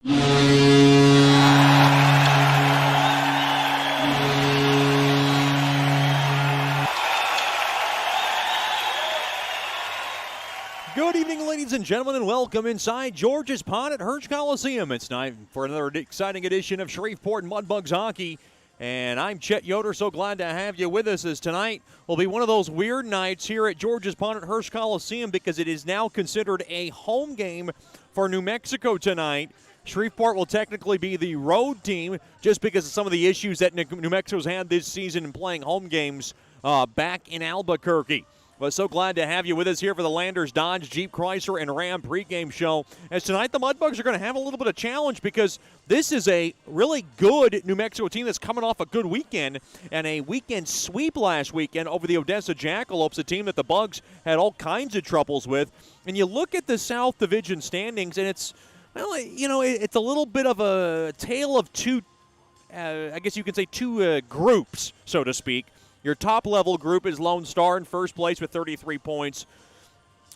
Good evening, ladies and gentlemen, and welcome inside George's Pond at Hirsch Coliseum. It's time for another exciting edition of Shreveport Mudbugs hockey. And I'm Chet Yoder, so glad to have you with us, as tonight will be one of those weird nights here at George's Pond at Hirsch Coliseum because it is now considered a home game for New Mexico tonight. Shreveport will technically be the road team just because of some of the issues that New Mexico's had this season in playing home games back in Albuquerque. But so glad to have you with us here for the Landers Dodge, Jeep, Chrysler, and Ram pregame show. As tonight, the Mudbugs are going to have a little bit of challenge because this is a really good New Mexico team that's coming off a good weekend and a weekend sweep last weekend over the Odessa Jackalopes, a team that the Bugs had all kinds of troubles with. And you look at the South Division standings, and it's, well, you know, it's a little bit of a tale of two, I guess you could say two groups, so to speak. Your top-level group is Lone Star in first place with 33 points.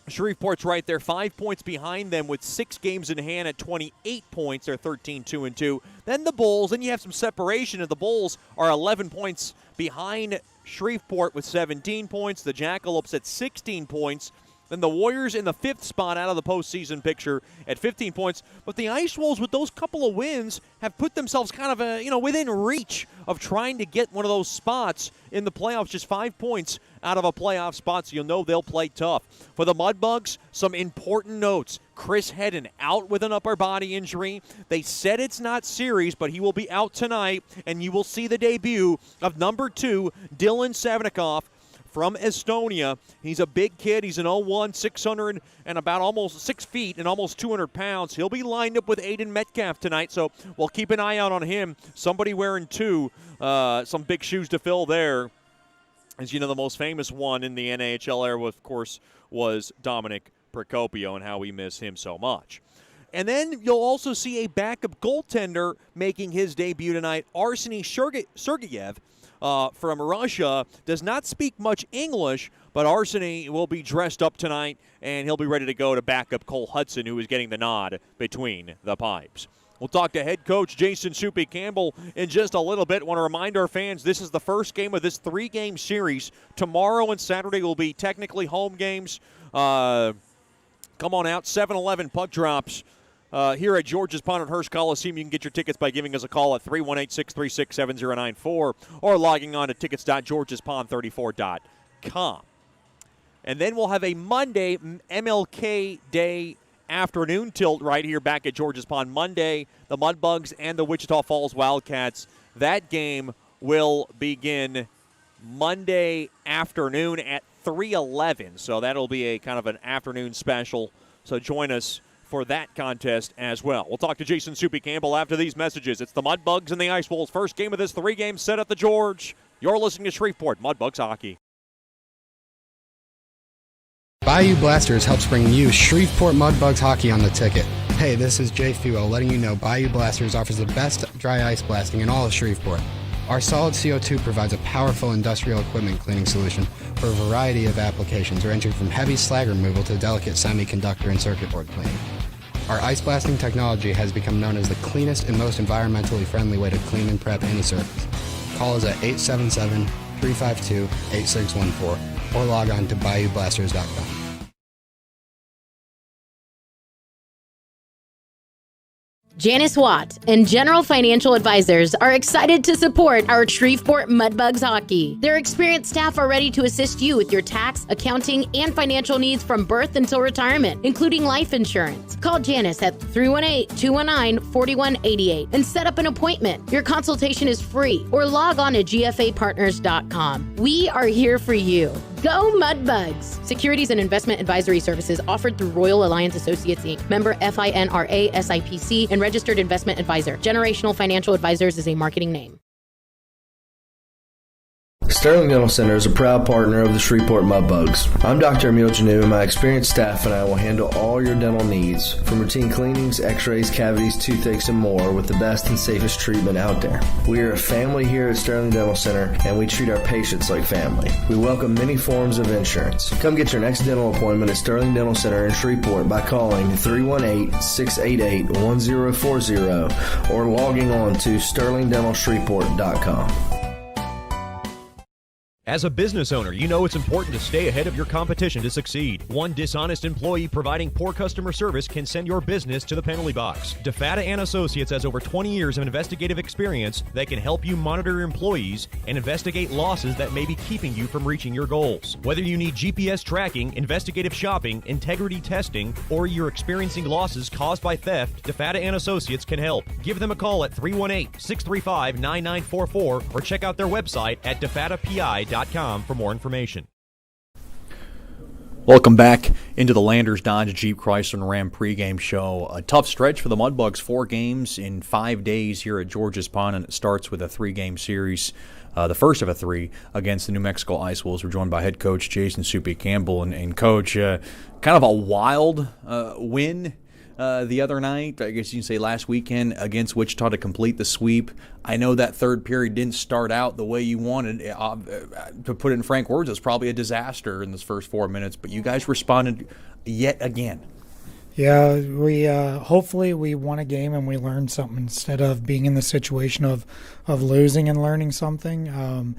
Shreveport's right there, 5 points behind them with 6 games in hand at 28 points. They're 13-2-2. Then the Bulls, and you have some separation, and the Bulls are 11 points behind Shreveport with 17 points. The Jackalopes at 16 points. Then the Warriors in the 5th spot out of the postseason picture at 15 points. But the Ice Wolves, with those couple of wins, have put themselves kind of within reach of trying to get one of those spots in the playoffs. Just 5 points out of a playoff spot, so you'll know they'll play tough. For the Mudbugs, some important notes. Chris Hedden out with an upper body injury. They said it's not serious, but he will be out tonight, and you will see the debut of number 2, Dylan Savinikov, from Estonia. He's a big kid. He's an 0-1, 600 and about almost 6 feet and almost 200 pounds. He'll be lined up with Aiden Metcalf tonight, so we'll keep an eye out on him. Somebody wearing 2, some big shoes to fill there. As you know, the most famous one in the NHL era, of course, was Dominic Procopio, and how we miss him so much. And then you'll also see a backup goaltender making his debut tonight, Arseny Sergeyev. From Russia, does not speak much English, but Arseny will be dressed up tonight, and he'll be ready to go to back up Cole Hudson, who is getting the nod between the pipes. We'll talk to head coach Jason Soupy Campbell in just a little bit. Want to remind our fans this is the first game of this 3-game series. Tomorrow and Saturday will be technically home games. Come on out, 7-11 puck drops. Here at George's Pond at Hirsch Coliseum. You can get your tickets by giving us a call at 318-636-7094 or logging on to tickets.georgespond34.com. And then we'll have a Monday MLK Day afternoon tilt right here back at George's Pond. Monday, the Mudbugs and the Wichita Falls Wildcats. That game will begin Monday afternoon at 3:11. So that'll be a kind of an afternoon special. So join us for that contest as well. We'll talk to Jason Soupy Campbell after these messages. It's the Mudbugs and the Ice Wolves. First game of this 3-game set at the George. You're listening to Shreveport Mudbugs hockey. Bayou Blasters helps bring you Shreveport Mudbugs hockey on the ticket. Hey, this is Jay Fuel letting you know Bayou Blasters offers the best dry ice blasting in all of Shreveport. Our solid CO2 provides a powerful industrial equipment cleaning solution for a variety of applications ranging from heavy slag removal to delicate semiconductor and circuit board cleaning. Our ice blasting technology has become known as the cleanest and most environmentally friendly way to clean and prep any surface. Call us at 877-352-8614 or log on to BayouBlasters.com. Janice Watt and General Financial Advisors are excited to support our Shreveport Mudbugs hockey. Their experienced staff are ready to assist you with your tax, accounting, and financial needs from birth until retirement, including life insurance. Call Janice at 318-219-4188 and set up an appointment. Your consultation is free, or log on to gfapartners.com. We are here for you. Go Mudbugs! Securities and investment advisory services offered through Royal Alliance Associates, Inc., member FINRA SIPC, and registered investment advisor. Generational Financial Advisors is a marketing name. Sterling Dental Center is a proud partner of the Shreveport Mudbugs. I'm Dr. Emil Janu, and my experienced staff and I will handle all your dental needs, from routine cleanings, x-rays, cavities, toothaches, and more, with the best and safest treatment out there. We are a family here at Sterling Dental Center, and we treat our patients like family. We welcome many forms of insurance. Come get your next dental appointment at Sterling Dental Center in Shreveport by calling 318-688-1040 or logging on to sterlingdentalshreveport.com. As a business owner, you know it's important to stay ahead of your competition to succeed. One dishonest employee providing poor customer service can send your business to the penalty box. DeFatta & Associates has over 20 years of investigative experience that can help you monitor your employees and investigate losses that may be keeping you from reaching your goals. Whether you need GPS tracking, investigative shopping, integrity testing, or you're experiencing losses caused by theft, DeFatta & Associates can help. Give them a call at 318-635-9944 or check out their website at defattapi.com for more information. Welcome back into the Landers Dodge Jeep Chrysler and Ram pregame show. A tough stretch for the Mudbugs, 4 games in 5 days here at George's Pond, and it starts with a 3-game series, the first of a 3 against the New Mexico Ice Wolves. We're joined by head coach Jason Soupy Campbell, and coach, kind of a wild win the other night, I guess you can say last weekend, against Wichita to complete the sweep. I know that third period didn't start out the way you wanted. To put it in frank words, it was probably a disaster in those first 4 minutes, but you guys responded yet again. Yeah, we hopefully we won a game and we learned something instead of being in the situation of losing and learning something.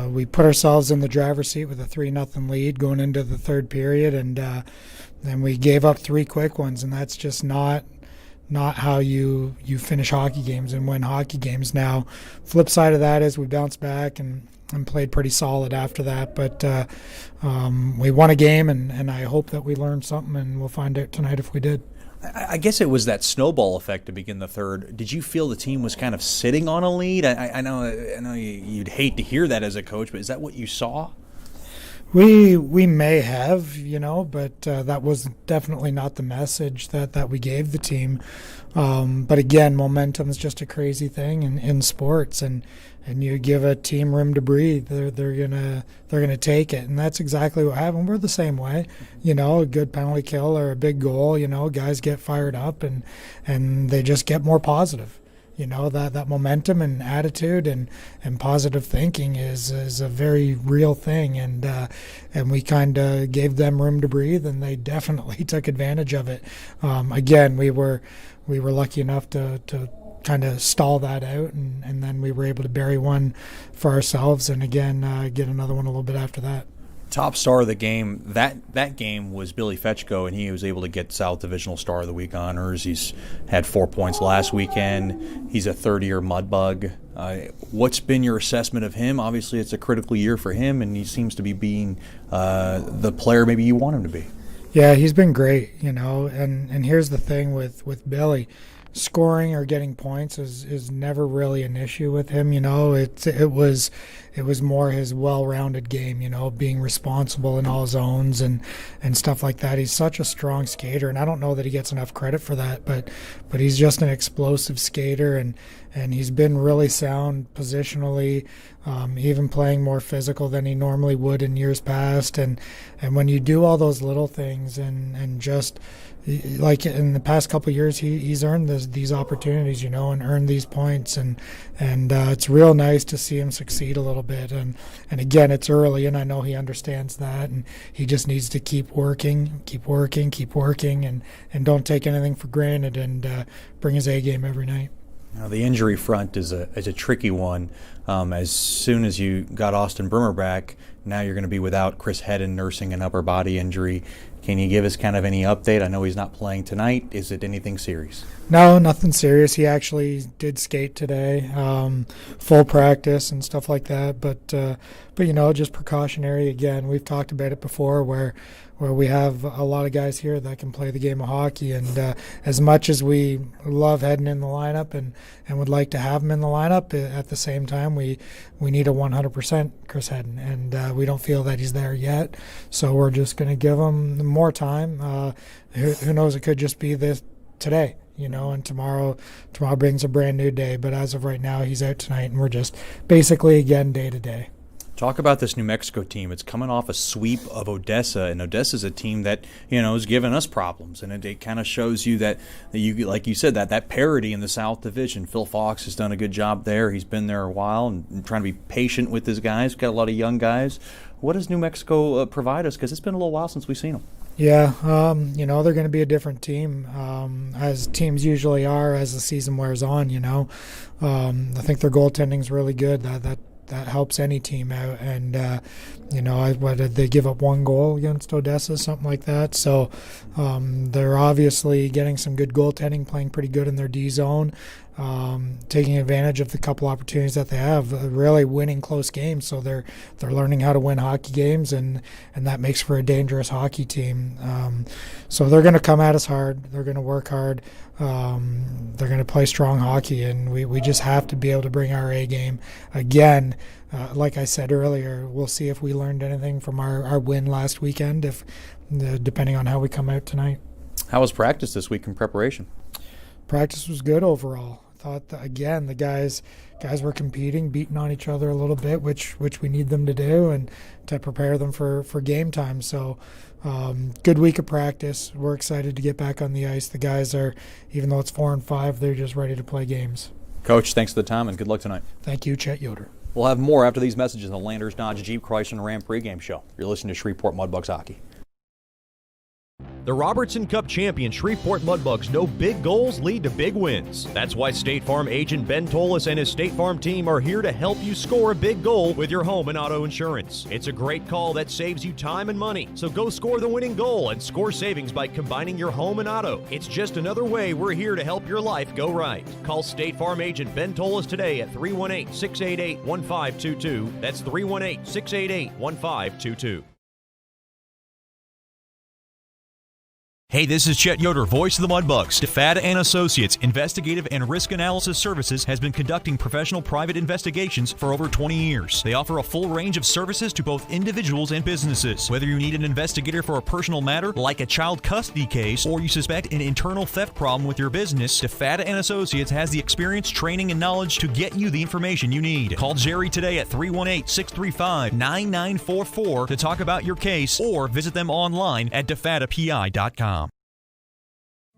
We put ourselves in the driver's seat with a 3-0 lead going into the third period, and then we gave up 3 quick ones, and that's just not how you finish hockey games and win hockey games. Now, flip side of that is we bounced back and played pretty solid after that, but we won a game, and I hope that we learned something, and we'll find out tonight if we did. I guess it was that snowball effect to begin the third. Did you feel the team was kind of sitting on a lead? I know you'd hate to hear that as a coach, but is that what you saw? We may have, but that was definitely not the message that we gave the team. But again, momentum is just a crazy thing in sports, and you give a team room to breathe, they're gonna take it, and that's exactly what happened. We're the same way, a good penalty kill or a big goal, guys get fired up and they just get more positive. That momentum and attitude and positive thinking is a very real thing, and we kind of gave them room to breathe, and they definitely took advantage of it. Again, we were lucky enough to kind of stall that out, and then we were able to bury one for ourselves, and again get another one a little bit after that. Top star of the game, that game was Billy Fetchko, and he was able to get South Divisional Star of the Week honors. He's had 4 points last weekend. He's a third-year Mudbug. What's been your assessment of him? Obviously, it's a critical year for him, and he seems to be being the player maybe you want him to be. Yeah, he's been great, and here's the thing with Billy. Scoring or getting points is never really an issue with him. It was more his well-rounded game. Being responsible in all zones and stuff like that. He's such a strong skater, and I don't know that he gets enough credit for that. But he's just an explosive skater, and he's been really sound positionally, even playing more physical than he normally would in years past. And when you do all those little things and just like in the past couple of years, he's earned these opportunities, and earned these points, and it's real nice to see him succeed a little bit. And again, it's early, and I know he understands that, and he just needs to keep working, and don't take anything for granted, and bring his A game every night. Now, the injury front is a tricky one. As soon as you got Austin Brimmer back, now you're going to be without Chris Hedden nursing an upper body injury. Can you give us kind of any update? I know he's not playing tonight. Is it anything serious? No, nothing serious. He actually did skate today, full practice and stuff like that. But just precautionary. Again, we've talked about it before, where we have a lot of guys here that can play the game of hockey. And as much as we love Hedden in the lineup and would like to have him in the lineup, at the same time we need a 100% Chris Hedden, and we don't feel that he's there yet. So we're just going to give him more time. Who knows? It could just be this today. And tomorrow brings a brand new day. But as of right now, he's out tonight, and we're just basically, again, day to day. Talk about this New Mexico team. It's coming off a sweep of Odessa, and Odessa's a team that, has given us problems. And it kind of shows you that you, like you said, that parity in the South Division. Phil Fox has done a good job there. He's been there a while and trying to be patient with his guys. We've got a lot of young guys. What does New Mexico provide us? Because it's been a little while since we've seen them. Yeah, they're going to be a different team, as teams usually are as the season wears on. I think their goaltending's really good. That helps any team out. And what did they give up, 1 goal against Odessa, something like that? So they're obviously getting some good goaltending, playing pretty good in their D zone, taking advantage of the couple opportunities that they have, really winning close games. So they're learning how to win hockey games, and that makes for a dangerous hockey team. So they're going to come at us hard. They're going to work hard. They're going to play strong hockey, and we just have to be able to bring our A game. Again, like I said earlier, we'll see if we learned anything from our win last weekend, depending on how we come out tonight. How was practice this week in preparation? Practice was good overall. I thought that, again, the guys were competing, beating on each other a little bit, which we need them to do, and to prepare them for game time. So good week of practice. We're excited to get back on the ice. The guys are, even though it's 4-5, they're just ready to play games. Coach, thanks for the time and good luck tonight. Thank you, Chet Yoder. We'll have more after these messages in the Landers Dodge Jeep Chrysler and Ram pregame show. You're listening to Shreveport Mudbugs Hockey. The Robertson Cup champion Shreveport Mudbugs know big goals lead to big wins. That's why State Farm agent Ben Tolis and his State Farm team are here to help you score a big goal with your home and auto insurance. It's a great call that saves you time and money. So go score the winning goal and score savings by combining your home and auto. It's just another way we're here to help your life go right. Call State Farm agent Ben Tolis today at 318-688-1522. That's 318-688-1522. Hey, this is Chet Yoder, voice of the Mudbugs. DeFada and Associates Investigative and Risk Analysis Services has been conducting professional private investigations for over 20 years. They offer a full range of services to both individuals and businesses. Whether you need an investigator for a personal matter like a child custody case, or you suspect an internal theft problem with your business, DeFada and Associates has the experience, training, and knowledge to get you the information you need. Call Jerry today at 318-635-9944 to talk about your case, or visit them online at defadapi.com.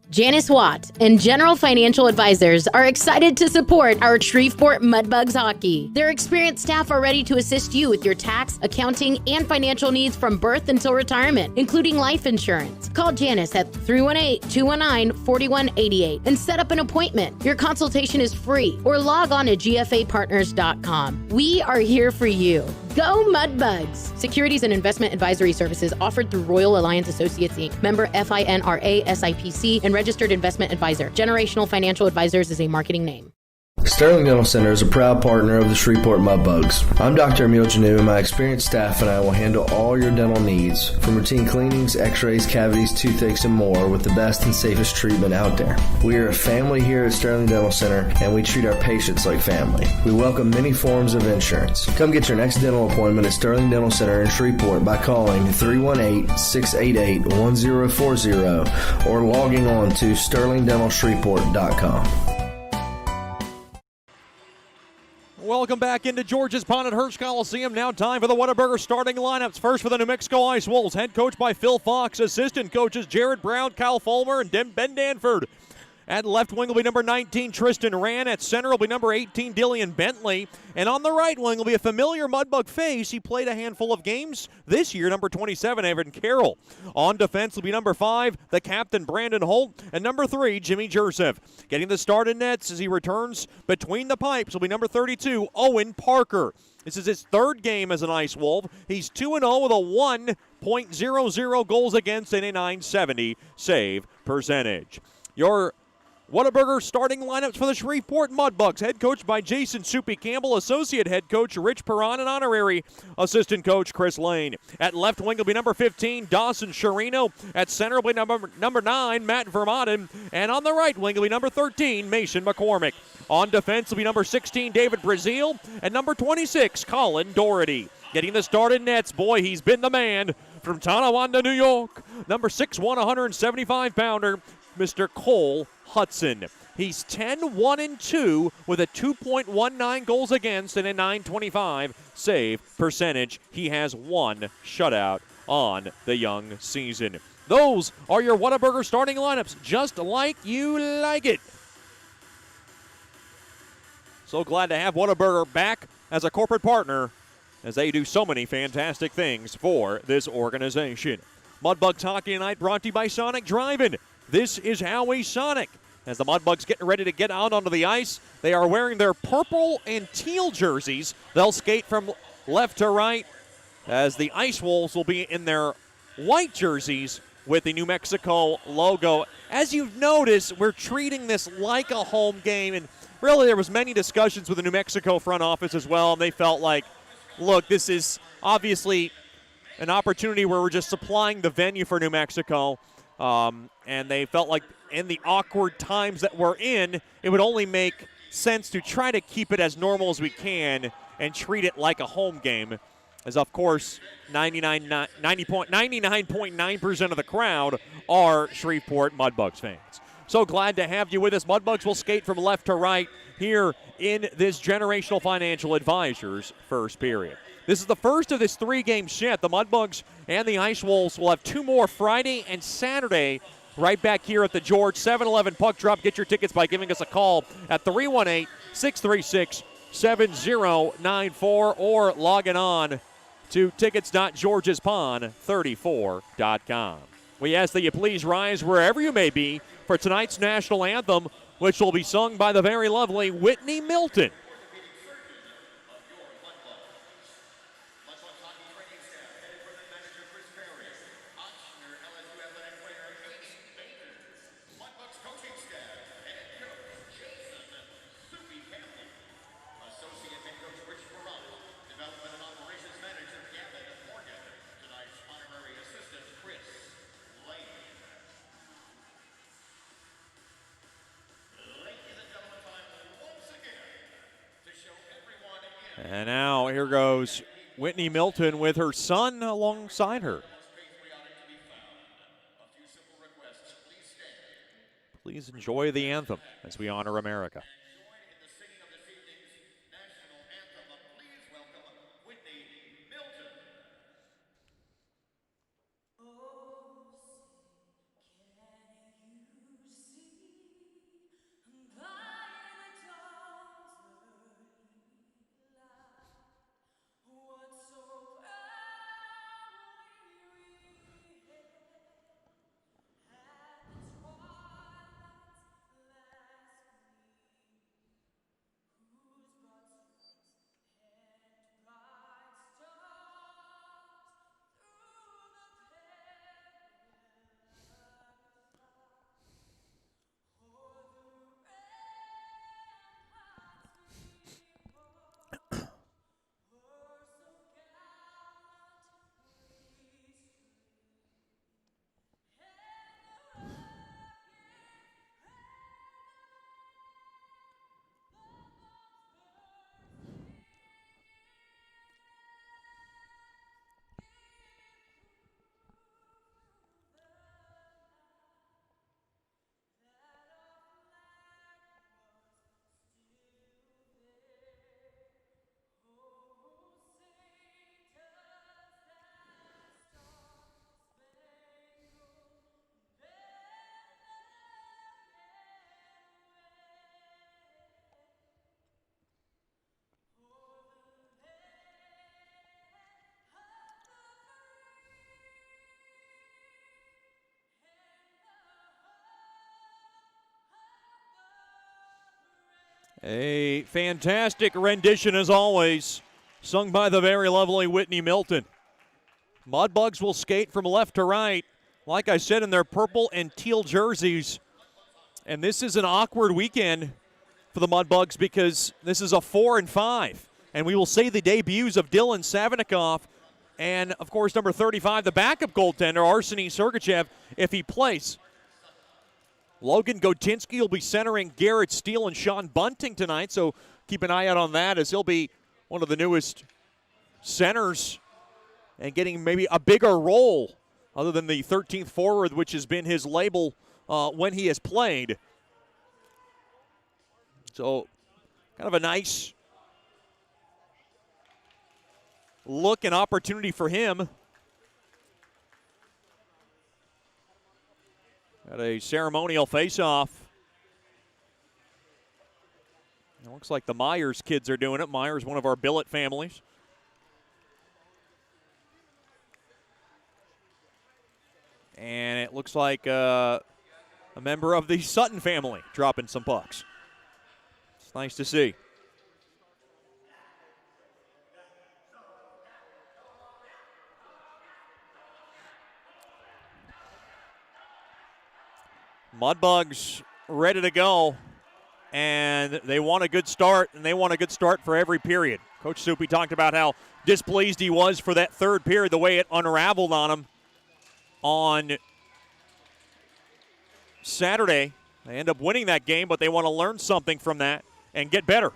Janice Watt and General Financial Advisors are excited to support our Shreveport Mudbugs Hockey. Their experienced staff are ready to assist you with your tax, accounting, and financial needs from birth until retirement, including life insurance. Call Janice at 318-219-4188 and set up an appointment. Your consultation is free, or log on to gfapartners.com. We are here for you. Go Mudbugs! Securities and investment advisory services offered through Royal Alliance Associates, Inc., member FINRA SIPC, and registered investment advisor. Generational Financial Advisors is a marketing name. Sterling Dental Center is a proud partner of the Shreveport Mudbugs. I'm Dr. Emil Janu, and my experienced staff and I will handle all your dental needs, from routine cleanings, x-rays, cavities, toothaches, and more, with the best and safest treatment out there. We are a family here at Sterling Dental Center, and we treat our patients like family. We welcome many forms of insurance. Come get your next dental appointment at Sterling Dental Center in Shreveport by calling 318-688-1040 or logging on to sterlingdentalshreveport.com. Welcome back into George's Pond at Hirsch Coliseum. Now time for the Whataburger starting lineups. First for the New Mexico Ice Wolves, head coach by Phil Fox. Assistant coaches Jared Brown, Kyle Fulmer, and Ben Danford. At left wing will be number 19, Tristan Rand. At center will be number 18, Dillian Bentley. And on the right wing will be a familiar Mudbug face. He played a handful of games this year, number 27, Evan Carroll. On defense will be number 5, the captain, Brandon Holt. And number 3, Jimmy Joseph. Getting the start in nets as he returns between the pipes will be number 32, Owen Parker. This is his third game as an Ice Wolf. He's 2-0 with a 1.00 goals against and a .970 save percentage. Your Whataburger starting lineups for the Shreveport Mudbugs, head coach by Jason Soupy Campbell, associate head coach Rich Perron, and honorary assistant coach Chris Lane. At left wing will be number 15, Dawson Sharino. At center will be number 9, Matt Vermaden. And on the right wing will be number 13, Mason McCormick. On defense will be number 16, David Brazil, and number 26, Colin Doherty. Getting the start in nets, boy, he's been the man from Tonawanda, New York. Number 6'1", 175-pounder, Mr. Cole Hudson. He's 10-1-2 with a 2.19 goals against and a .925 save percentage. He has one shutout on the young season. Those are your Whataburger starting lineups, just like you like it. So glad to have Whataburger back as a corporate partner as they do so many fantastic things for this organization. Mudbugs Hockey Night brought to you by Sonic Drive-In. This is how we Sonic. As the Mudbugs get ready to get out onto the ice, they are wearing their purple and teal jerseys. They'll skate from left to right as the Ice Wolves will be in their white jerseys with the New Mexico logo. As you've noticed, we're treating this like a home game, and really there was many discussions with the New Mexico front office as well, and they felt like, look, this is obviously an opportunity where we're just supplying the venue for New Mexico, and they felt like in the awkward times that we're in, it would only make sense to try to keep it as normal as we can and treat it like a home game, as of course 99.9% of the crowd are Shreveport Mudbugs fans. So glad to have you with us. Mudbugs will skate from left to right here in this Generational Financial Advisors first period. This is the first of this three-game set. The Mudbugs and the Ice Wolves will have two more Friday and Saturday right back here at the George 7-Eleven Puck Drop. Get your tickets by giving us a call at 318-636-7094 or logging on to tickets.georgespond34.com. We ask that you please rise wherever you may be for tonight's national anthem, which will be sung by the very lovely Whitney Milton. And now here goes Whitney Milton with her son alongside her. Please enjoy the anthem as we honor America. A fantastic rendition as always, sung by the very lovely Whitney Milton. Mudbugs will skate from left to right, like I said, in their purple and teal jerseys. And this is an awkward weekend for the Mudbugs because this is a 4-5. And we will see the debuts of Dylan Savinikov and, of course, number 35, the backup goaltender, Arseny Sergachev, if he plays. Logan Gotinsky will be centering Garrett Steele and Sean Bunting tonight, so keep an eye out on that as he'll be one of the newest centers and getting maybe a bigger role other than the 13th forward, which has been his label when he has played. So kind of a nice look and opportunity for him. Got a ceremonial face-off. It looks like the Myers kids are doing it. Myers, one of our billet families. And it looks like a member of the Sutton family dropping some pucks. It's nice to see. Mudbugs ready to go, and they want a good start, and they want a good start for every period. Coach Soupy talked about how displeased he was for that third period, the way it unraveled on him on Saturday. They end up winning that game, but they want to learn something from that and get better.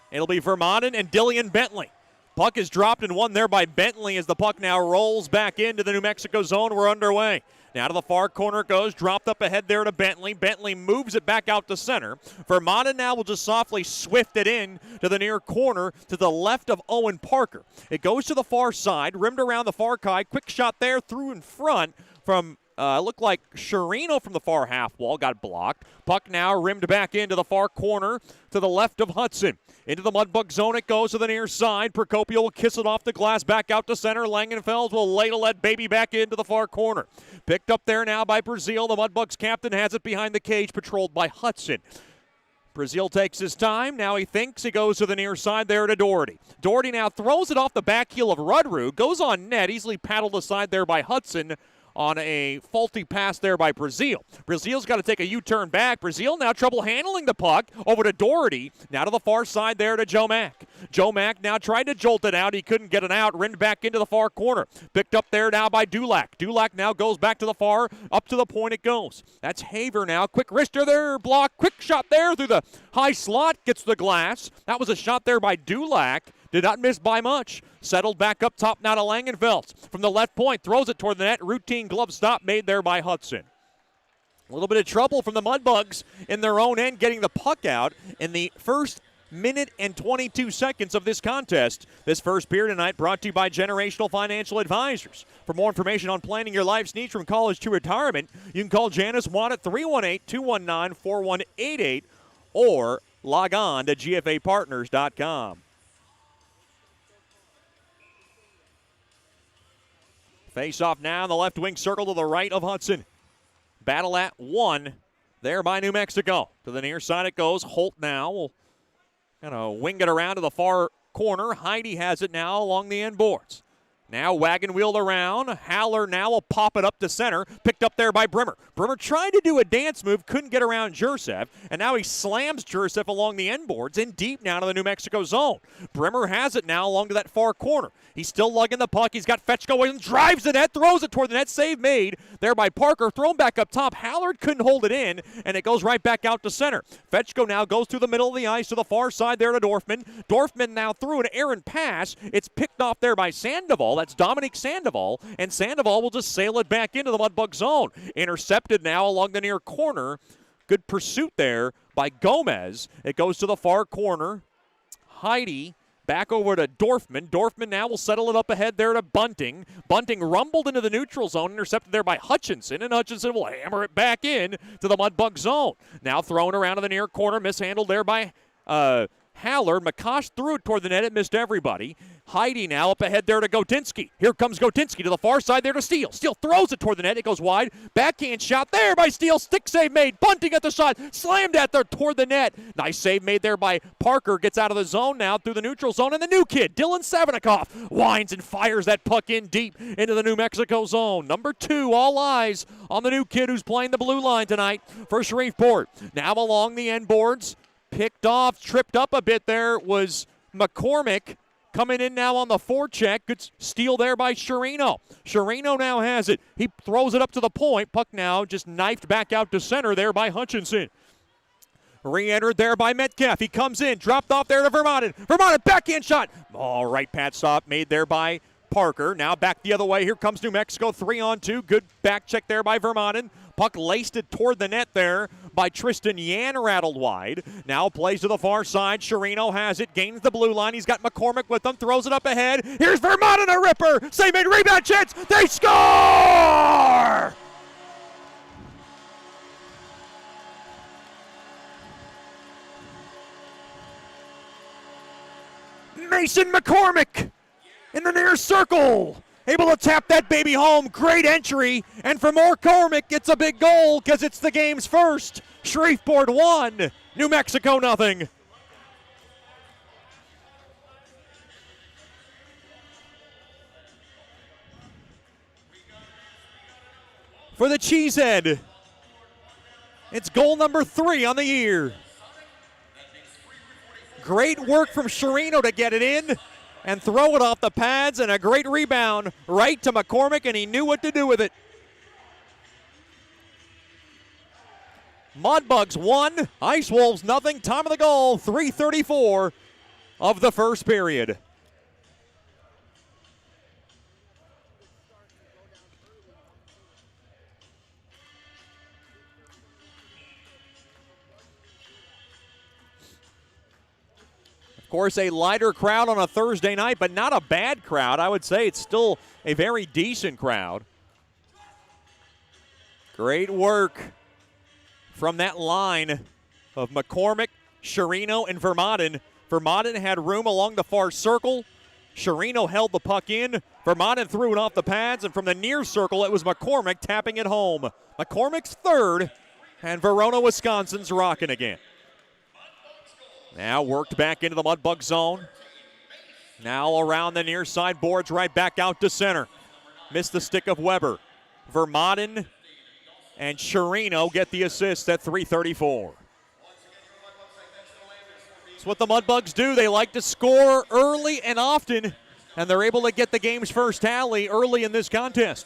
It'll be Vermanen and Dillian Bentley. Puck is dropped and won there by Bentley as the puck now rolls back into the New Mexico zone. We're underway. Now to the far corner it goes, dropped up ahead there to Bentley. Bentley moves it back out to center. Vermanen now will just softly swift it in to the near corner to the left of Owen Parker. It goes to the far side, rimmed around the far side. Quick shot there, through in front from looked like Sherino from the far half wall, got blocked. Puck now rimmed back into the far corner to the left of Hudson. Into the Mudbug zone it goes to the near side. Procopio will kiss it off the glass, back out to center. Langenfeld will ladle that baby back into the far corner. Picked up there now by Brazil. The Mudbugs captain has it behind the cage, patrolled by Hudson. Brazil takes his time. Now he thinks. He goes to the near side there to Doherty. Doherty now throws it off the back heel of Rudrue. Goes on net. Easily paddled aside there by Hudson on a faulty pass there by Brazil. Brazil's got to take a U-turn back. Brazil now trouble handling the puck over to Doherty. Now to the far side there to Joe Mack. Joe Mack now tried to jolt it out. He couldn't get it out. Rimmed back into the far corner. Picked up there now by Dulac. Dulac now goes back to the far. Up to the point it goes. That's Haver now. Quick wrister there. Block. Quick shot there through the high slot. Gets the glass. That was a shot there by Dulac. Did not miss by much. Settled back up top now to Langenfeld. From the left point, throws it toward the net. Routine glove stop made there by Hudson. A little bit of trouble from the Mudbugs in their own end getting the puck out in the first minute and 22 seconds of this contest. This first period tonight brought to you by Generational Financial Advisors. For more information on planning your life's needs from college to retirement, you can call Janice Watt at 318-219-4188 or log on to gfapartners.com. Face off now in the left wing circle to the right of Hudson. Battle at one there by New Mexico. To the near side it goes. Holt now will kind of wing it around to the far corner. Heidi has it now along the end boards. Now wagon wheeled around. Haller now will pop it up to center. Picked up there by Brimmer. Brimmer tried to do a dance move, couldn't get around Jursev, and now he slams Jursev along the end boards in deep now to the New Mexico zone. Brimmer has it now along to that far corner. He's still lugging the puck. He's got Fetchko and drives the net, throws it toward the net. Save made there by Parker. Thrown back up top. Hallard couldn't hold it in, and it goes right back out to center. Fetchko now goes through the middle of the ice to the far side there to Dorfman. Dorfman now threw an errant pass. It's picked off there by Sandoval. That's Dominic Sandoval, and Sandoval will just sail it back into the Mudbug zone. Intercepted now along the near corner. Good pursuit there by Gomez. It goes to the far corner. Heidi back over to Dorfman. Dorfman now will settle it up ahead there to Bunting. Bunting rumbled into the neutral zone, intercepted there by Hutchinson, and Hutchinson will hammer it back in to the Mudbug zone. Now thrown around to the near corner, mishandled there by Haller. McCosh threw it toward the net. It missed everybody. Heidi now up ahead there to Gotinsky. Here comes Gotinsky to the far side there to Steele. Steele throws it toward the net. It goes wide. Backhand shot there by Steele. Stick save made. Bunting at the shot. Slammed at there toward the net. Nice save made there by Parker. Gets out of the zone now through the neutral zone. And the new kid, Dylan Savinikov, winds and fires that puck in deep into the New Mexico zone. Number 2, all eyes on the new kid who's playing the blue line tonight for Shreveport. Now along the end boards. Picked off, tripped up a bit there was McCormick. Coming in now on the forecheck. Good steal there by Sherino. Sherino now has it. He throws it up to the point. Puck now just knifed back out to center there by Hutchinson. Re-entered there by Metcalf. He comes in. Dropped off there to Vermanen. Vermanen, backhand shot. All right, pad stop made there by Parker. Now back the other way. Here comes New Mexico. 3-on-2. Good back check there by Vermanen. Puck laced it toward the net there by Tristan Yan, rattled wide. Now plays to the far side. Chirino has it, gains the blue line. He's got McCormick with him, throws it up ahead. Here's Vermont and a ripper. Save made rebound chance. They score! Mason McCormick in the near circle. Able to tap that baby home. Great entry. And for McCormick, it's a big goal because it's the game's first. Shreveport 1, New Mexico nothing. For the Cheesehead, it's goal number 3 on the year. Great work from Chirino to get it in and throw it off the pads, and a great rebound right to McCormick, and he knew what to do with it. Mudbugs 1, Ice Wolves nothing. Time of the goal, 3:34 of the first period. Of course, a lighter crowd on a Thursday night, but not a bad crowd. I would say it's still a very decent crowd. Great work from that line of McCormick, Chirino, and Vermaden. Vermaden had room along the far circle. Chirino held the puck in. Vermaden threw it off the pads, and from the near circle, it was McCormick tapping it home. McCormick's third, and Verona, Wisconsin's rocking again. Now worked back into the Mudbug zone. Now around the near side boards, right back out to center. Missed the stick of Weber. Vermaden and Chirino get the assist at 3:34. It's what the Mudbugs do. They like to score early and often, and they're able to get the game's first tally early in this contest.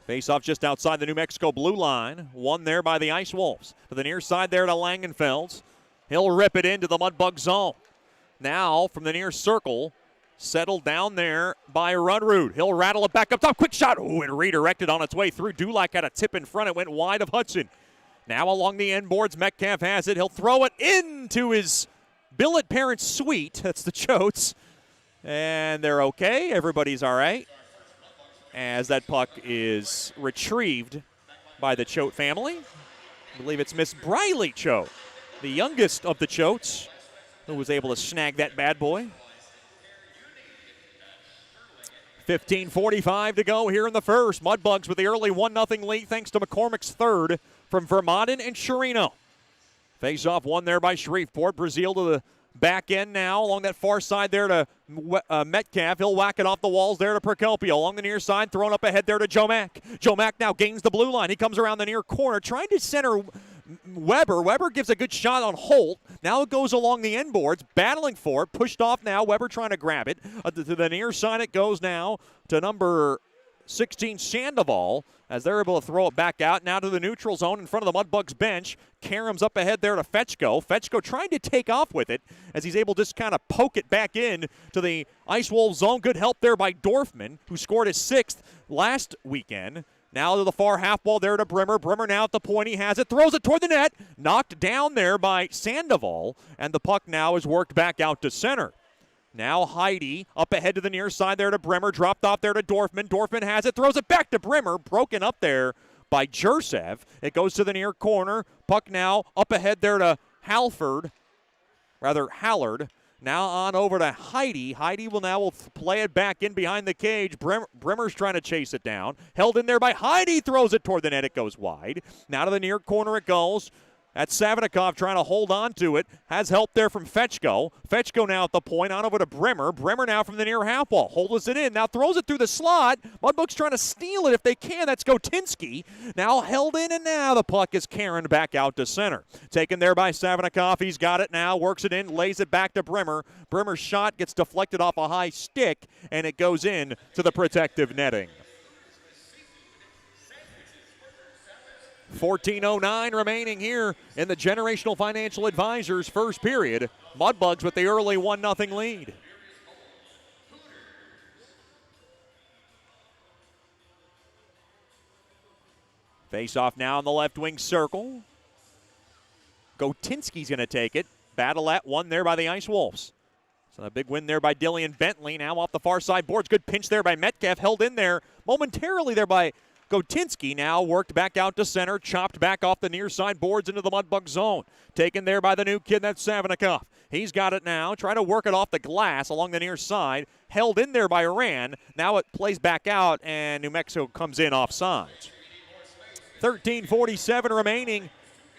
Face-off just outside the New Mexico blue line. Won there by the Ice Wolves. To the near side there to Langenfels. He'll rip it into the Mudbug zone. Now from the near circle, settled down there by Rudrud. He'll rattle it back up top. Quick shot. Ooh, and redirected on its way through. Dulac had a tip in front. It went wide of Hudson. Now along the end boards, Metcalf has it. He'll throw it into his billet parents' suite. That's the Choates. And they're okay. Everybody's all right, as that puck is retrieved by the Choate family. I believe it's Miss Briley Choate, the youngest of the Choates, who was able to snag that bad boy. 15:45 to go here in the first. Mudbugs with the early 1-0 lead thanks to McCormick's third from Vermaden and Chirino. Face-off won there by Shreveport. Brazil to the back end now along that far side there to Metcalf. He'll whack it off the walls there to Procopio. Along the near side, thrown up ahead there to Joe Mack. Joe Mack now gains the blue line. He comes around the near corner, trying to center Weber. Weber gives a good shot on Holt. Now it goes along the end boards, battling for it. Pushed off now. Weber trying to grab it. To the near side it goes now to number 16, Sandoval, as they're able to throw it back out. Now to the neutral zone in front of the Mudbugs bench. Karam's up ahead there to Fetchko. Fetchko trying to take off with it as he's able to just kind of poke it back in to the Ice Wolves zone. Good help there by Dorfman, who scored his 6th last weekend. Now to the far half wall there to Brimmer. Brimmer now at the point. He has it. Throws it toward the net. Knocked down there by Sandoval. And the puck now is worked back out to center. Now Heidi up ahead to the near side there to Brimmer. Dropped off there to Dorfman. Dorfman has it. Throws it back to Brimmer. Broken up there by Jursev. It goes to the near corner. Puck now up ahead there to Hallard. Now on over to Heidi. Heidi will play it back in behind the cage. Brimmer's trying to chase it down. Held in there by Heidi. Throws it toward the net. It goes wide. Now to the near corner it goes. That's Savinikov trying to hold on to it. Has help there from Fetchko. Fetchko now at the point. On over to Brimmer. Brimmer now from the near half wall. Holds it in. Now throws it through the slot. Mudbugs trying to steal it if they can. That's Gotinski. Now held in, and now the puck is carried back out to center. Taken there by Savinikov. He's got it now. Works it in. Lays it back to Brimmer. Brimmer's shot gets deflected off a high stick, and it goes in to the protective netting. 14:09 remaining here in the Generational Financial Advisors first period. Mudbugs with the early 1-0 lead. Face off now in the left wing circle. Gotinski's going to take it. Battle at one there by the Ice Wolves. So a big win there by Dillian Bentley. Now off the far side boards. Good pinch there by Metcalf. Held in there momentarily there by Gotinski. Now worked back out to center. Chopped back off the near side boards into the Mudbug zone. Taken there by the new kid. That's Savinikov. He's got it now. Try to work it off the glass along the near side. Held in there by Iran. Now it plays back out, and New Mexico comes in offside. 13:47 remaining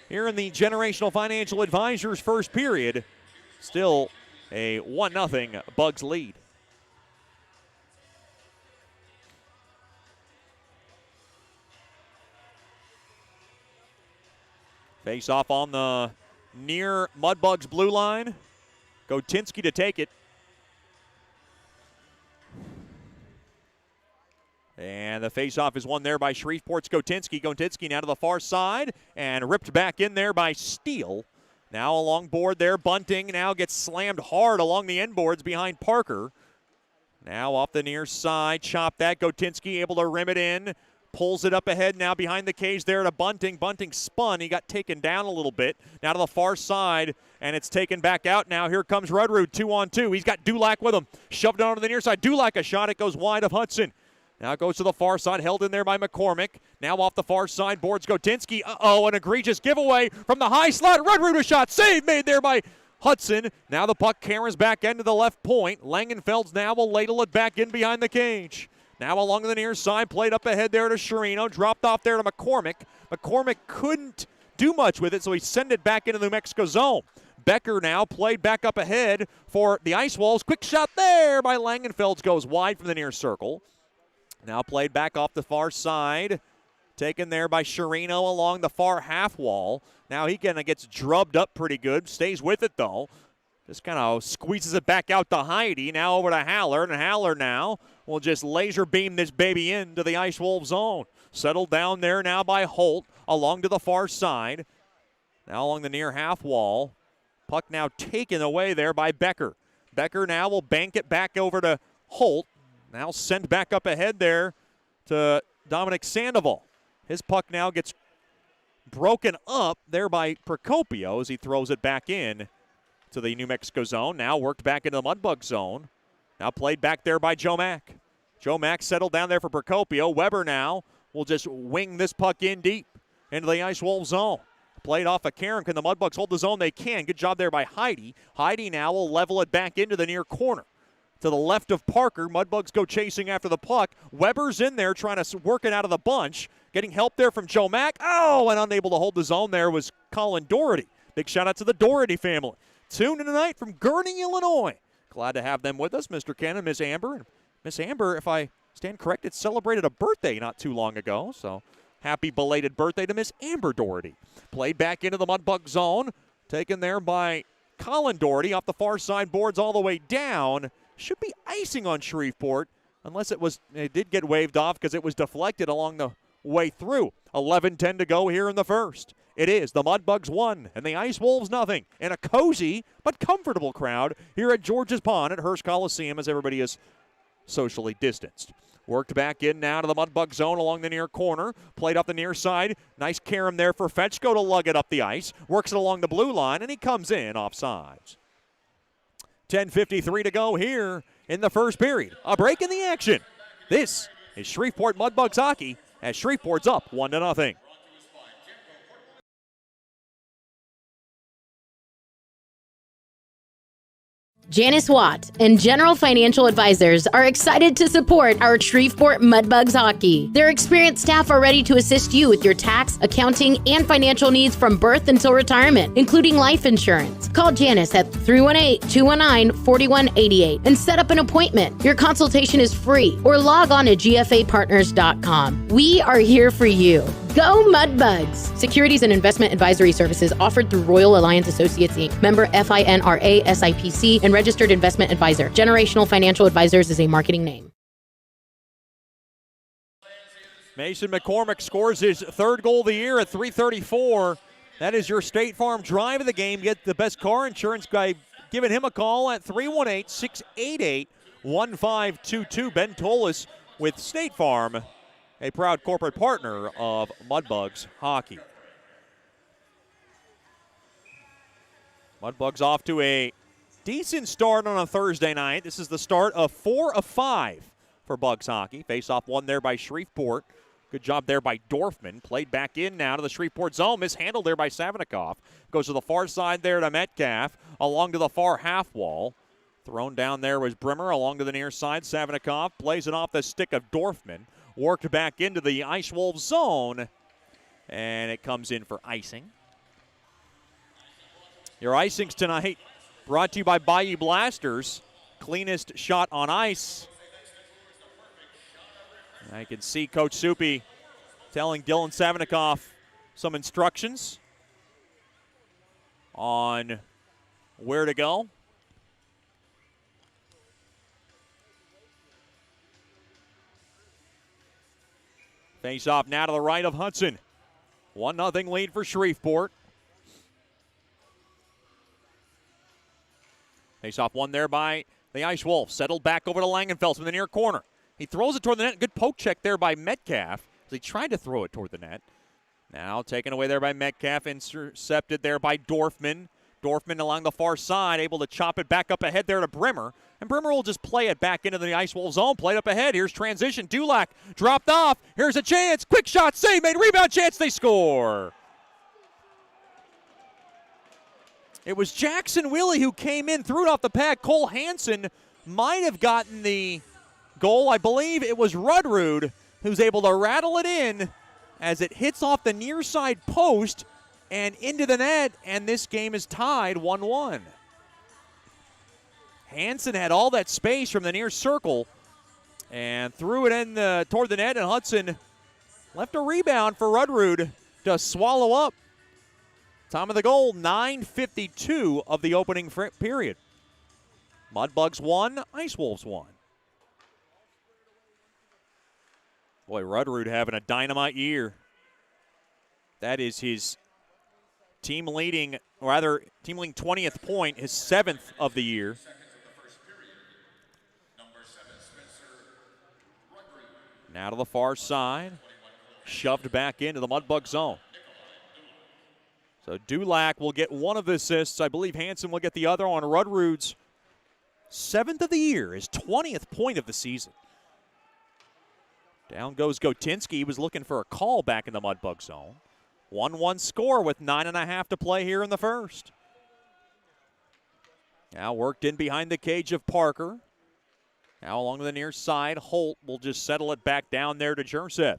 here in the Generational Financial Advisors first period. Still a 1-0 Bugs lead. Face off on the near Mudbugs blue line. Gotinski to take it. And the face-off is won there by Shreveport's Gotinski. Gotinski now to the far side and ripped back in there by Steele. Now along board there, Bunting now gets slammed hard along the end boards behind Parker. Now off the near side, chop that. Gotinski able to rim it in. Pulls it up ahead now behind the cage there to Bunting. Bunting spun. He got taken down a little bit. Now to the far side, and it's taken back out now. Here comes Rudrud, 2-on-2. He's got Dulac with him. Shoved on to the near side. Dulac a shot. It goes wide of Hudson. Now it goes to the far side, held in there by McCormick. Now off the far side, boards Gotinski. An egregious giveaway from the high slot. Rudrud a shot. Save made there by Hudson. Now the puck caroms back into the left point. Langenfelds now will ladle it back in behind the cage. Now along the near side, played up ahead there to Sherino. Dropped off there to McCormick. McCormick couldn't do much with it, so he sent it back into the New Mexico zone. Becker now played back up ahead for the Ice Wolves. Quick shot there by Langenfelds, goes wide from the near circle. Now played back off the far side. Taken there by Sherino along the far half wall. Now he kind of gets drubbed up pretty good. Stays with it, though. Just kind of squeezes it back out to Heidi. Now over to Haller. And Haller now will just laser beam this baby into the Ice Wolves zone. Settled down there now by Holt along to the far side. Now along the near half wall. Puck now taken away there by Becker. Becker now will bank it back over to Holt. Now sent back up ahead there to Dominic Sandoval. His puck now gets broken up there by Procopio as he throws it back in to the New Mexico zone. Now worked back into the Mudbug zone. Now played back there by Joe Mack. Joe Mack settled down there for Procopio. Weber now will just wing this puck in deep into the Ice Wolves zone. Played off of Karen. Can the Mudbugs hold the zone? They can. Good job there by Heidi. Heidi now will level it back into the near corner. To the left of Parker. Mudbugs go chasing after the puck. Weber's in there trying to work it out of the bunch. Getting help there from Joe Mack. And unable to hold the zone there was Colin Doherty. Big shout out to the Doherty family. Tuned in tonight from Gurney, Illinois. Glad to have them with us, Mr. Ken and Miss Amber. And Miss Amber, if I stand corrected, celebrated a birthday not too long ago. So happy belated birthday to Miss Amber Doherty. Played back into the Mudbug zone. Taken there by Colin Doherty off the far side boards all the way down. Should be icing on Shreveport, unless it did get waved off because it was deflected along the way through. 11:10 to go here in the first. It is the Mudbugs 1 and the Ice Wolves 0 in a cozy but comfortable crowd here at George's Pond at Hearst Coliseum as everybody is socially distanced. Worked back in now to the Mudbug zone along the near corner. Played up the near side. Nice carom there for Fetchko to lug it up the ice. Works it along the blue line, and he comes in offsides. 10:53 to go here in the first period. A break in the action. This is Shreveport Mudbugs hockey as Shreveport's up 1-0. Janice Watt and General Financial Advisors are excited to support our Shreveport Mudbugs hockey. Their experienced staff are ready to assist you with your tax, accounting, and financial needs from birth until retirement, including life insurance. Call Janice at 318-219-4188 and set up an appointment. Your consultation is free, or log on to gfapartners.com. We are here for you. Go Mudbugs! Securities and investment advisory services offered through Royal Alliance Associates, Inc., member FINRA SIPC, and registered investment advisor. Generational Financial Advisors is a marketing name. Mason McCormick scores his third goal of the year at 3:34. That is your State Farm drive of the game. Get the best car insurance guy giving him a call at 318-688-1522. Ben Tolis with State Farm. a proud corporate partner of Mudbugs hockey. Mudbugs off to a decent start on a Thursday night. This is the start of 4 of 5 for Bugs hockey. Face-off won there by Shreveport. Good job there by Dorfman. Played back in now to the Shreveport zone. Mishandled there by Savinikov. Goes to the far side there to Metcalf. Along to the far half wall. Thrown down there was Brimmer. Along to the near side, Savinikov plays it off the stick of Dorfman. Worked back into the Ice Wolves zone. And it comes in for icing. Your icings tonight brought to you by Bayou Blasters. Cleanest shot on ice. I can see Coach Soupy telling Dylan Savinikov some instructions on where to go. Face off now to the right of Hudson. 1-0 lead for Shreveport. Face off one there by the Ice Wolves. Settled back over to Langenfeld from the near corner. He throws it toward the net. Good poke check there by Metcalf as he tried to throw it toward the net. Now taken away there by Metcalf. Intercepted there by Dorfman. Dorfman along the far side, able to chop it back up ahead there to Brimmer. And Brimmer will just play it back into the Ice Wolves zone. Played up ahead. Here's transition. Dulac dropped off. Here's a chance. Quick shot. Save made. Rebound chance. They score. It was Jackson Willie who came in, threw it off the pad. Cole Hansen might have gotten the goal. I believe it was Rudrud who's able to rattle it in as it hits off the near side post and into the net, and this game is tied 1-1. Hansen had all that space from the near circle and threw it in toward the net, and Hudson left a rebound for Rudrud to swallow up. Time of the goal, 9:52 of the opening period. Mudbugs 1, Ice Wolves 1. Boy, Rudrud having a dynamite year. That is his team leading 20th point, his 7th of the year. Now to the far side, shoved back into the Mudbug zone. So Dulac will get one of the assists. I believe Hansen will get the other on Rudrud's 7th of the year, his 20th point of the season. Down goes Gotinski. He was looking for a call back in the Mudbug zone. 1-1 score with 9.5 to play here in the first. Now worked in behind the cage of Parker. Now along the near side, Holt will just settle it back down there to Jursev.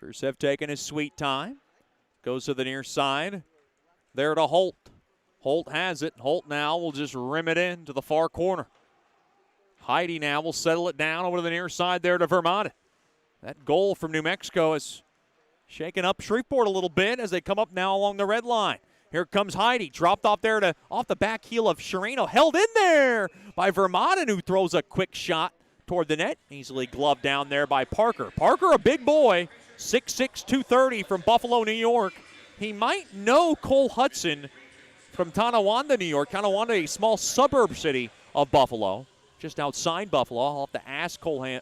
Jursev taking his sweet time. Goes to the near side. There to Holt. Holt has it. Holt now will just rim it in to the far corner. Heidi now will settle it down over to the near side there to Vermont. That goal from New Mexico is shaking up Shreveport a little bit as they come up now along the red line. Here comes Heidi. Dropped off there off the back heel of Sherino. Held in there by Vermont, who throws a quick shot toward the net. Easily gloved down there by Parker. Parker, a big boy. 6'6", 230 from Buffalo, New York. He might know Cole Hudson from Tonawanda, New York. Tonawanda, a small suburb city of Buffalo, just outside Buffalo. I'll have to ask Cole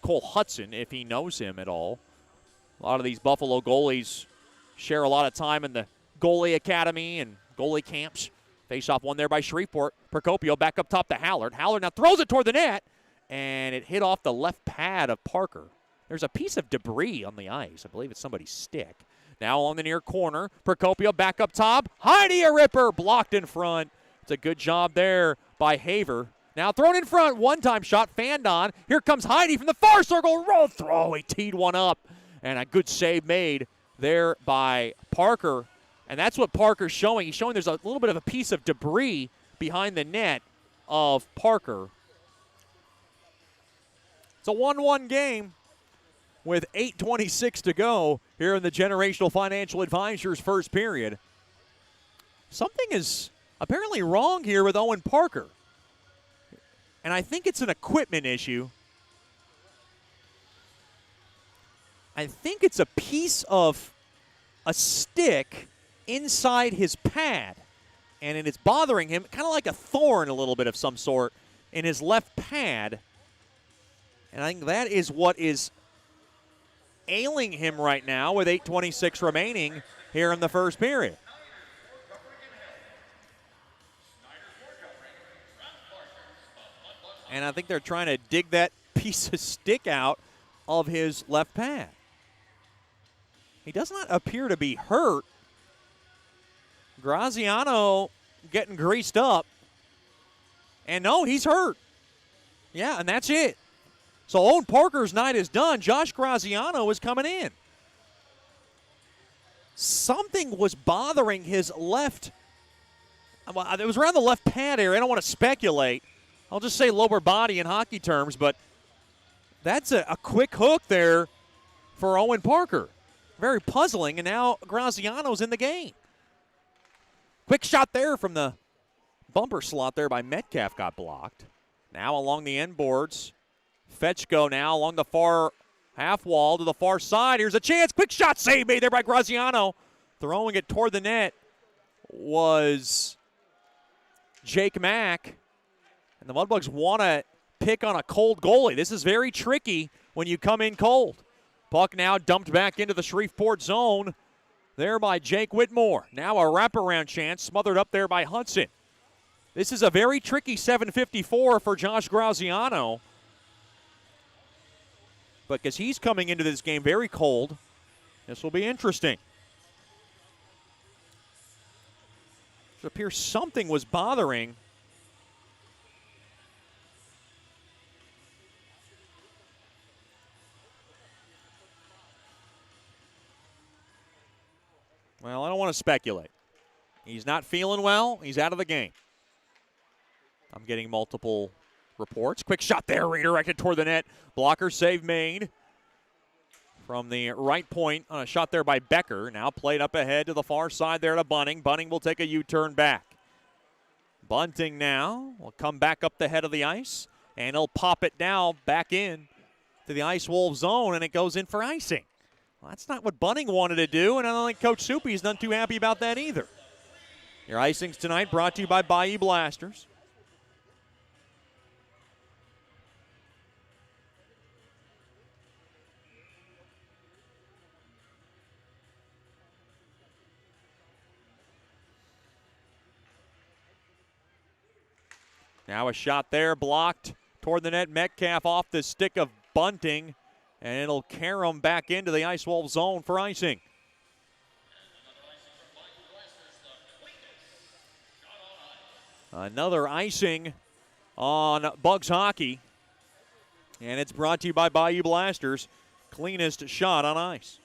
Hudson if he knows him at all. A lot of these Buffalo goalies share a lot of time in the goalie academy and goalie camps. Face-off one there by Shreveport. Procopio back up top to Hallard. Hallard now throws it toward the net, and it hit off the left pad of Parker. There's a piece of debris on the ice. I believe it's somebody's stick. Now on the near corner, Procopio back up top. Heidi, a ripper, blocked in front. It's a good job there by Haver. Now thrown in front, one-time shot, fanned on. Here comes Heidi from the far circle, roll throw. He teed one up, and a good save made there by Parker. And that's what Parker's showing. He's showing there's a little bit of a piece of debris behind the net of Parker. It's a 1-1 game with 8:26 to go here in the Generational Financial Advisors first period. Something is apparently wrong here with Owen Parker. And I think it's an equipment issue. I think it's a piece of a stick inside his pad, and it is bothering him, kind of like a thorn a little bit of some sort in his left pad. And I think that is what is ailing him right now with 8:26 remaining here in the first period. And I think they're trying to dig that piece of stick out of his left pad. He does not appear to be hurt. Graziano getting greased up. And no, he's hurt. Yeah, and that's it. So Owen Parker's night is done. Josh Graziano is coming in. Something was bothering his left. It was around the left pad area. I don't want to speculate. I'll just say lower body in hockey terms, but that's a quick hook there for Owen Parker. Very puzzling, and now Graziano's in the game. Quick shot there from the bumper slot there by Metcalf, got blocked. Now along the end boards. Fetchko now along the far half wall to the far side. Here's a chance. Quick shot save made there by Graziano. Throwing it toward the net was Jake Mack. And the Mudbugs want to pick on a cold goalie. This is very tricky when you come in cold. Puck now dumped back into the Shreveport zone there by Jake Whitmore. Now a wraparound chance smothered up there by Hudson. This is a very tricky 7:54 for Josh Graziano. But because he's coming into this game very cold, this will be interesting. It appears something was bothering well, I don't want to speculate. He's not feeling well. He's out of the game. I'm getting multiple reports. Quick shot there, redirected toward the net. Blocker save made from the right point on a shot there by Becker. Now played up ahead to the far side there to Bunting. Bunting will take a U-turn back. Bunting now will come back up the head of the ice, and he'll pop it now back in to the Ice Wolf zone, and it goes in for icing. Well, that's not what Bunting wanted to do, and I don't think Coach Soupy's not too happy about that either. Your icings tonight brought to you by Bayou Blasters. Now a shot there, blocked toward the net. Metcalf off the stick of Bunting, and it'll carry him back into the Ice Wolf zone for icing. Another icing on Bugs hockey, and it's brought to you by Bayou Blasters. Cleanest shot on ice.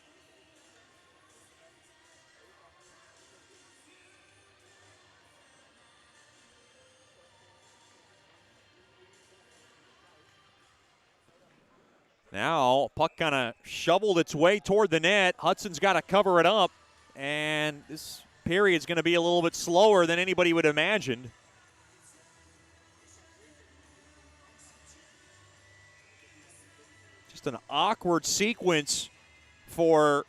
Now, puck kind of shoveled its way toward the net. Hudson's got to cover it up, and this period's going to be a little bit slower than anybody would imagine. Just an awkward sequence for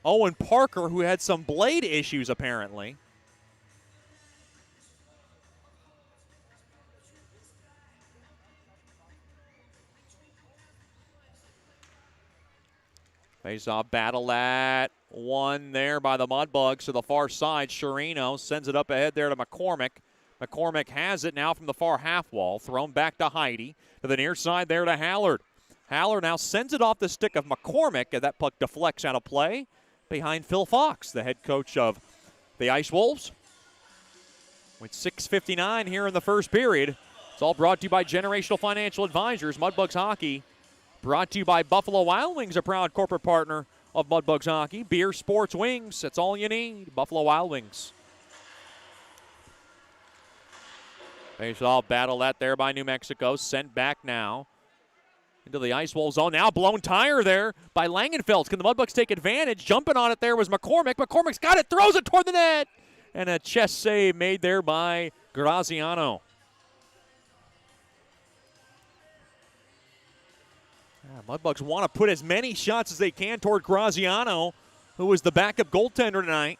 Owen Parker, who had some blade issues apparently. Face-off battle at one there by the Mudbugs to the far side. Chirino sends it up ahead there to McCormick. McCormick has it now from the far half wall. Thrown back to Heidi. To the near side there to Hallard. Hallard now sends it off the stick of McCormick, and that puck deflects out of play behind Phil Fox, the head coach of the Ice Wolves. With 6:59 here in the first period. It's all brought to you by Generational Financial Advisors. Mudbugs Hockey brought to you by Buffalo Wild Wings, a proud corporate partner of Mudbugs Hockey. Beer, sports, wings, that's all you need. Buffalo Wild Wings. Face-off battle that there by New Mexico. Sent back now into the Ice Wolf zone. Now blown tire there by Langenfeld. Can the Mudbugs take advantage? Jumping on it there was McCormick. McCormick's got it, throws it toward the net. And a chest save made there by Graziano. Mudbugs want to put as many shots as they can toward Graziano, who was the backup goaltender tonight.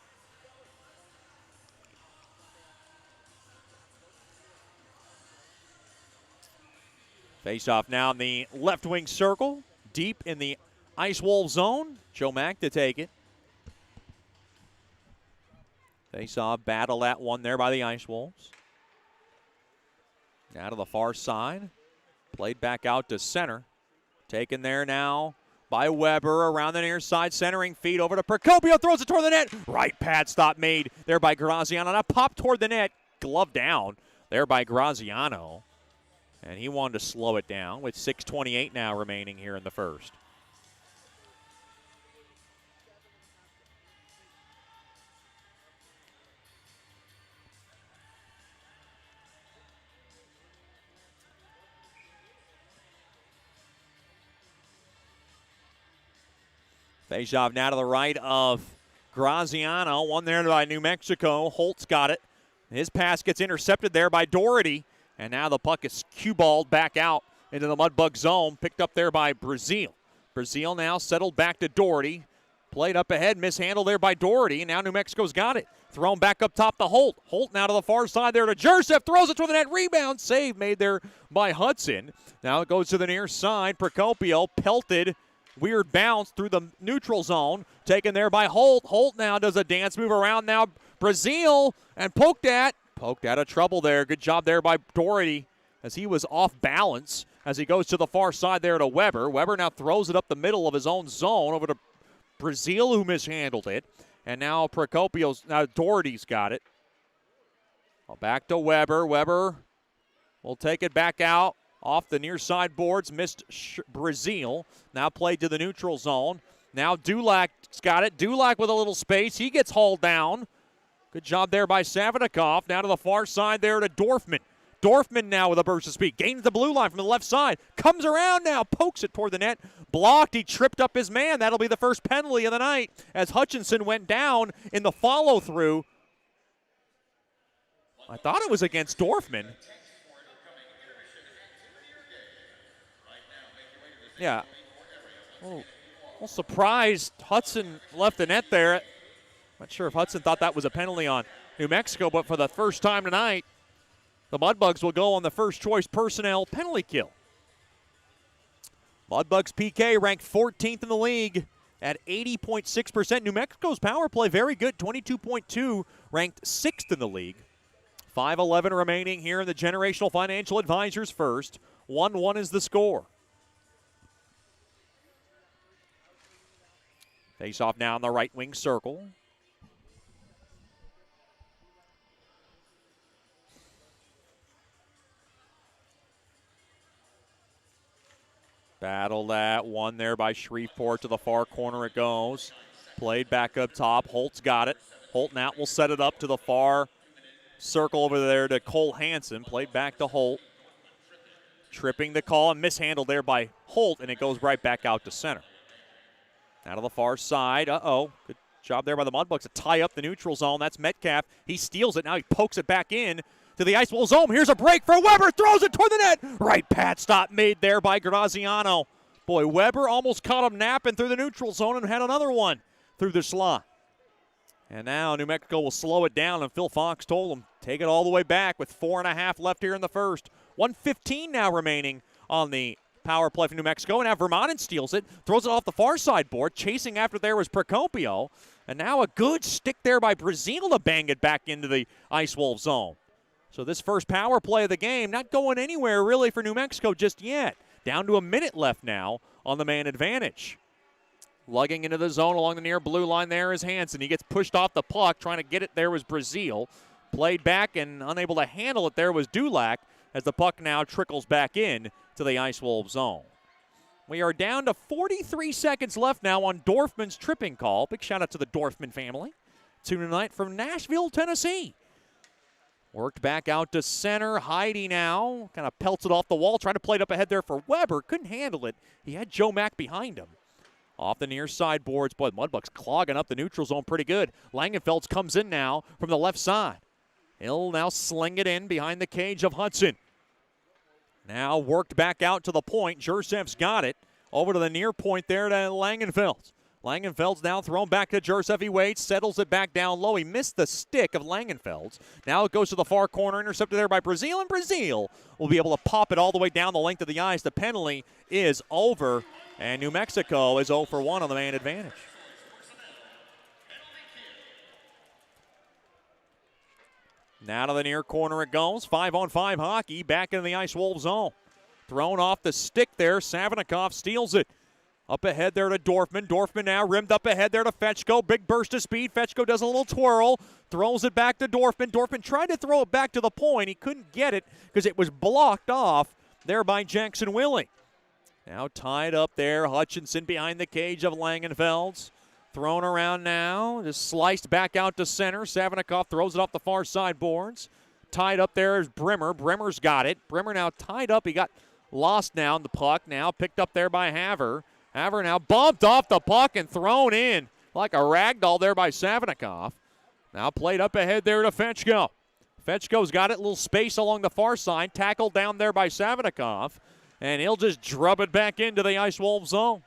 Face off now in the left wing circle, deep in the Ice Wolf zone. Joe Mack to take it. Face off, battle that one there by the Ice Wolves. Now to the far side. Played back out to center. Taken there now by Weber around the near side, centering feed over to Procopio, throws it toward the net. Right pad stop made there by Graziano. Now pop toward the net, glove down there by Graziano. And he wanted to slow it down with 6:28 now remaining here in the first. Face-off now to the right of Graziano. One there by New Mexico. Holt's got it. His pass gets intercepted there by Doherty. And now the puck is cue-balled back out into the Mudbug zone. Picked up there by Brazil. Brazil now settled back to Doherty. Played up ahead, mishandled there by Doherty. And now New Mexico's got it. Thrown back up top to Holt. Holt now to the far side there to Jursev. Throws it to the net. Rebound. Save made there by Hudson. Now it goes to the near side. Procopio pelted. Weird bounce through the neutral zone. Taken there by Holt. Holt now does a dance move around now. Brazil and poked at out of trouble there. Good job there by Doherty as he was off balance as he goes to the far side there to Weber. Weber now throws it up the middle of his own zone over to Brazil, who mishandled it. And now Doherty's got it. Well, back to Weber. Weber will take it back out. Off the near side boards, missed Brazil. Now played to the neutral zone. Now Dulak's got it. Dulac with a little space. He gets hauled down. Good job there by Savinikov. Now to the far side there to Dorfman. Dorfman now with a burst of speed. Gains the blue line from the left side. Comes around now. Pokes it toward the net. Blocked. He tripped up his man. That'll be the first penalty of the night as Hutchinson went down in the follow-through. I thought it was against Dorfman. Yeah. A little surprised Hudson left the net there. Not sure if Hudson thought that was a penalty on New Mexico, but for the first time tonight, the Mudbugs will go on the first choice personnel penalty kill. Mudbugs PK ranked 14th in the league at 80.6%. New Mexico's power play very good, 22.2, ranked 6th in the league. 5:11 remaining here in the Generational Financial Advisors first. 1-1 is the score. Face off now in the right wing circle. Battle that one there by Shreveport to the far corner it goes. Played back up top. Holt's got it. Holt now will set it up to the far circle over there to Cole Hansen. Played back to Holt. Tripping the call and mishandled there by Holt, and it goes right back out to center. Now to the far side. Good job there by the Mudbugs to tie up the neutral zone. That's Metcalf. He steals it. Now he pokes it back in to the Ice Wolf zone. Here's a break for Weber. Throws it toward the net. Right pad stop made there by Graziano. Boy, Weber almost caught him napping through the neutral zone and had another one through the slot. And now New Mexico will slow it down, and Phil Fox told him, take it all the way back with 4.5 left here in the first. 1:15 now remaining on the power play from New Mexico, and now Vermanen steals it, throws it off the far side board. Chasing after there was Procopio, and now a good stick there by Brazil to bang it back into the Ice Wolf zone. So this first power play of the game not going anywhere really for New Mexico just yet. Down to a minute left now on the man advantage. Lugging into the zone along the near blue line there is Hansen. He gets pushed off the puck. Trying to get it there was Brazil. Played back and unable to handle it there was Dulac as the puck now trickles back in to the Ice Wolves zone. We are down to 43 seconds left now on Dorfman's tripping call. Big shout out to the Dorfman family. Tonight from Nashville, Tennessee. Worked back out to center. Heidi now kind of pelts it off the wall. Trying to play it up ahead there for Weber. Couldn't handle it. He had Joe Mack behind him. Off the near side boards. Boy, Mudbugs clogging up the neutral zone pretty good. Langenfelds comes in now from the left side. He'll now sling it in behind the cage of Hudson. Now worked back out to the point. Jursev's got it. Over to the near point there to Langenfelds. Langenfeld's now thrown back to Joseph. He waits, settles it back down low. He missed the stick of Langenfeld's. Now it goes to the far corner, intercepted there by Brazil, and Brazil will be able to pop it all the way down the length of the ice. The penalty is over, and New Mexico is 0 for 1 on the man advantage. Now to the near corner it goes. 5-on-5 hockey, back into the Ice Wolves zone. Thrown off the stick there. Savinikov steals it. Up ahead there to Dorfman. Dorfman now rimmed up ahead there to Fetchko. Big burst of speed. Fetchko does a little twirl. Throws it back to Dorfman. Dorfman tried to throw it back to the point. He couldn't get it because it was blocked off there by Jackson Willie. Now tied up there. Hutchinson behind the cage of Langenfeld's. Thrown around now. Just sliced back out to center. Savinikov throws it off the far side boards. Tied up there is Brimmer. Brimmer's got it. Brimmer now tied up. He got lost now in the puck. Now picked up there by Haver. Haver now bumped off the puck and thrown in like a rag doll there by Savinikov. Now played up ahead there to Fetchko. Fetchko's got it. Little space along the far side. Tackled down there by Savinikov. And he'll just drub it back into the Ice Wolves zone.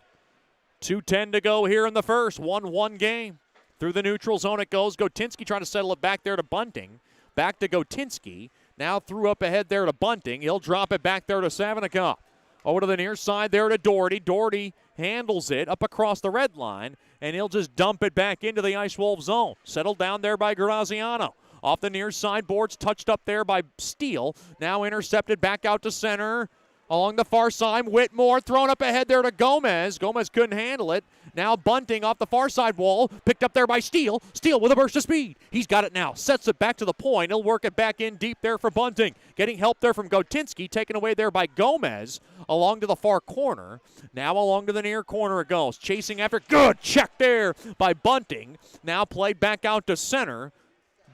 2:10 to go here in the first. 1-1 game. Through the neutral zone it goes. Gotinski trying to settle it back there to Bunting. Back to Gotinski. Now threw up ahead there to Bunting. He'll drop it back there to Savinikov. Over to the near side there to Doherty. Doherty handles it up across the red line, and he'll just dump it back into the Ice Wolves zone. Settled down there by Graziano. Off the near side boards, touched up there by Steele. Now intercepted back out to center. Along the far side, Whitmore thrown up ahead there to Gomez. Gomez couldn't handle it. Now Bunting off the far side wall, picked up there by Steele. Steele with a burst of speed. He's got it now. Sets it back to the point. He'll work it back in deep there for Bunting. Getting help there from Gotinski, taken away there by Gomez. Along to the far corner. Now along to the near corner it goes. Chasing after. Good check there by Bunting. Now played back out to center.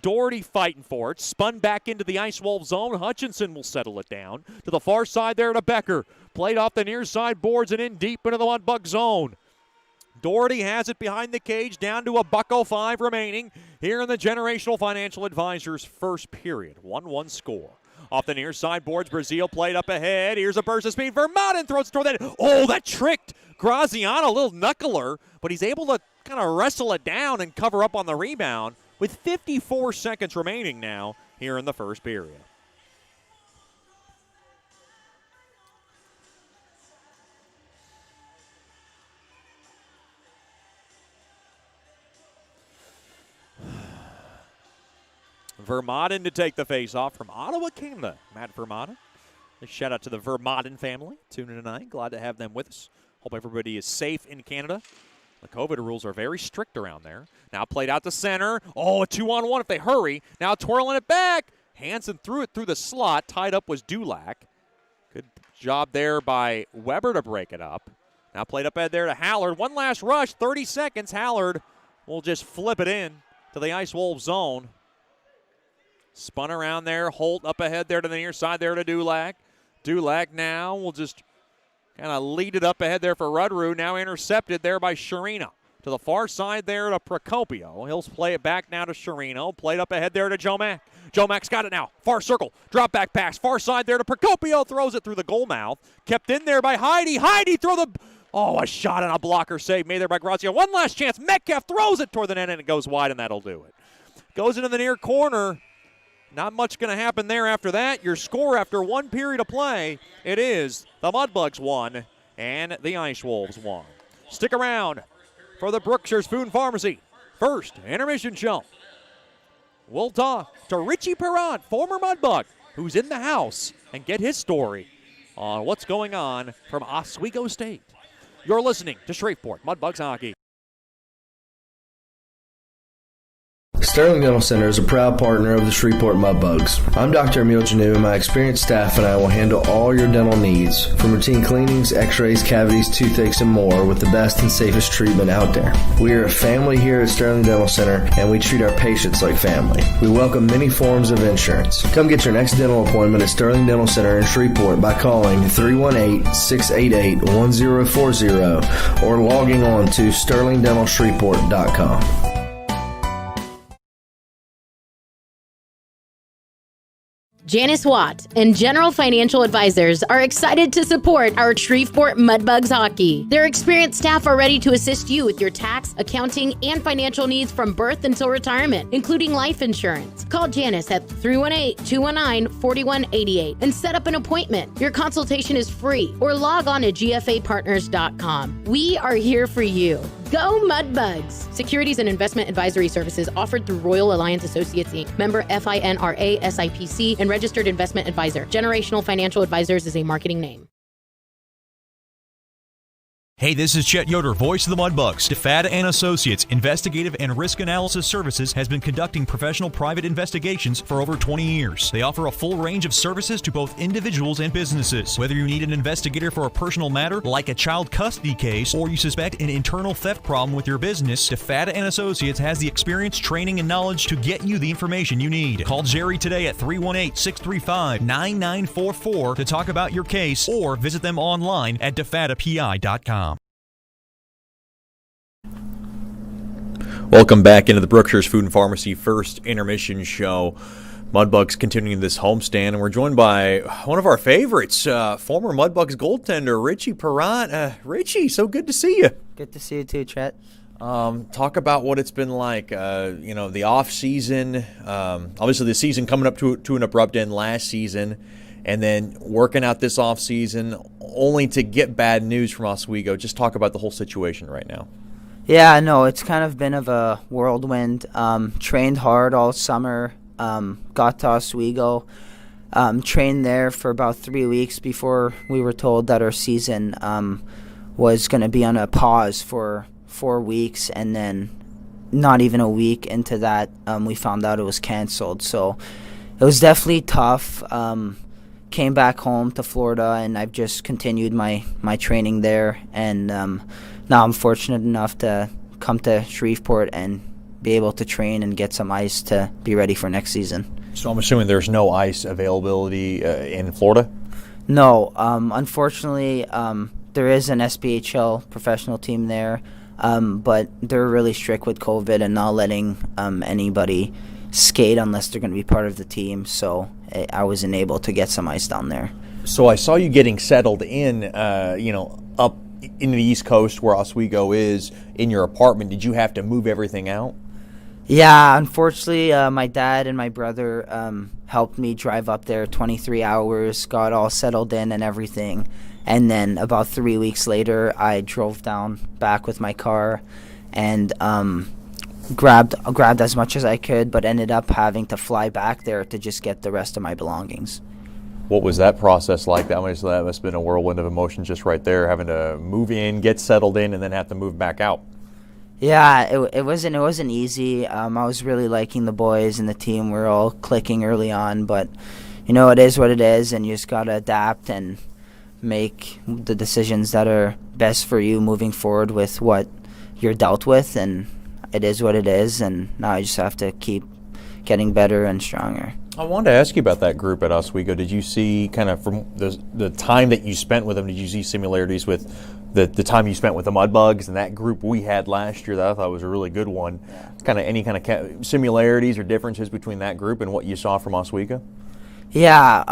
Doherty fighting for it. Spun back into the Ice Wolves zone. Hutchinson will settle it down. To the far side there to Becker. Played off the near side boards and in deep into the Mudbug zone. Doherty has it behind the cage, down to $1:05 remaining here in the Generational Financial Advisors first period. 1-1 score. Off the near side boards, Brazil played up ahead. Here's a burst of speed. Vermaelen throws it toward that. Oh, that tricked Graziano, a little knuckler, but he's able to kind of wrestle it down and cover up on the rebound with 54 seconds remaining now here in the first period. Vermaelen to take the face-off from Ottawa, Canada. Matt Vermaelen. A shout out to the Vermaelen family tuning in tonight. Glad to have them with us. Hope everybody is safe in Canada. The COVID rules are very strict around there. Now played out to center. Oh, a 2-on-1 if they hurry. Now twirling it back. Hansen threw it through the slot. Tied up was Dulac. Good job there by Weber to break it up. Now played up ahead there to Hallard. One last rush, 30 seconds. Hallard will just flip it in to the Ice Wolves zone. Spun around there. Holt up ahead there to the near side there to Dulac. Dulac now will just kind of lead it up ahead there for Rudrue. Now intercepted there by Sherino. To the far side there to Procopio. He'll play it back now to Sherino. Played up ahead there to Joe Mack. Joe Mack's got it now. Far circle. Drop back pass. Far side there to Procopio. Throws it through the goal mouth. Kept in there by Heidi. Heidi throw the... Oh, a shot and a blocker save made there by Grazia. One last chance. Metcalf throws it toward the net and it goes wide and that'll do it. Goes into the near corner. Not much going to happen there after that. Your score after one period of play, it is the Mudbugs 1 and the Ice Wolves 1. Stick around for the Brookshire's Food and Pharmacy first intermission show. We'll talk to Richie Perrott, former Mudbug, who's in the house, and get his story on what's going on from Oswego State. You're listening to Shreveport Mudbugs Hockey. Sterling Dental Center is a proud partner of the Shreveport Mudbugs. I'm Dr. Emil Janu, and my experienced staff and I will handle all your dental needs, from routine cleanings, x-rays, cavities, toothaches, and more, with the best and safest treatment out there. We are a family here at Sterling Dental Center, and we treat our patients like family. We welcome many forms of insurance. Come get your next dental appointment at Sterling Dental Center in Shreveport by calling 318-688-1040 or logging on to sterlingdentalshreveport.com. Janice Watt and General Financial Advisors are excited to support our Shreveport Mudbugs hockey. Their experienced staff are ready to assist you with your tax, accounting, and financial needs from birth until retirement, including life insurance. Call Janice at 318-219-4188 and set up an appointment. Your consultation is free, or log on to gfapartners.com. We are here for you. Go Mudbugs! Securities and investment advisory services offered through Royal Alliance Associates, Inc., member FINRA SIPC, and registered investment advisor. Generational Financial Advisors is a marketing name. Hey, this is Chet Yoder, voice of the Mudbugs. DeFada and Associates Investigative and Risk Analysis Services has been conducting professional private investigations for over 20 years. They offer a full range of services to both individuals and businesses. Whether you need an investigator for a personal matter like a child custody case or you suspect an internal theft problem with your business, DeFada and Associates has the experience, training, and knowledge to get you the information you need. Call Jerry today at 318-635-9944 to talk about your case or visit them online at defadapi.com. Welcome back into the Brookshires Food and Pharmacy First Intermission Show. Mudbugs continuing this homestand, and we're joined by one of our favorites, former Mudbugs goaltender, Richie Perrott. Richie, so good to see you. Good to see you too, Chet. Talk about what it's been like, the off season. Obviously, the season coming up to an abrupt end last season, and then working out this off season, only to get bad news from Oswego. Just talk about the whole situation right now. Yeah, no, it's kind of been of a whirlwind. Trained hard all summer. Got to Oswego. Trained there for about 3 weeks before we were told that our season was going to be on a pause for 4 weeks, and then not even a week into that, we found out it was canceled. So it was definitely tough. Came back home to Florida, and I've just continued my training there, and now I'm fortunate enough to come to Shreveport and be able to train and get some ice to be ready for next season. So I'm assuming there's no ice availability in Florida? No. Unfortunately, there is an SPHL professional team there, but they're really strict with COVID and not letting anybody skate unless they're going to be part of the team. So I wasn't able to get some ice down there. So I saw you getting settled in, up in the East Coast where Oswego is, in your apartment. Did you have to move everything out? Yeah, unfortunately, my dad and my brother helped me drive up there 23 hours, got all settled in and everything. And then about 3 weeks later, I drove down back with my car and grabbed as much as I could, but ended up having to fly back there to just get the rest of my belongings. What was that process like? That must have been a whirlwind of emotions just right there, having to move in, get settled in, and then have to move back out. Yeah, it wasn't easy. I was really liking the boys and the team. We were all clicking early on, but it is what it is, and you just gotta adapt and make the decisions that are best for you moving forward with what you're dealt with, and it is what it is, and now I just have to keep getting better and stronger. I wanted to ask you about that group at Oswego. Did you see, kind of from the time that you spent with them, did you see similarities with the time you spent with the Mudbugs and that group we had last year that I thought was a really good one? Yeah. Kind of any kind of similarities or differences between that group and what you saw from Oswego? Yeah,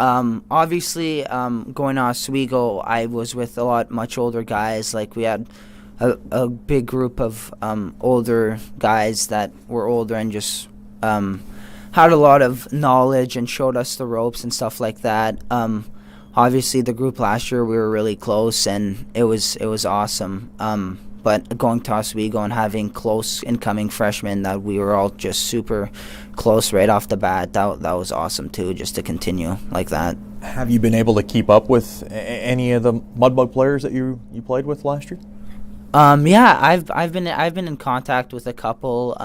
obviously going to Oswego, I was with a lot much older guys. Like we had a big group of older guys that were older and just had a lot of knowledge and showed us the ropes and stuff like that. Obviously, the group last year, we were really close, and it was awesome. But going to Oswego and having close incoming freshmen that we were all just super close right off the bat, that was awesome too, just to continue like that. Have you been able to keep up with any of the Mudbug players that you played with last year? Yeah, I've been in contact with a couple,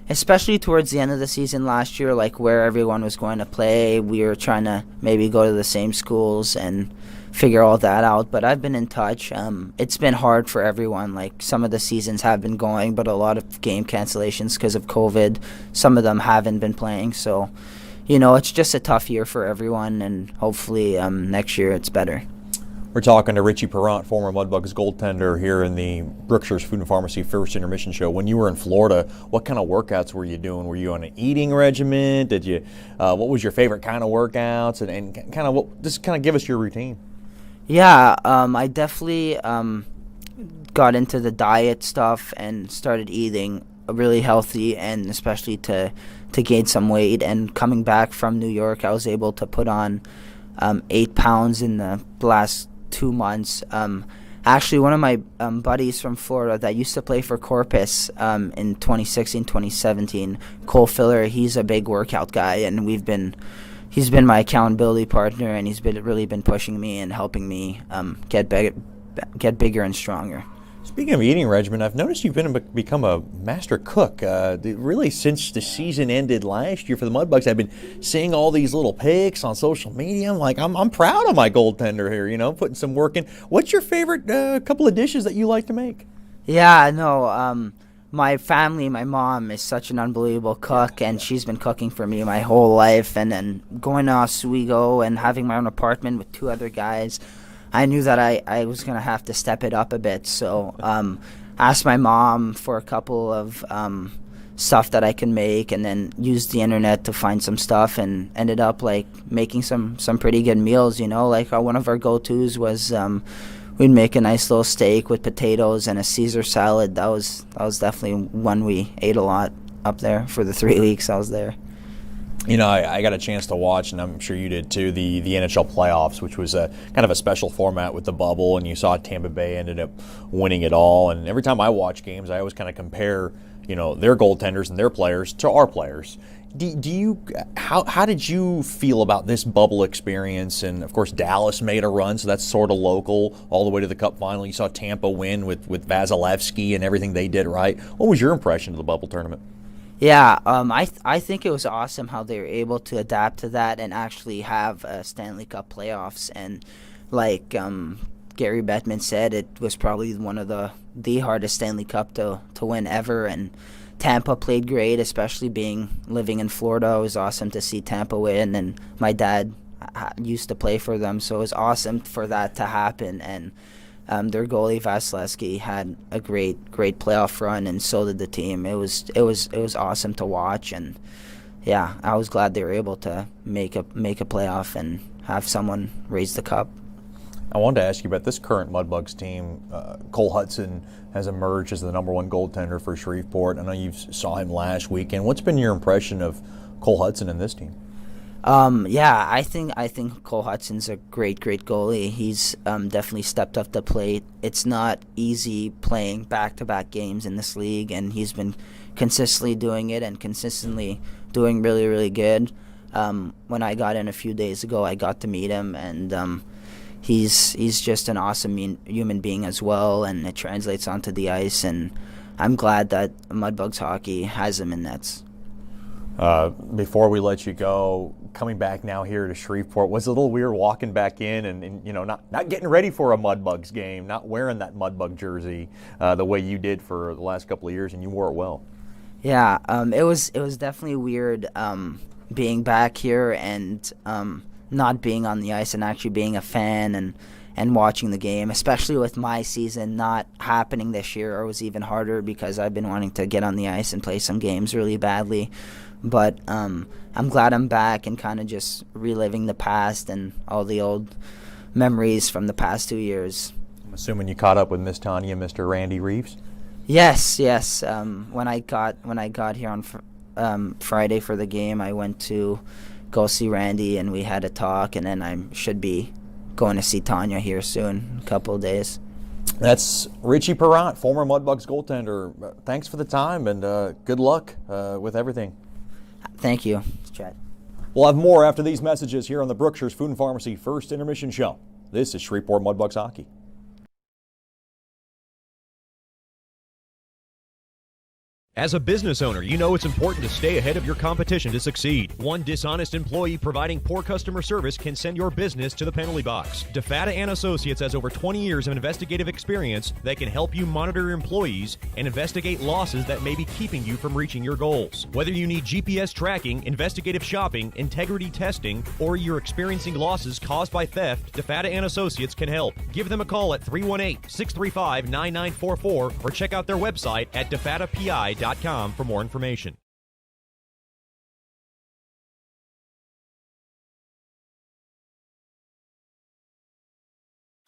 especially towards the end of the season last year, like where everyone was going to play. We were trying to maybe go to the same schools and figure all that out, but I've been in touch. It's been hard for everyone. Like some of the seasons have been going, but a lot of game cancellations because of COVID. Some of them haven't been playing, so it's just a tough year for everyone, and hopefully next year it's better. We're talking to Richie Perrant, former Mudbugs goaltender, here in the Brookshire's Food and Pharmacy First Intermission Show. When you were in Florida, what kind of workouts were you doing? Were you on an eating regimen? Did you? What was your favorite kind of workouts? And kind of just kind of give us your routine. Yeah, I definitely got into the diet stuff and started eating really healthy, and especially to gain some weight. And coming back from New York, I was able to put on 8 pounds in the last 2 months. Actually, one of my buddies from Florida that used to play for Corpus in 2016, 2017, Cole Filler, he's a big workout guy, and he's been my accountability partner, and he's really been pushing me and helping me get bigger and stronger. Speaking of eating regimen, I've noticed you've become a master cook. Really, since the season ended last year for the Mudbugs, I've been seeing all these little pics on social media. I'm like, I'm proud of my goaltender here, putting some work in. What's your favorite couple of dishes that you like to make? Yeah, no, my family, my mom is such an unbelievable cook, and she's been cooking for me my whole life. And then going to Oswego and having my own apartment with 2 other guys, I knew that I was going to have to step it up a bit. So asked my mom for a couple of stuff that I can make, and then used the internet to find some stuff, and ended up making some pretty good meals. One of our go-tos was we'd make a nice little steak with potatoes and a Caesar salad. That was definitely one we ate a lot up there for the 3 weeks I was there. I got a chance to watch, and I'm sure you did too, the NHL playoffs, which was a kind of a special format with the bubble, and you saw Tampa Bay ended up winning it all. And every time I watch games, I always kind of compare, their goaltenders and their players to our players. How did you feel about this bubble experience? And of course, Dallas made a run, so that's sort of local, all the way to the Cup final. You saw Tampa win with Vasilevsky and everything they did right. What was your impression of the bubble tournament? Yeah, I think it was awesome how they were able to adapt to that and actually have Stanley Cup playoffs. And like Gary Bettman said, it was probably one of the hardest Stanley Cup to win ever. And Tampa played great, especially living in Florida. It was awesome to see Tampa win, and my dad used to play for them, so it was awesome for that to happen. And their goalie Vasilevsky had a great playoff run, and so did the team. It was awesome to watch, and yeah, I was glad they were able to make a playoff and have someone raise the cup. I wanted to ask you about this current Mudbugs team. Cole Hudson has emerged as the #1 goaltender for Shreveport. I know you saw him last weekend. What's been your impression of Cole Hudson and this team? Yeah, I think Cole Hudson's a great goalie. He's definitely stepped up the plate. It's not easy playing back-to-back games in this league, and he's been consistently doing it and consistently doing really, really good. When I got in a few days ago, I got to meet him, and he's just an awesome human being as well, and it translates onto the ice, and I'm glad that Mudbugs hockey has him in nets. Before we let you go, coming back now here to Shreveport, was it a little weird walking back in and not getting ready for a Mudbugs game, not wearing that Mudbug jersey the way you did for the last couple of years, and you wore it well? Yeah, it was definitely weird being back here and not being on the ice and actually being a fan and watching the game, especially with my season not happening this year. It was even harder because I've been wanting to get on the ice and play some games really badly. But I'm glad I'm back and kind of just reliving the past and all the old memories from the past 2 years. I'm assuming you caught up with Miss Tanya and Mr. Randy Reeves? Yes. When I got here on Friday for the game, I went to go see Randy, and we had a talk, and then I should be going to see Tanya here soon, a couple of days. That's Richie Perrant, former Mudbugs goaltender. Thanks for the time, and good luck with everything. Thank you, Chet. We'll have more after these messages here on the Brookshire's Food and Pharmacy First Intermission Show. This is Shreveport Mudbugs Hockey. As a business owner, you know it's important to stay ahead of your competition to succeed. One dishonest employee providing poor customer service can send your business to the penalty box. DeFatta and Associates has over 20 years of investigative experience that can help you monitor your employees and investigate losses that may be keeping you from reaching your goals. Whether you need GPS tracking, investigative shopping, integrity testing, or you're experiencing losses caused by theft, DeFatta and Associates can help. Give them a call at 318-635-9944 or check out their website at defattapi.com for more information.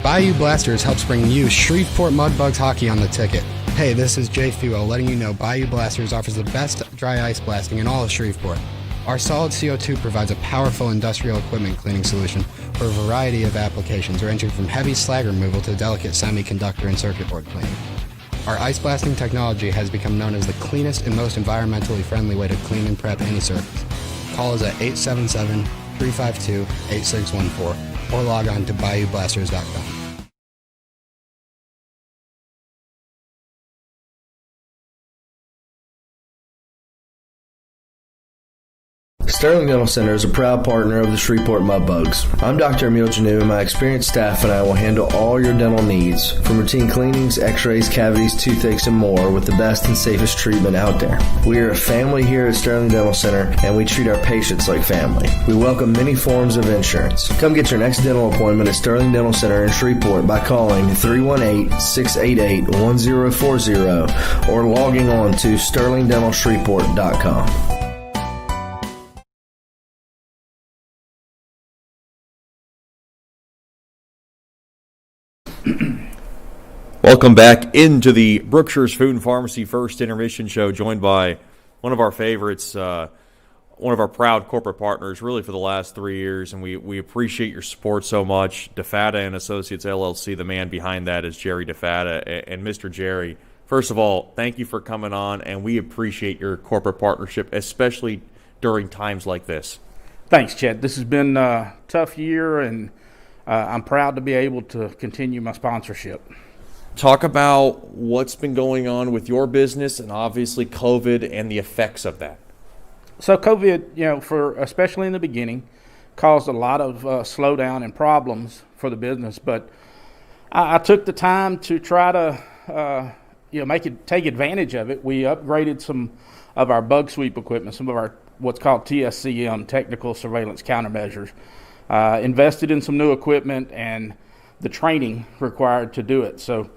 Bayou Blasters helps bring you Shreveport Mudbugs hockey on the ticket. Hey, this is Jay Fuo letting you know Bayou Blasters offers the best dry ice blasting in all of Shreveport. Our solid CO2 provides a powerful industrial equipment cleaning solution for a variety of applications ranging from heavy slag removal to delicate semiconductor and circuit board cleaning. Our ice blasting technology has become known as the cleanest and most environmentally friendly way to clean and prep any surface. Call us at 877-352-8614 or log on to BayouBlasters.com. Sterling Dental Center is a proud partner of the Shreveport Mudbugs. I'm Dr. Emil Janu, and my experienced staff and I will handle all your dental needs, from routine cleanings, x-rays, cavities, toothaches, and more, with the best and safest treatment out there. We are a family here at Sterling Dental Center, and we treat our patients like family. We welcome many forms of insurance. Come get your next dental appointment at Sterling Dental Center in Shreveport by calling 318-688-1040 or logging on to sterlingdentalshreveport.com. Welcome back into the Brookshire's Food and Pharmacy First Intermission Show, joined by one of our favorites, one of our proud corporate partners, really for the last 3 years, and we appreciate your support so much. DeFatta and Associates LLC, the man behind that is Jerry DeFatta. And Mr. Jerry, first of all, thank you for coming on, and we appreciate your corporate partnership, especially during times like this. Thanks, Chet. This has been a tough year, and I'm proud to be able to continue my sponsorship. Talk about what's been going on with your business and obviously COVID and the effects of that. So COVID, for especially in the beginning, caused a lot of slowdown and problems for the business. But I took the time to try to, take advantage of it. We upgraded some of our bug sweep equipment, some of our what's called TSCM, technical surveillance countermeasures. Invested in some new equipment and the training required to do it. So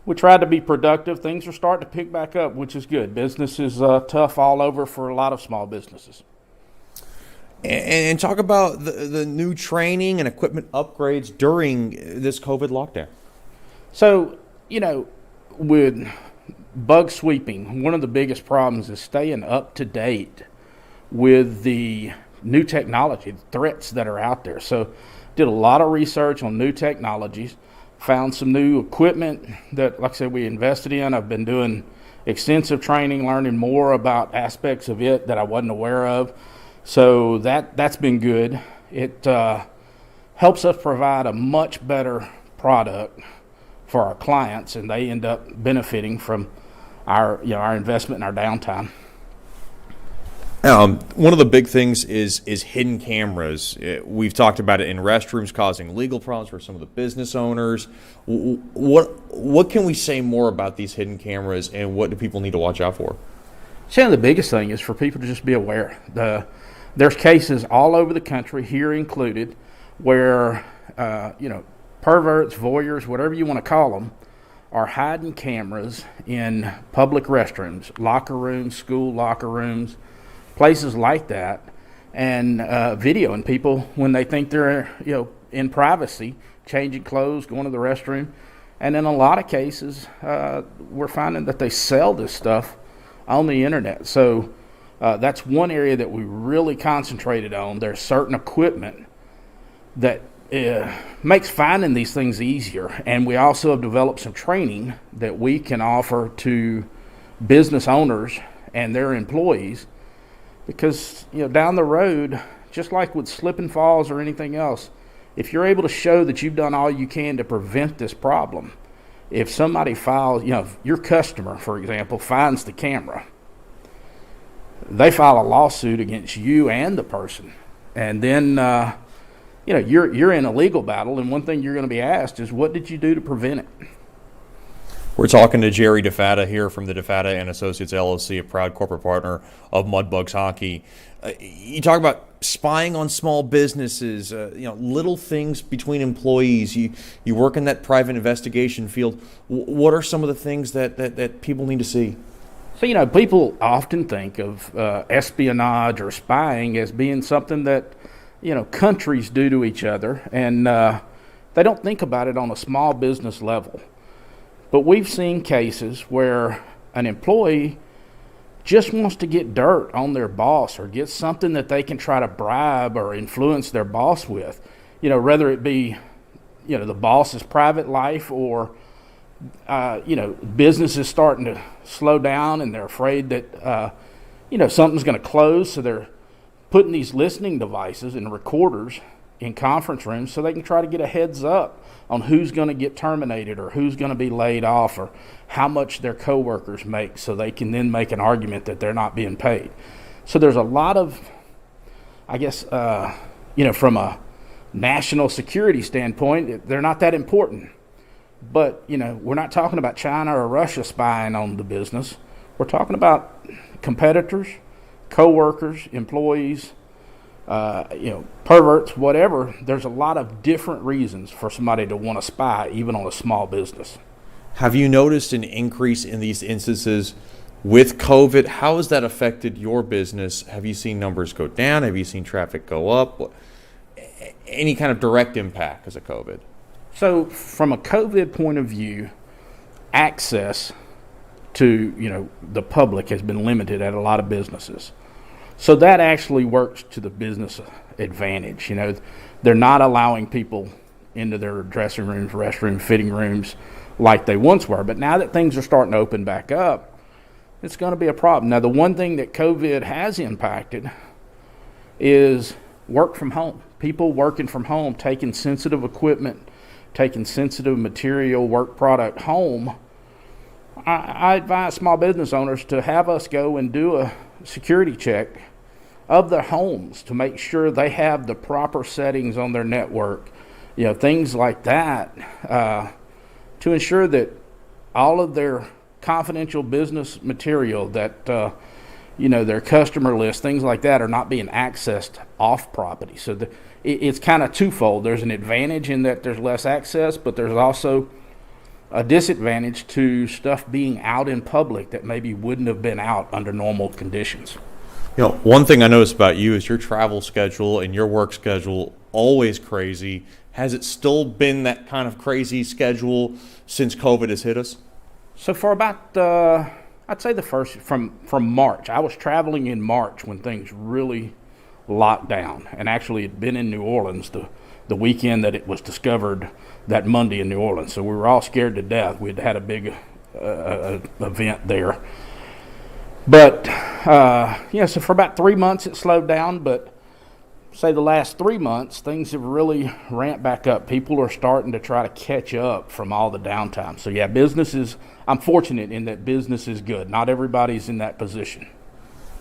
we tried to be productive. Things are starting to pick back up, which is good. Business is tough all over for a lot of small businesses. And talk about the new training and equipment upgrades during this COVID lockdown. So, with bug sweeping, one of the biggest problems is staying up to date with the new technology, the threats that are out there. So did a lot of research on new technologies, found some new equipment that, like I said, we invested in. I've been doing extensive training, learning more about aspects of it that I wasn't aware of. So that's been good. It helps us provide a much better product for our clients, and they end up benefiting from our investment and our downtime. One of the big things is hidden cameras. We've talked about it in restrooms causing legal problems for some of the business owners. What can we say more about these hidden cameras, and what do people need to watch out for? The biggest thing is for people to just be aware. There's cases all over the country, here included, where perverts, voyeurs, whatever you want to call them, are hiding cameras in public restrooms, locker rooms, school locker rooms, places like that, and videoing people when they think they're in privacy, changing clothes, going to the restroom. And in a lot of cases, we're finding that they sell this stuff on the internet. So that's one area that we really concentrated on. There's certain equipment that makes finding these things easier, and we also have developed some training that we can offer to business owners and their employees. Because, down the road, just like with slip and falls or anything else, if you're able to show that you've done all you can to prevent this problem, if somebody files, your customer, for example, finds the camera they file a lawsuit against you and the person, and then you're in a legal battle, and one thing you're going to be asked is, what did you do to prevent it? We're talking to Jerry DeFatta here from the DeFatta and Associates LLC, a proud corporate partner of Mudbugs Hockey. You talk about spying on small businesses, little things between employees. You work in that private investigation field. What are some of the things that people need to see? So, people often think of espionage or spying as being something that, countries do to each other, and they don't think about it on a small business level. But we've seen cases where an employee just wants to get dirt on their boss or get something that they can try to bribe or influence their boss with, whether it be, the boss's private life or, business is starting to slow down and they're afraid that, something's going to close. So they're putting these listening devices and recorders in conference rooms so they can try to get a heads up on who's going to get terminated or who's going to be laid off or how much their coworkers make, so they can then make an argument that they're not being paid. So there's a lot of, from a national security standpoint, they're not that important. But, we're not talking about China or Russia spying on the business. We're talking about competitors, coworkers, employees, perverts, whatever. There's a lot of different reasons for somebody to want to spy, even on a small business. Have you noticed an increase in these instances with COVID? How has that affected your business? Have you seen numbers go down? Have you seen traffic go up? Any kind of direct impact because of COVID? So from a COVID point of view, access to, the public has been limited at a lot of businesses. So that actually works to the business advantage. They're not allowing people into their dressing rooms, restrooms, fitting rooms like they once were. But now that things are starting to open back up, it's going to be a problem. Now, the one thing that COVID has impacted is work from home. People working from home, taking sensitive equipment, taking sensitive material, work product home. I advise small business owners to have us go and do a security check of their homes to make sure they have the proper settings on their network, things like that, to ensure that all of their confidential business material, that their customer list, things like that, are not being accessed off property. So it's kind of twofold. There's an advantage in that there's less access, but there's also a disadvantage to stuff being out in public that maybe wouldn't have been out under normal conditions. One thing I noticed about you is your travel schedule and your work schedule always crazy. Has it still been that kind of crazy schedule since COVID has hit us? So for about, I'd say from March. I was traveling in March when things really locked down, and actually had been in New Orleans the weekend that it was discovered, that Monday in New Orleans. So we were all scared to death. We'd had a big event there. But, so for about 3 months it slowed down, but say the last 3 months, things have really ramped back up. People are starting to try to catch up from all the downtime. So, I'm fortunate in that business is good. Not everybody's in that position.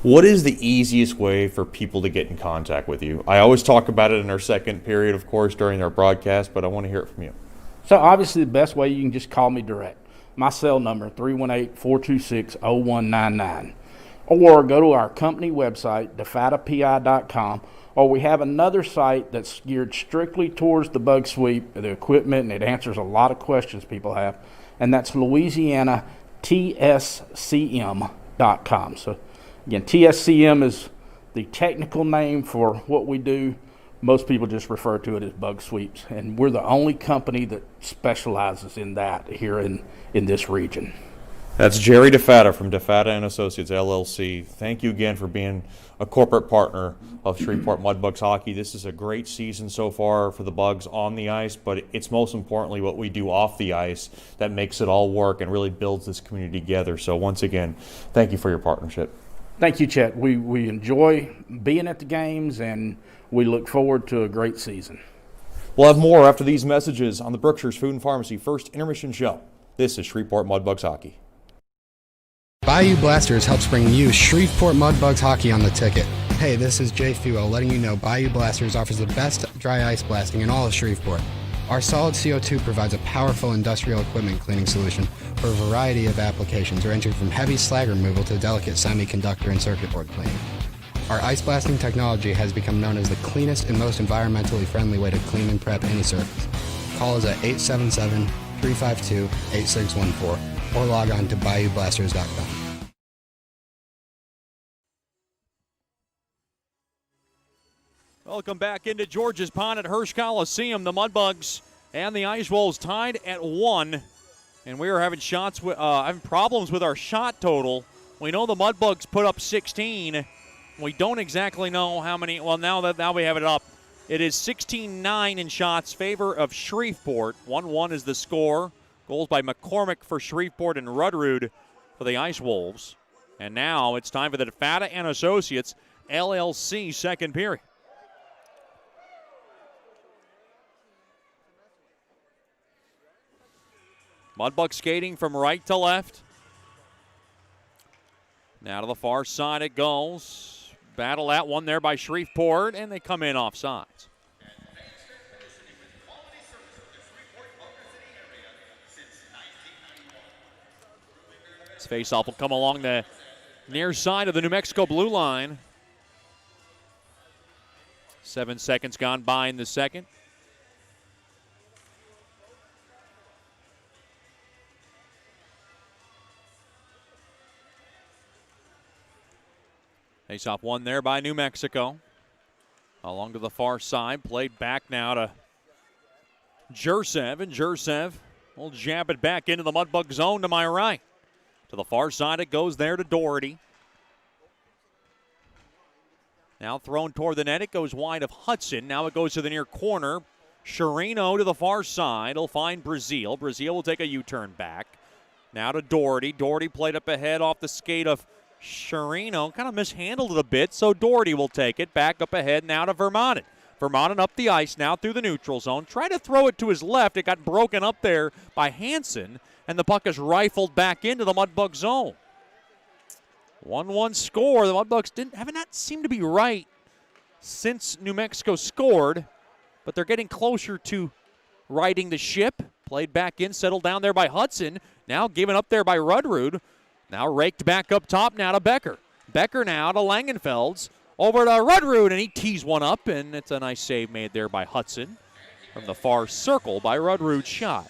What is the easiest way for people to get in contact with you? I always talk about it in our second period, of course, during our broadcast, but I want to hear it from you. So, obviously, the best way, you can just call me direct. My cell number, 318-426-0199. Or go to our company website, defattapi.com, or we have another site that's geared strictly towards the bug sweep, the equipment, and it answers a lot of questions people have, and that's LouisianaTSCM.com. So, again, TSCM is the technical name for what we do. Most people just refer to it as bug sweeps, and we're the only company that specializes in that here in this region. That's Jerry DeFatta from DeFatta and Associates LLC. Thank you again for being a corporate partner of Shreveport Mudbugs Hockey. This is a great season so far for the Bugs on the ice, but it's most importantly what we do off the ice that makes it all work and really builds this community together. So once again, thank you for your partnership. Thank you, Chet. We enjoy being at the games, and we look forward to a great season. We'll have more after these messages on the Brookshire's Food and Pharmacy First Intermission Show. This is Shreveport Mudbugs Hockey. Bayou Blasters helps bring you Shreveport Mudbugs hockey on the ticket. Hey, this is Jay Fuel letting you know Bayou Blasters offers the best dry ice blasting in all of Shreveport. Our solid CO2 provides a powerful industrial equipment cleaning solution for a variety of applications ranging from heavy slag removal to delicate semiconductor and circuit board cleaning. Our ice blasting technology has become known as the cleanest and most environmentally friendly way to clean and prep any surface. Call us at 877-352-8614 or log on to bayoublasters.com. Welcome back into George's Pond at Hirsch Coliseum. The Mudbugs and the Ice Wolves tied at 1, and we are having having problems with our shot total. We know the Mudbugs put up 16. We don't exactly know how many. Well, now we have it up. It is 16-9 in shots favor of Shreveport. 1-1 is the score. Goals by McCormick for Shreveport and Rudrud for the Ice Wolves. And now it's time for the DeFata and Associates LLC second period. Mudbugs skating from right to left. Now to the far side it goes. Battle that one there by Shreveport, and they come in offsides. This faceoff will come along the near side of the New Mexico blue line. 7 seconds gone by in the second. Face-off won there by New Mexico. Along to the far side, played back now to Jursev, and Jursev will jab it back into the Mudbug zone to my right. To the far side it goes there to Doherty. Now thrown toward the net, it goes wide of Hudson. Now it goes to the near corner. Chirino to the far side. He'll find Brazil. Brazil will take a U-turn back. Now to Doherty. Doherty played up ahead off the skate of Chirino, kind of mishandled it a bit, so Doherty will take it. Back up ahead now to Vermanen. Vermanen up the ice now through the neutral zone. Try to throw it to his left. It got broken up there by Hansen, and the puck is rifled back into the Mudbug zone. 1-1 score. The Mudbugs have not seemed to be right since New Mexico scored, but they're getting closer to righting the ship. Played back in, settled down there by Hudson. Now given up there by Rudrud. Now raked back up top now to Becker. Becker now to Langenfelds. Over to Rudrud, and he tees one up, and it's a nice save made there by Hudson from the far circle by Rudrud's shot.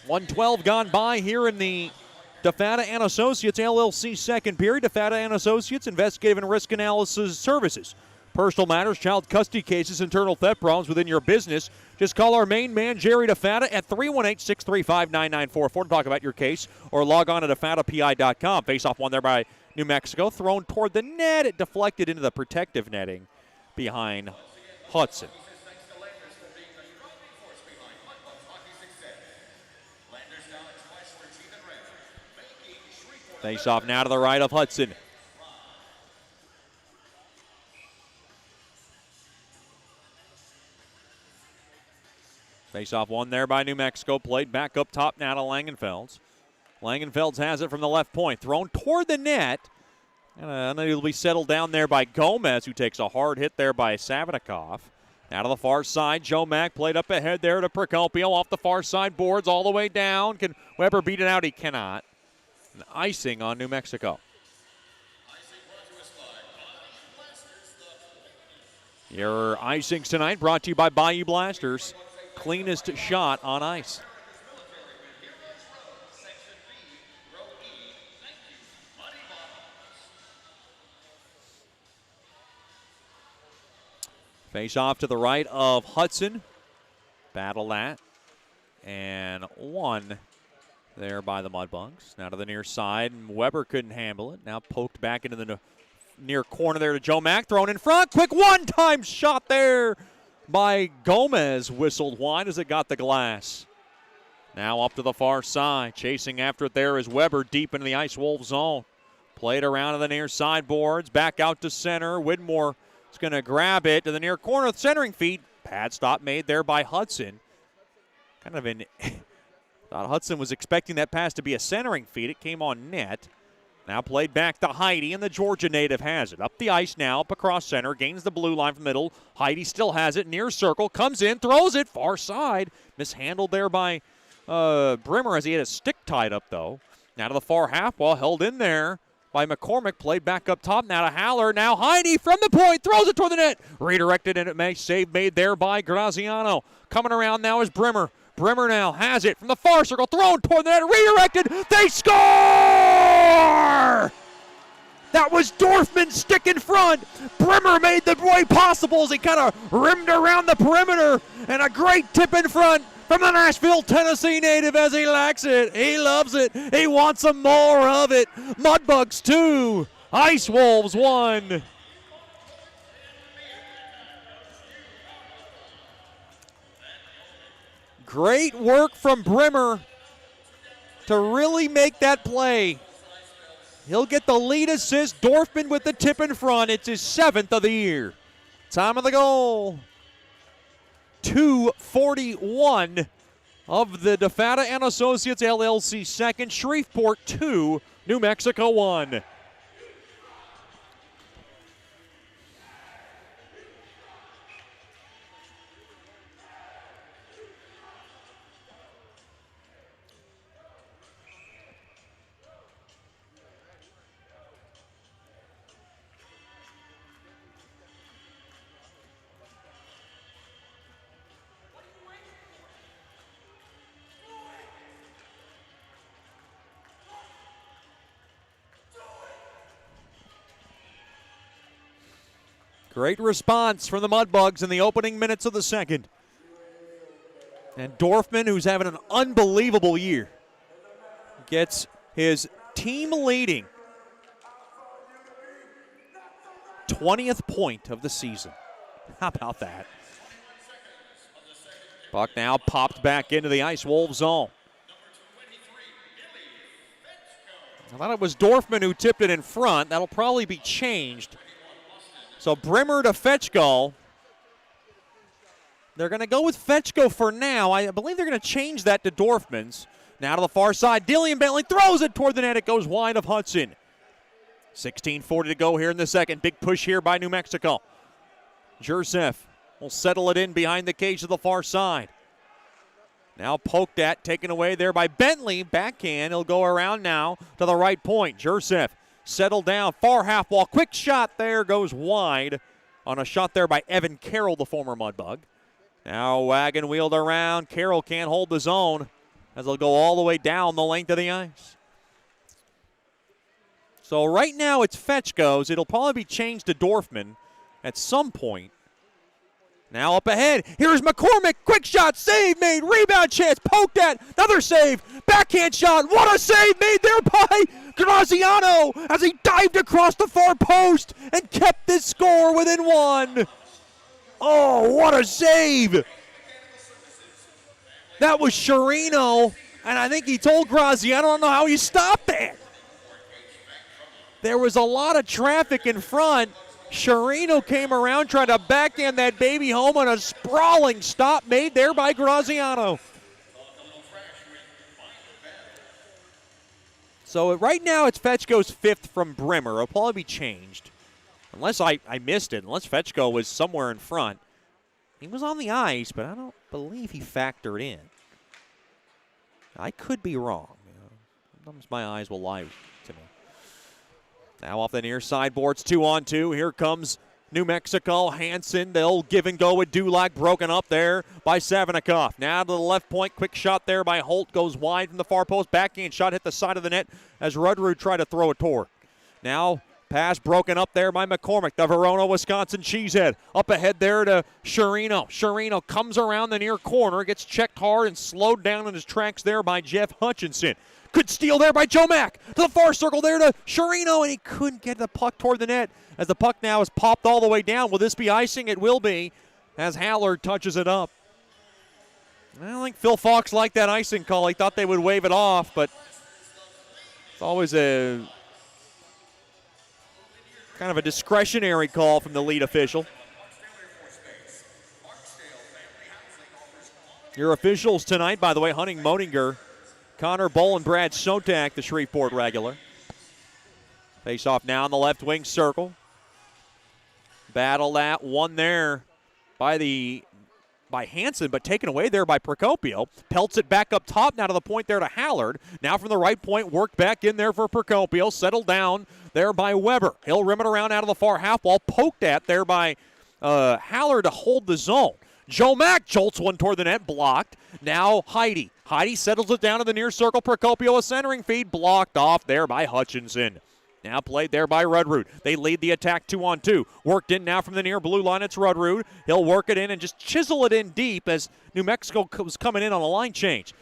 1:12 gone by here in the DeFata and Associates LLC second period. DeFata and Associates, investigative and risk analysis services. Personal matters, child custody cases, internal theft problems within your business. Just call our main man, Jerry DeFata, at 318-635-9944 to talk about your case, or log on to DeFataPI.com. Face-off one there by New Mexico. Thrown toward the net. It deflected into the protective netting behind Hudson. Face-off now to the right of Hudson. Face-off one there by New Mexico. Played back up top now to Langenfelds. Langenfelds has it from the left point. Thrown toward the net. And it'll be settled down there by Gomez, who takes a hard hit there by Savinikov. Now to the far side. Joe Mack played up ahead there to Procopio. Off the far side boards all the way down. Can Weber beat it out? He cannot. An icing on New Mexico. Your icings tonight brought to you by Bayou Blasters. Cleanest shot on ice. Face off to the right of Hudson. Battle that. And one there by the Mudbugs. Now to the near side. Weber couldn't handle it. Now poked back into the near corner there to Joe Mack. Thrown in front. Quick one-time shot there by Gomez. Whistled wide as it got the glass. Now up to the far side. Chasing after it there is Weber deep into the Ice Wolf zone. Played around to the near sideboards. Back out to center. Widmore is going to grab it to the near corner with centering feet. Pad stop made there by Hudson. Kind of an Thought Hudson was expecting that pass to be a centering feed. It came on net. Now played back to Heidi, and the Georgia native has it. Up the ice now, up across center, gains the blue line from the middle. Heidi still has it, near circle, comes in, throws it, far side. Mishandled there by Brimmer as he had his stick tied up, though. Now to the far half wall, held in there by McCormick, played back up top, now to Haller. Now Heidi from the point, throws it toward the net. Redirected, and it makes save made there by Graziano. Coming around now is Brimmer. Brimmer now has it from the far circle, thrown toward the net, redirected. They score! That was Dorfman's stick in front. Brimmer made the way possible as he kind of rimmed around the perimeter, and a great tip in front from the Nashville, Tennessee native as he likes it. He loves it. He wants some more of it. Mudbugs 2, Ice Wolves 1. Great work from Brimmer to really make that play. He'll get the lead assist. Dorfman with the tip in front. It's his 7th of the year. Time of the goal. 2:41 of the DeFata and Associates LLC second. Shreveport 2, New Mexico 1. Great response from the Mudbugs in the opening minutes of the second. And Dorfman, who's having an unbelievable year, gets his team-leading 20th point of the season. How about that? Puck now popped back into the Ice Wolves zone. I thought it was Dorfman who tipped it in front. That'll probably be changed. So Brimmer to Fetchko. They're going to go with Fetchko for now. I believe they're going to change that to Dorfman's. Now to the far side. Dillian Bentley throws it toward the net. It goes wide of Hudson. 16:40 to go here in the second. Big push here by New Mexico. Joseph will settle it in behind the cage to the far side. Now poked at, taken away there by Bentley. Backhand. He'll go around now to the right point. Joseph settled down, far half wall, quick shot there, goes wide on a shot there by Evan Carroll, the former Mudbug. Now wagon wheeled around, Carroll can't hold the zone as they'll go all the way down the length of the ice. So right now it's Fetchko's. It'll probably be changed to Dorfman at some point. Now up ahead, here's McCormick, quick shot, save made, rebound chance, poked at, another save, backhand shot, what a save made there by Graziano as he dived across the far post and kept this score within one. Oh, what a save. That was Sherino, and I think he told Graziano, I don't know how he stopped that. There was a lot of traffic in front. Sherino came around trying to backhand that baby home on a sprawling stop made there by Graziano. So right now it's Fetchko's 5th from Brimmer. It'll probably be changed. Unless I missed it, unless Fetchko was somewhere in front. He was on the ice, but I don't believe he factored in. I could be wrong. Sometimes my eyes will lie to me. Now off the near side boards, 2-on-2. Here comes New Mexico. Hansen, they'll give and go with Dulac, broken up there by Savinikov. Now to the left point, quick shot there by Holt, goes wide from the far post. Backhand shot hit the side of the net as Rudrud tried to throw it toward. Now pass broken up there by McCormick, the Verona, Wisconsin cheesehead. Up ahead there to Sherino. Sherino comes around the near corner, gets checked hard and slowed down in his tracks there by Jeff Hutchinson. Good steal there by Joe Mack. To the far circle there to Sherino, and he couldn't get the puck toward the net as the puck now is popped all the way down. Will this be icing? It will be as Haller touches it up. I don't think Phil Fox liked that icing call. He thought they would wave it off, but it's always a kind of a discretionary call from the lead official. Your officials tonight, by the way, Hunting Moninger Connor Bowl and Brad Sotak, the Shreveport regular. Face off now in the left wing circle. Battle that one there by Hansen, but taken away there by Procopio. Pelts it back up top now to the point there to Hallard. Now from the right point, worked back in there for Procopio. Settled down there by Weber. He'll rim it around out of the far half wall. Poked at there by Hallard to hold the zone. Joe Mack jolts one toward the net, blocked. Now Heidi. Heidi settles it down to the near circle. Procopio a centering feed, blocked off there by Hutchinson. Now played there by Rudrud. They lead the attack 2-on-2. Worked in now from the near blue line. It's Rudrud. He'll work it in and just chisel it in deep as New Mexico was coming in on a line change.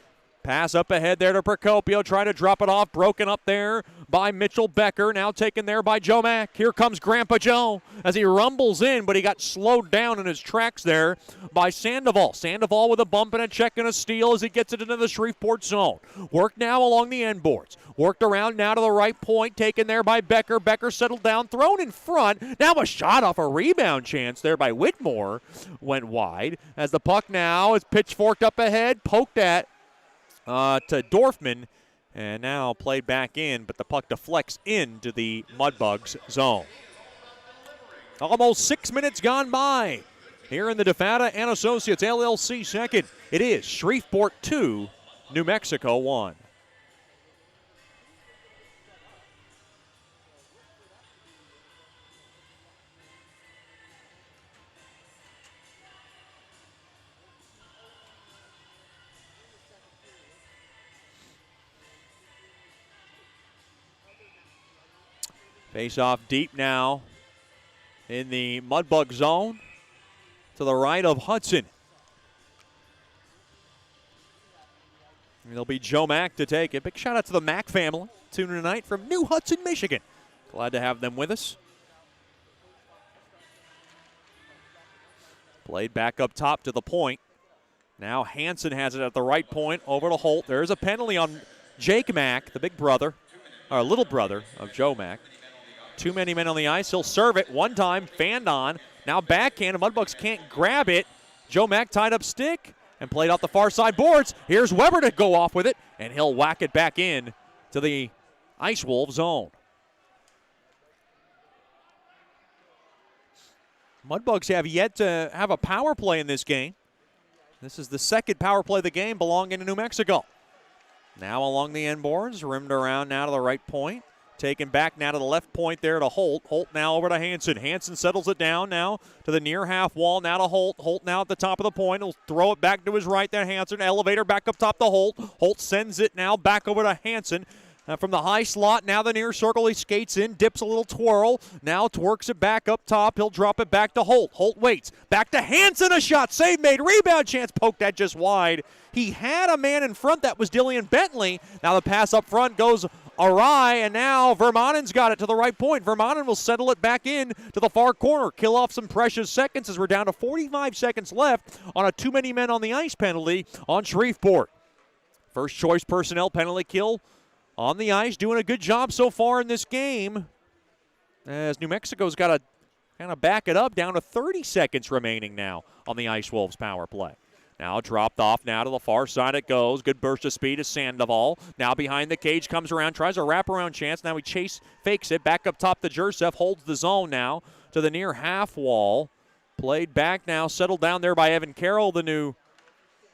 Pass up ahead there to Procopio. Trying to drop it off. Broken up there by Mitchell Becker. Now taken there by Joe Mack. Here comes Grandpa Joe as he rumbles in, but he got slowed down in his tracks there by Sandoval. Sandoval with a bump and a check and a steal as he gets it into the Shreveport zone. Work now along the end boards. Worked around now to the right point. Taken there by Becker. Becker settled down. Thrown in front. Now a shot off a rebound chance there by Whitmore. Went wide as the puck now is pitchforked up ahead. Poked at to Dorfman, and now played back in, but the puck deflects into the Mudbugs zone. Almost 6 minutes gone by here in the DeFata and Associates LLC second. It is Shreveport 2, New Mexico 1. Face off deep now in the Mudbug zone to the right of Hudson. And it'll be Joe Mack to take it. Big shout out to the Mack family tuning tonight from New Hudson, Michigan. Glad to have them with us. Played back up top to the point. Now Hansen has it at the right point over to Holt. There's a penalty on Jake Mack, the big brother, or little brother of Joe Mack. Too many men on the ice. He'll serve it one time, fanned on. Now backhand. Mudbugs can't grab it. Joe Mack tied up stick and played out the far side boards. Here's Weber to go off with it, and he'll whack it back in to the Ice Wolf zone. Mudbugs have yet to have a power play in this game. This is the second power play of the game belonging to New Mexico. Now along the end boards, rimmed around now to the right point. Taken back now to the left point there to Holt. Holt now over to Hansen. Hansen settles it down now to the near half wall. Now to Holt. Holt now at the top of the point. He'll throw it back to his right there. Hansen. Elevator back up top to Holt. Holt sends it now back over to Hansen. From the high slot, now the near circle. He skates in, dips a little twirl. Now twerks it back up top. He'll drop it back to Holt. Holt waits. Back to Hansen. A shot. Save made. Rebound chance. Poked that just wide. He had a man in front. That was Dillian Bentley. Now the pass up front goes awry, and now Vermonen's got it to the right point. Vermonen will settle it back in to the far corner. Kill off some precious seconds as we're down to 45 seconds left on a too many men on the ice penalty on Shreveport. First choice personnel penalty kill on the ice. Doing a good job so far in this game as New Mexico's got to kind of back it up. Down to 30 seconds remaining now on the Ice Wolves power play. Now dropped off now to the far side it goes. Good burst of speed is Sandoval. Now behind the cage, comes around, tries a wraparound chance. Now he fakes it. Back up top to Jursev, holds the zone now to the near half wall. Played back now, settled down there by Evan Carroll, the new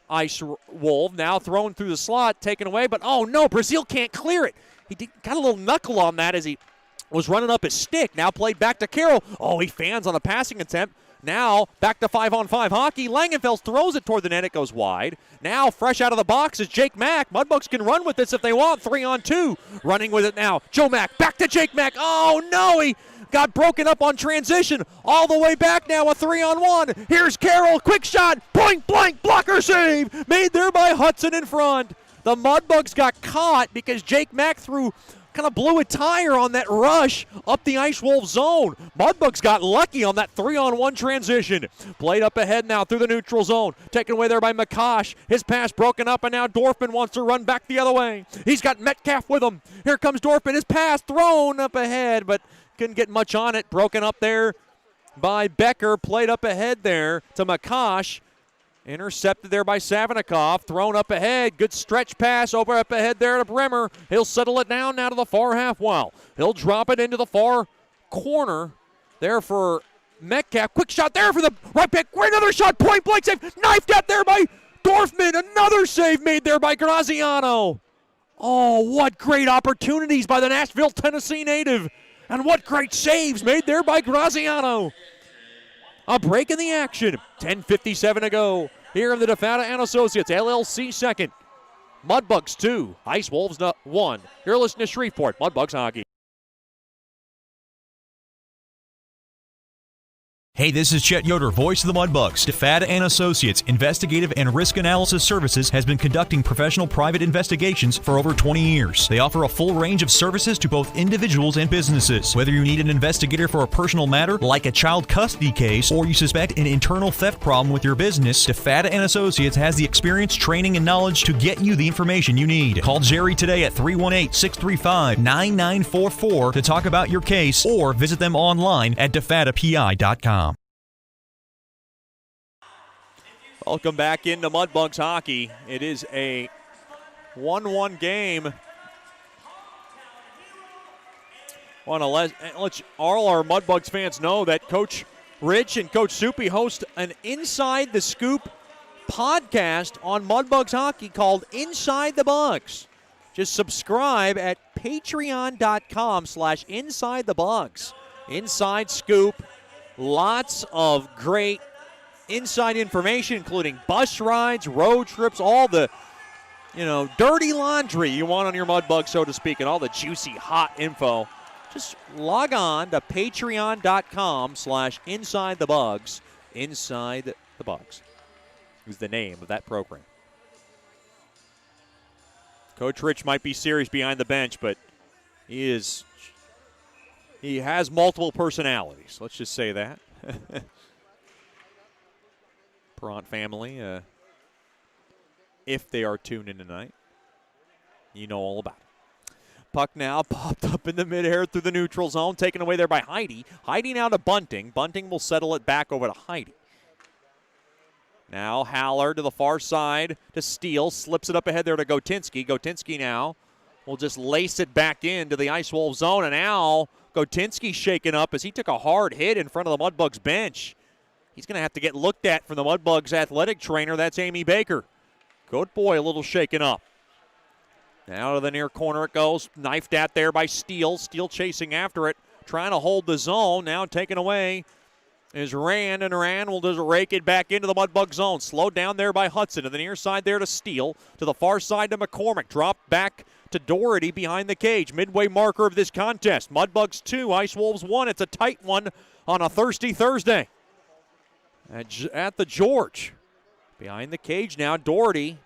Ice Wolf. Now thrown through the slot, taken away, but oh no, Brazil can't clear it. He got a little knuckle on that as he was running up his stick. Now played back to Carroll. Oh, he fans on a passing attempt. Now back to 5-on-5 hockey. Langenfels throws it toward the net. It goes wide. Now fresh out of the box is Jake Mack. Mudbugs can run with this if they want. 3-on-2. Running with it now. Joe Mack back to Jake Mack. Oh, no. He got broken up on transition. All the way back now. A 3-on-1. Here's Carroll. Quick shot. Point blank. Blocker save. Made there by Hudson in front. The Mudbugs got caught because Jake Mack kind of blew a tire on that rush up the Ice Wolf zone. Mudbugs got lucky on that 3-on-1 transition. Played up ahead now through the neutral zone. Taken away there by McCosh. His pass broken up, and now Dorfman wants to run back the other way. He's got Metcalf with him. Here comes Dorfman. His pass thrown up ahead, but couldn't get much on it. Broken up there by Becker. Played up ahead there to McCosh. Intercepted there by Savinikov. Thrown up ahead. Good stretch pass over up ahead there to Bremer. He'll settle it down now to the far half wall. He'll drop it into the far corner there for Metcalf. Quick shot there for the right pick. Another shot. Point blank save. Knifed out there by Dorfman. Another save made there by Graziano. Oh, what great opportunities by the Nashville, Tennessee native. And what great saves made there by Graziano. A break in the action. 10:57 to go here in the DeFata and Associates LLC second. Mudbugs 2, Ice Wolves 1. You're listening to Shreveport Mudbugs Hockey. Hey, this is Chet Yoder, voice of the Mudbugs. DeFata and Associates Investigative and Risk Analysis Services has been conducting professional private investigations for over 20 years. They offer a full range of services to both individuals and businesses. Whether you need an investigator for a personal matter like a child custody case or you suspect an internal theft problem with your business, DeFata and Associates has the experience, training, and knowledge to get you the information you need. Call Jerry today at 318-635-9944 to talk about your case or visit them online at defatapi.com. Welcome back into Mudbugs hockey. It is a 1-1 game. Want to let all our Mudbugs fans know that Coach Rich and Coach Soupy host an Inside the Scoop podcast on Mudbugs hockey called Inside the Bugs. Just subscribe at patreon.com/InsideTheBugs. Inside Scoop. Lots of great inside information, including bus rides, road trips, all the, dirty laundry you want on your Mudbug, so to speak, and all the juicy, hot info. Just log on to patreon.com/InsideTheBugs. Inside the Bugs is the name of that program. Coach Rich might be serious behind the bench, but he has multiple personalities. Let's just say that. Perrant family, if they are tuned in tonight, you know all about it. Puck now popped up in the midair through the neutral zone, taken away there by Heidi. Heidi now to Bunting. Bunting will settle it back over to Heidi. Now Haller to the far side to Steele, slips it up ahead there to Gotinski. Gotinski now will just lace it back into the Ice Wolves zone, and now Gotinski shaken up as he took a hard hit in front of the Mudbugs bench. He's going to have to get looked at from the Mudbugs athletic trainer. That's Amy Baker. Good boy, a little shaken up. Now to the near corner it goes. Knifed at there by Steele. Steele chasing after it, trying to hold the zone. Now taken away is Rand, and Rand will just rake it back into the Mudbug zone. Slowed down there by Hudson. To the near side there to Steele. To the far side to McCormick. Dropped back to Doherty behind the cage. Midway marker of this contest. Mudbugs 2, Ice Wolves 1. It's a tight one on a thirsty Thursday. At the George. Behind the cage now, Doherty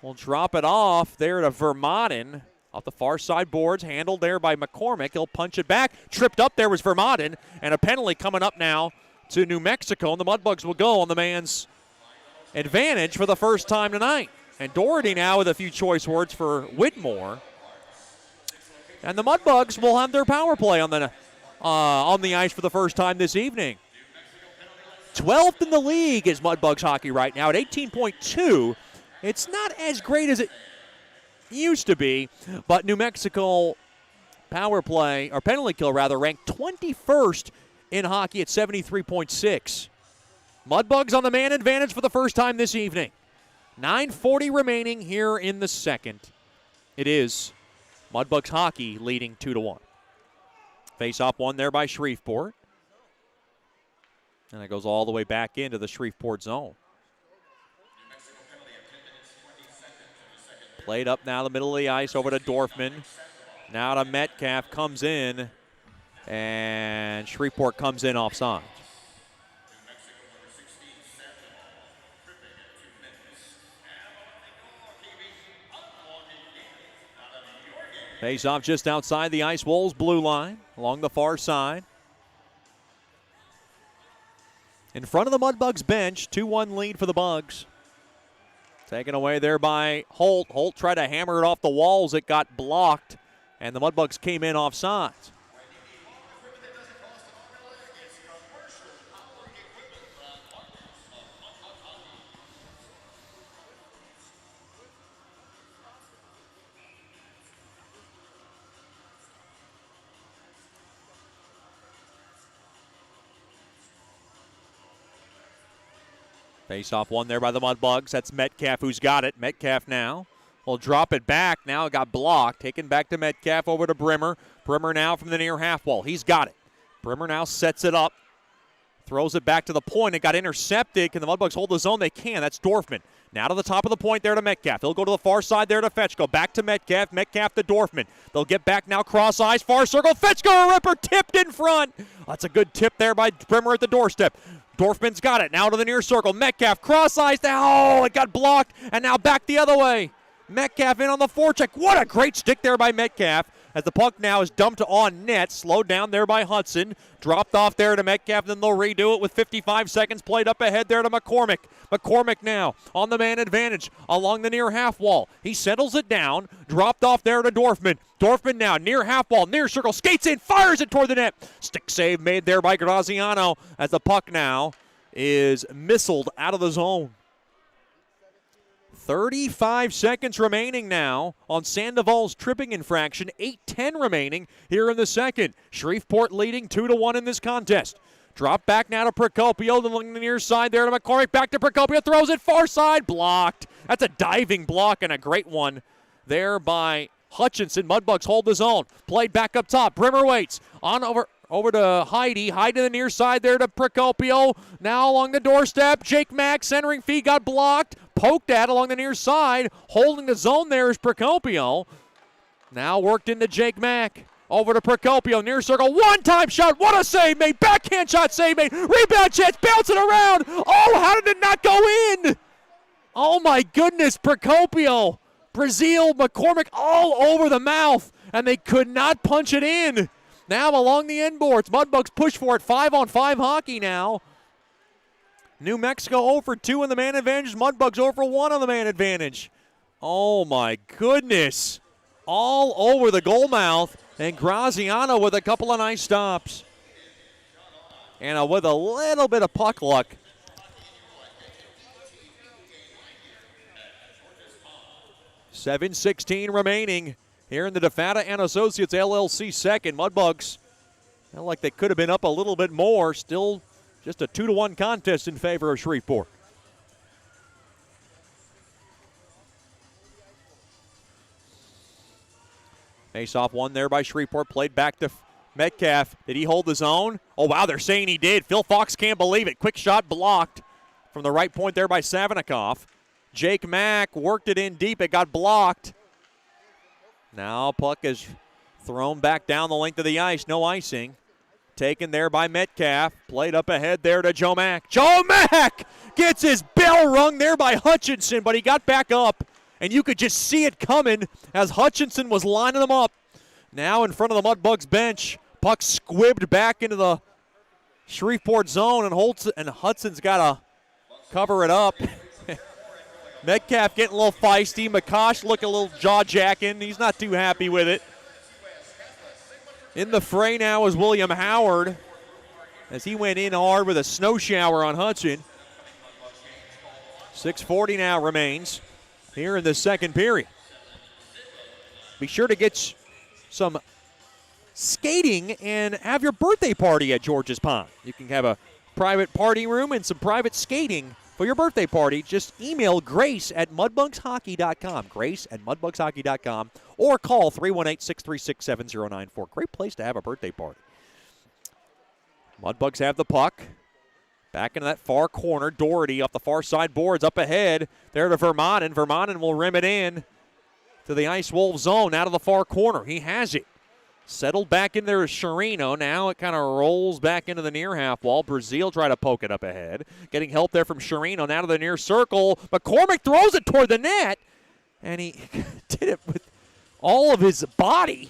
will drop it off there to Vermaden. Off the far side boards, handled there by McCormick. He'll punch it back. Tripped up there was Vermaden, and a penalty coming up now to New Mexico, and the Mudbugs will go on the man's advantage for the first time tonight. And Doherty now with a few choice words for Whitmore. And the Mudbugs will have their power play on the ice for the first time this evening. 12th in the league is Mudbugs hockey right now at 18.2. It's not as great as it used to be, but New Mexico power play, or penalty kill rather, ranked 21st in hockey at 73.6. Mudbugs on the man advantage for the first time this evening. 9:40 remaining here in the second. It is Mudbugs hockey leading 2-1. Face-off one there by Shreveport. And it goes all the way back into the Shreveport zone. Played up now the middle of the ice over to Dorfman. Now to Metcalf, comes in, and Shreveport comes in offside. Face off just outside the Ice Wolves blue line, along the far side. In front of the Mudbugs bench, 2-1 lead for the Bugs. Taken away there by Holt. Holt tried to hammer it off the walls. It got blocked, and the Mudbugs came in offside. Face-off won there by the Mudbugs. That's Metcalf who's got it. Metcalf now will drop it back. Now it got blocked. Taken back to Metcalf over to Brimmer. Brimmer now from the near half wall. He's got it. Brimmer now sets it up. Throws it back to the point. It got intercepted. Can the Mudbugs hold the zone? They can. That's Dorfman. Now to the top of the point there to Metcalf. He'll go to the far side there to Fetchko. Back to Metcalf. Metcalf to Dorfman. They'll get back now. Cross eyes. Far circle. Fetchko, a ripper. Tipped in front. That's a good tip there by Brimmer at the doorstep. Dorfman's got it. Now to the near circle. Metcalf. Cross eyes. Oh, it got blocked. And now back the other way. Metcalf in on the forecheck. What a great stick there by Metcalf. As the puck now is dumped on net. Slowed down there by Hudson. Dropped off there to Metcalf. Then they'll redo it with 55 seconds played up ahead there to McCormick. McCormick now on the man advantage along the near half wall. He settles it down. Dropped off there to Dorfman. Dorfman now near half wall. Near circle. Skates in. Fires it toward the net. Stick save made there by Graziano. As the puck now is missiled out of the zone. 35 seconds remaining now on Sandoval's tripping infraction. 8:10 remaining here in the second. Shreveport leading 2-1 in this contest. Drop back now to Procopio, along the near side there to McCormick. Back to Procopio, throws it far side, blocked. That's a diving block and a great one there by Hutchinson. Mudbugs hold the zone. Played back up top. Brimmer waits. On over to Heidi. Heidi to the near side there to Procopio. Now along the doorstep. Jake Mack centering feed got blocked. Poked at along the near side. Holding the zone there is Procopio. Now worked into Jake Mack. Over to Procopio. Near circle. One-time shot. What a save made. Backhand shot save made. Rebound chance. Bouncing around. Oh, how did it not go in? Oh, my goodness. Procopio. Brazil, McCormick all over the mouth. And they could not punch it in. Now along the end boards. Mudbugs push for it. 5-on-5 hockey now. New Mexico 0 for 2 in the man advantage. Mudbugs 0 for 1 on the man advantage. Oh, my goodness. All over the goal mouth. And Graziano with a couple of nice stops. And with a little bit of puck luck. $7:16 remaining here in the DeFata and Associates LLC second. Mudbugs felt like they could have been up a little bit more. Still just a 2-1 contest in favor of Shreveport. Face-off won there by Shreveport. Played back to Metcalf. Did he hold the zone? Oh, wow, they're saying he did. Phil Fox can't believe it. Quick shot blocked from the right point there by Savinikov. Jake Mack worked it in deep. It got blocked. Now puck is thrown back down the length of the ice. No icing. Taken there by Metcalf. Played up ahead there to Joe Mack. Joe Mack gets his bell rung there by Hutchinson, but he got back up. And you could just see it coming as Hutchinson was lining them up. Now in front of the Mudbugs bench. Puck squibbed back into the Shreveport zone, and Hudson's got to cover it up. Metcalf getting a little feisty. McCosh looking a little jaw-jacking. He's not too happy with it. In the fray now is William Howard as he went in hard with a snow shower on Hudson. 6:40 now remains here in the second period. Be sure to get some skating and have your birthday party at George's Pond. You can have a private party room and some private skating for your birthday party. Just email Grace at mudbugshockey.com. Grace at mudbugshockey.com or call 318-636-7094. Great place to have a birthday party. Mudbugs have the puck. Back into that far corner. Doherty off the far side boards up ahead. There to Vermanen. Vermanen will rim it in to the Ice Wolves zone out of the far corner. He has it. Settled back in there is Sherino. Now it kind of rolls back into the near half wall. Brazil try to poke it up ahead. Getting help there from Sherino. Now to the near circle. McCormick throws it toward the net. And he did it with all of his body.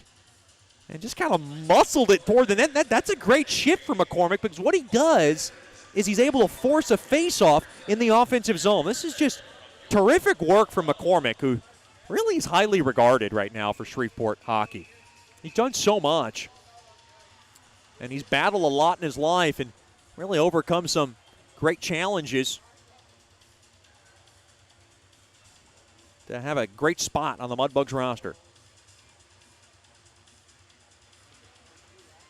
And just kind of muscled it toward the net. That's a great shift for McCormick because what he does is he's able to force a face-off in the offensive zone. This is just terrific work from McCormick, who really is highly regarded right now for Shreveport hockey. He's done so much. And he's battled a lot in his life and really overcome some great challenges to have a great spot on the Mudbugs roster.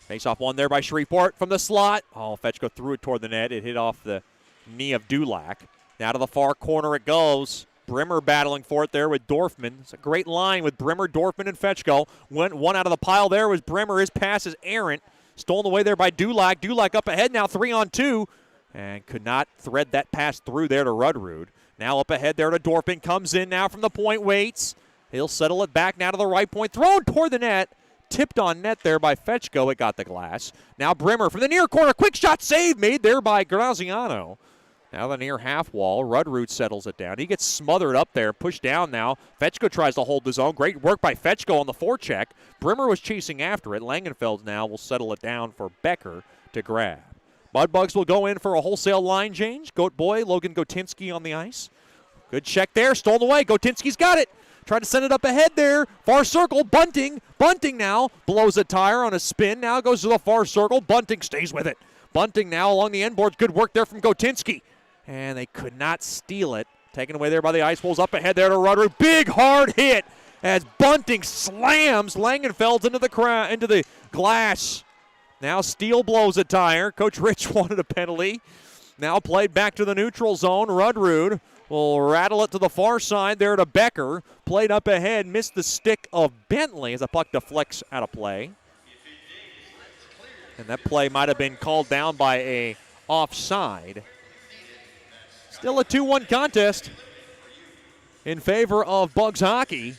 Face-off won there by Shreveport from the slot. Oh, Fetchko threw it toward the net. It hit off the knee of Dulac. Now to the far corner it goes. Brimmer battling for it there with Dorfman. It's a great line with Brimmer, Dorfman, and Fetchko. Went one out of the pile there was Brimmer. His pass is errant. Stolen away there by Dulac. Dulac up ahead now, 3-on-2. And could not thread that pass through there to Rudrud. Now up ahead there to Dorfman. Comes in now from the point, waits. He'll settle it back now to the right point. Thrown toward the net. Tipped on net there by Fetchko. It got the glass. Now Brimmer from the near corner. Quick shot save made there by Graziano. Now the near half wall. Rudrud settles it down. He gets smothered up there. Pushed down now. Fetchko tries to hold his own. Great work by Fetchko on the forecheck. Brimmer was chasing after it. Langenfeld now will settle it down for Becker to grab. Mudbugs will go in for a wholesale line change. Goat boy Logan Gotinsky on the ice. Good check there. Stolen away. Gotinsky's got it. Tried to send it up ahead there. Far circle. Bunting. Bunting now blows a tire on a spin. Now goes to the far circle. Bunting stays with it. Bunting now along the end boards. Good work there from Gotinsky. And they could not steal it. Taken away there by the Ice Wolves. Up ahead there to Rudrud. Big hard hit as Bunting slams Langenfeld into the glass. Now Steele blows a tire. Coach Rich wanted a penalty. Now played back to the neutral zone. Rudrud will rattle it to the far side there to Becker. Played up ahead. Missed the stick of Bentley as the puck deflects out of play. And that play might have been called down by a offside. Still a 2-1 contest in favor of Bugs hockey.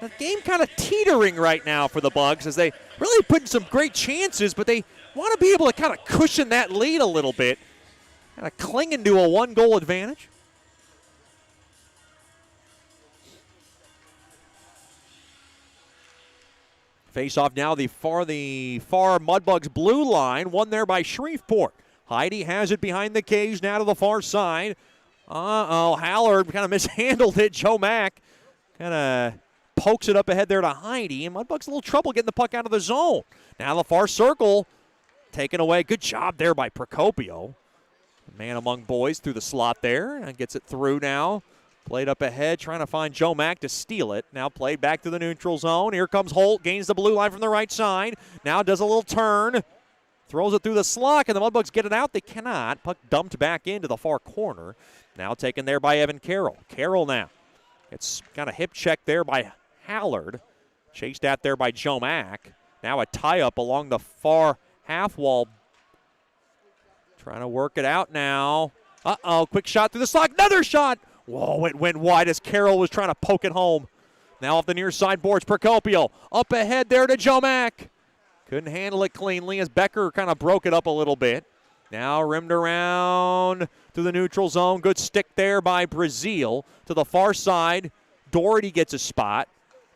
The game kind of teetering right now for the Bugs as they really put in some great chances, but they want to be able to kind of cushion that lead a little bit. Kind of clinging to a 1-goal advantage. Face off now the far Mudbugs blue line, won there by Shreveport. Heidi has it behind the cage now to the far side. Hallard kind of mishandled it. Joe Mack kind of pokes it up ahead there to Heidi, and Mudbugs a little trouble getting the puck out of the zone. Now the far circle taken away. Good job there by Procopio. Man among boys through the slot there and gets it through now. Played up ahead, trying to find Joe Mack to steal it. Now played back to the neutral zone. Here comes Holt, gains the blue line from the right side. Now does a little turn. Throws it through the slot, and the Mudbugs get it out. They cannot. Puck dumped back into the far corner. Now taken there by Evan Carroll. Carroll now. It's kind of hip check there by Hallard. Chased out there by Joe Mack. Now a tie-up along the far half wall. Trying to work it out now. Quick shot through the slot. Another shot. Whoa, it went wide as Carroll was trying to poke it home. Now off the near side boards, Procopio. Up ahead there to Joe Mack. Couldn't handle it cleanly as Becker kind of broke it up a little bit. Now rimmed around to the neutral zone. Good stick there by Brazil. To the far side, Doherty gets a spot.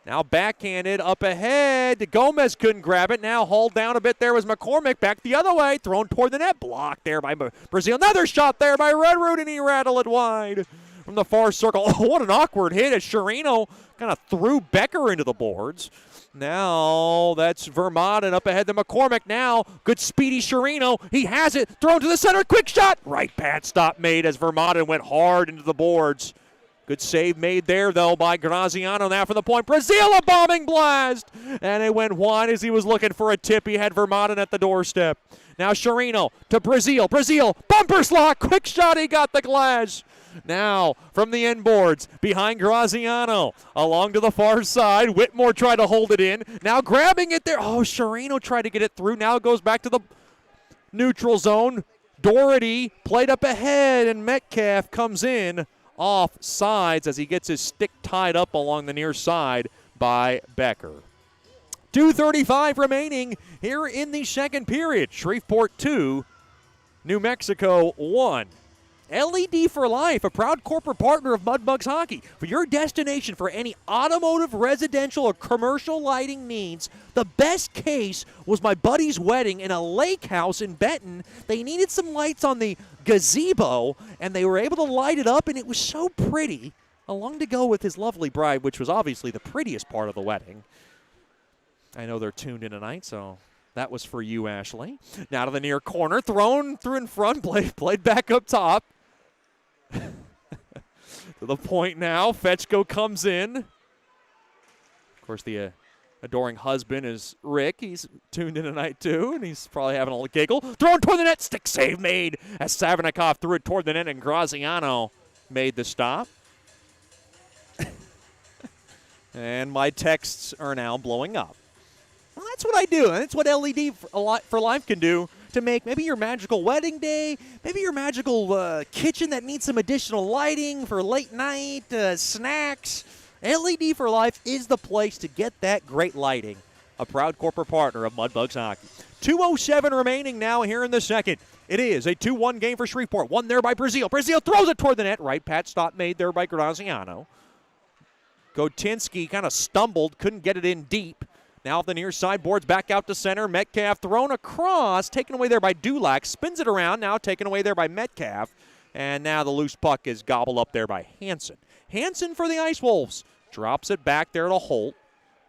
Now backhanded up ahead. Gomez couldn't grab it. Now hauled down a bit there was McCormick. Back the other way. Thrown toward the net. Blocked there by Brazil. Another shot there by Rudrud, and he rattled it wide from the far circle. Oh, what an awkward hit as Sherino kind of threw Becker into the boards. Now that's Vermont and up ahead to McCormick now. Good speedy Sherino. He has it. Thrown to the center. Quick shot. Right pad stop made as Vermont went hard into the boards. Good save made there, though, by Graziano now from the point. Brazil, a bombing blast. And it went wide as he was looking for a tip. He had Vermont at the doorstep. Now Sherino to Brazil. Brazil, bumper slot. Quick shot. He got the glass. Now from the end boards behind Graziano along to the far side. Whitmore tried to hold it in. Now grabbing it there. Oh, Sherino tried to get it through. Now it goes back to the neutral zone. Doherty played up ahead, and Metcalf comes in off sides as he gets his stick tied up along the near side by Becker. 2:35 remaining here in the second period. Shreveport 2, New Mexico 1. LED for Life, a proud corporate partner of Mudbugs Hockey. For your destination for any automotive, residential, or commercial lighting needs, the best case was my buddy's wedding in a lake house in Benton. They needed some lights on the gazebo, and they were able to light it up, and it was so pretty. Along to go with his lovely bride, which was obviously the prettiest part of the wedding. I know they're tuned in tonight, so that was for you, Ashley. Now to the near corner, thrown through in front, played back up top. To the point now, Fetchko comes in. Of course, the adoring husband is Rick. He's tuned in tonight, too, and he's probably having a little giggle. Thrown toward the net, stick save made as Savinikov threw it toward the net, and Graziano made the stop. And my texts are now blowing up. Well, that's what I do. That's what LED for Life can do to make maybe your magical wedding day, maybe your magical kitchen that needs some additional lighting for late night snacks. LED for Life is the place to get that great lighting. A proud corporate partner of Mudbugs Hockey. 2:07 remaining now here in the second. It is a 2-1 game for Shreveport. One there by Brazil. Brazil throws it toward the net. Right pat stop made there by Graziano. Gotinski kind of stumbled, couldn't get it in deep. Now the near side boards back out to center. Metcalf thrown across, taken away there by Dulac. Spins it around, now taken away there by Metcalf. And now the loose puck is gobbled up there by Hansen. Hansen for the Ice Wolves. Drops it back there to Holt.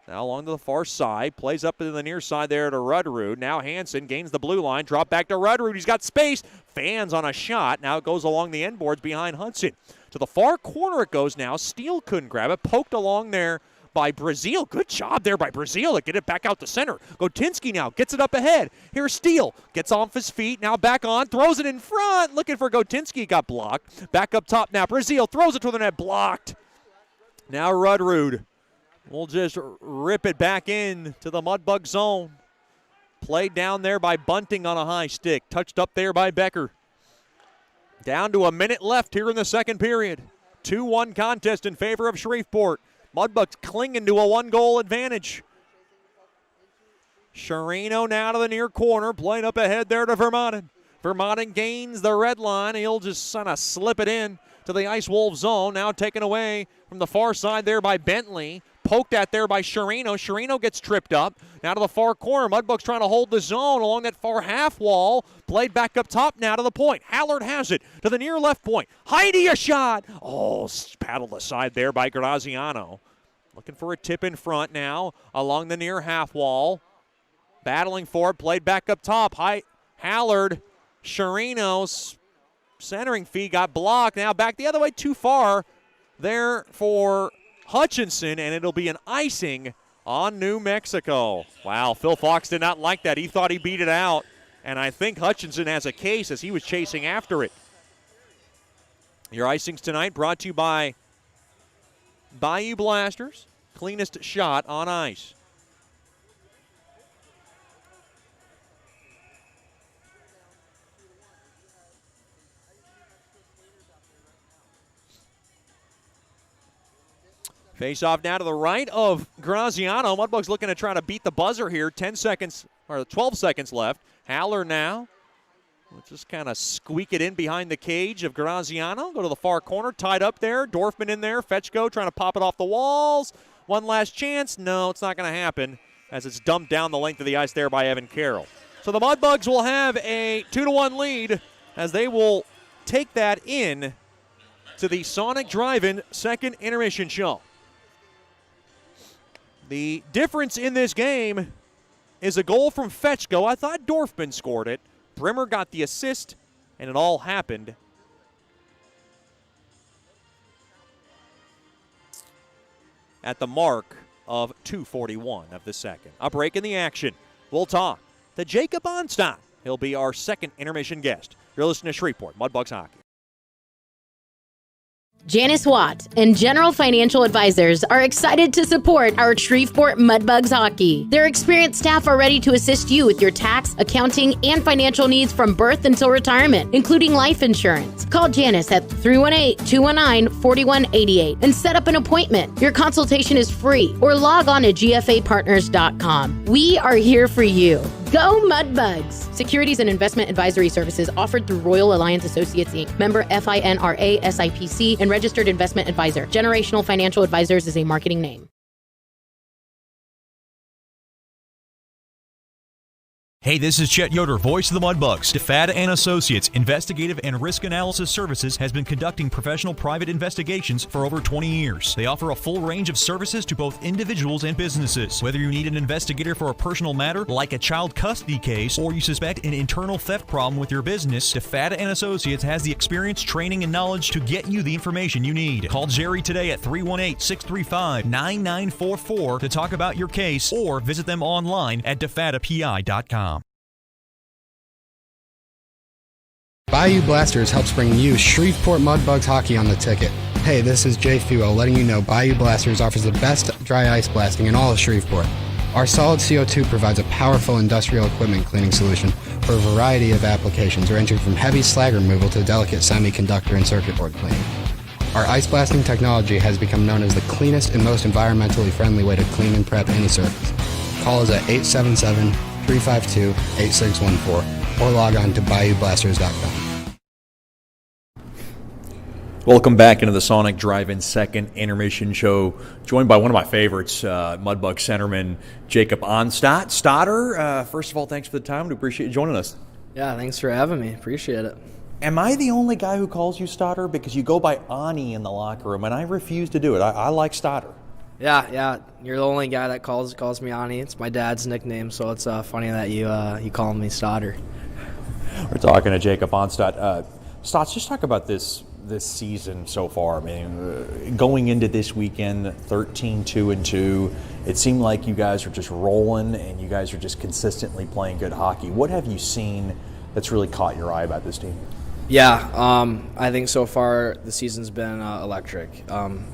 Now along to the far side. Plays up to the near side there to Rudrud. Now Hansen gains the blue line. Drop back to Rudrud. He's got space. Fans on a shot. Now it goes along the end boards behind Hudson. To the far corner it goes now. Steele couldn't grab it. Poked along there by Brazil. Good job there by Brazil to get it back out to center. Gotinski now gets it up ahead. Here's Steele. Gets off his feet. Now back on. Throws it in front. Looking for Gotinski. Got blocked. Back up top now. Brazil throws it to the net. Blocked. Now Rudrud will just rip it back in to the Mudbug zone. Played down there by Bunting on a high stick. Touched up there by Becker. Down to a minute left here in the second period. 2-1 contest in favor of Shreveport. Mudbugs clinging to a one-goal advantage. Sharino now to the near corner. Played up ahead there to Vermanen. Vermanen gains the red line. He'll just kind of slip it in to the Ice Wolves zone. Now taken away from the far side there by Bentley. Poked at there by Sharino. Sharino gets tripped up. Now to the far corner. Mudbugs trying to hold the zone along that far half wall. Played back up top now to the point. Hallard has it to the near left point. Heidi a shot. Oh, paddled aside there by Graziano. Looking for a tip in front now along the near half wall. Battling for it. Played back up top. Hallard. Sharino's centering feed got blocked. Now back the other way, too far there for Hutchinson, and it'll be an icing on New Mexico. Wow, Phil Fox did not like that. He thought he beat it out, and I think Hutchinson has a case as he was chasing after it. Your icings tonight brought to you by Bayou Blasters, cleanest shot on ice. Face off now to the right of Graziano. Mudbugs looking to try to beat the buzzer here. 10 seconds, or 12 seconds left. Haller now. We'll just kind of squeak it in behind the cage of Graziano. Go to the far corner, tied up there. Dorfman in there. Fetchko trying to pop it off the walls. One last chance. No, it's not going to happen as it's dumped down the length of the ice there by Evan Carroll. So the Mudbugs will have a 2-1 lead as they will take that in to the Sonic Drive-In second intermission show. The difference in this game is a goal from Fetchko. I thought Dorfman scored it. Brimmer got the assist, and it all happened at the mark of 2:41 of the second. A break in the action. We'll talk to Jacob Onstag. He'll be our second intermission guest. You're listening to Shreveport Mudbugs Hockey. Janice Watt and General Financial Advisors are excited to support our Shreveport Mudbugs Hockey. Their experienced staff are ready to assist you with your tax, accounting, and financial needs from birth until retirement, including life insurance. Call Janice at 318-219-4188 and set up an appointment. Your consultation is free, or log on to gfapartners.com. We are here for you. Go Mudbugs! Securities and investment advisory services offered through Royal Alliance Associates, Inc., member FINRA SIPC, and registered investment advisor. Generational Financial Advisors is a marketing name. Hey, this is Chet Yoder, voice of the Mudbugs. DeFada and Associates Investigative and Risk Analysis Services has been conducting professional private investigations for over 20 years. They offer a full range of services to both individuals and businesses. Whether you need an investigator for a personal matter like a child custody case or you suspect an internal theft problem with your business, DeFada and Associates has the experience, training, and knowledge to get you the information you need. Call Jerry today at 318-635-9944 to talk about your case or visit them online at defadapi.com. Bayou Blasters helps bring you Shreveport Mudbugs hockey on the ticket. Hey, this is Jay Fuo letting you know Bayou Blasters offers the best dry ice blasting in all of Shreveport. Our solid CO2 provides a powerful industrial equipment cleaning solution for a variety of applications ranging from heavy slag removal to delicate semiconductor and circuit board cleaning. Our ice blasting technology has become known as the cleanest and most environmentally friendly way to clean and prep any surface. Call us at 877-352-8614 or log on to BayouBlasters.com. Welcome back into the Sonic Drive-In second intermission show, joined by one of my favorites, Mudbug centerman Jacob Onstag. Stodder, first of all, thanks for the time. We appreciate you joining us. Yeah, thanks for having me. Appreciate it. Am I the only guy who calls you Stodder? Because you go by Ani in the locker room, and I refuse to do it. I like Stodder. Yeah, you're the only guy that calls me Ani. It's my dad's nickname, so it's funny that you call me Stodder. We're talking to Jacob Onstag. Stodder, just talk about this season so far. I mean, going into this weekend, 13-2-2, it seemed like you guys are just rolling and you guys are just consistently playing good hockey. What have you seen that's really caught your eye about this team? Yeah, I think so far the season's been electric.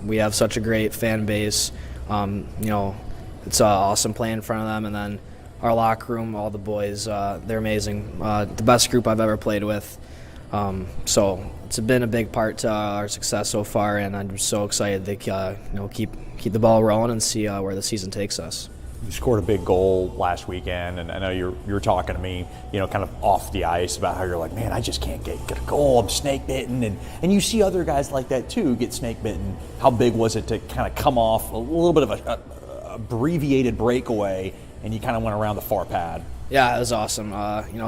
We have such a great fan base. It's awesome playing in front of them, and then our locker room, all the boys, they're amazing. The best group I've ever played with. So it's been a big part to our success so far, and I'm so excited to keep the ball rolling and see where the season takes us. You scored a big goal last weekend, and I know you were talking to me, kind of off the ice about how you're like, man, I just can't get a goal. I'm snake bitten, and you see other guys like that too get snake bitten. How big was it to kind of come off a little bit of a abbreviated breakaway, and you kind of went around the far pad? Yeah, it was awesome.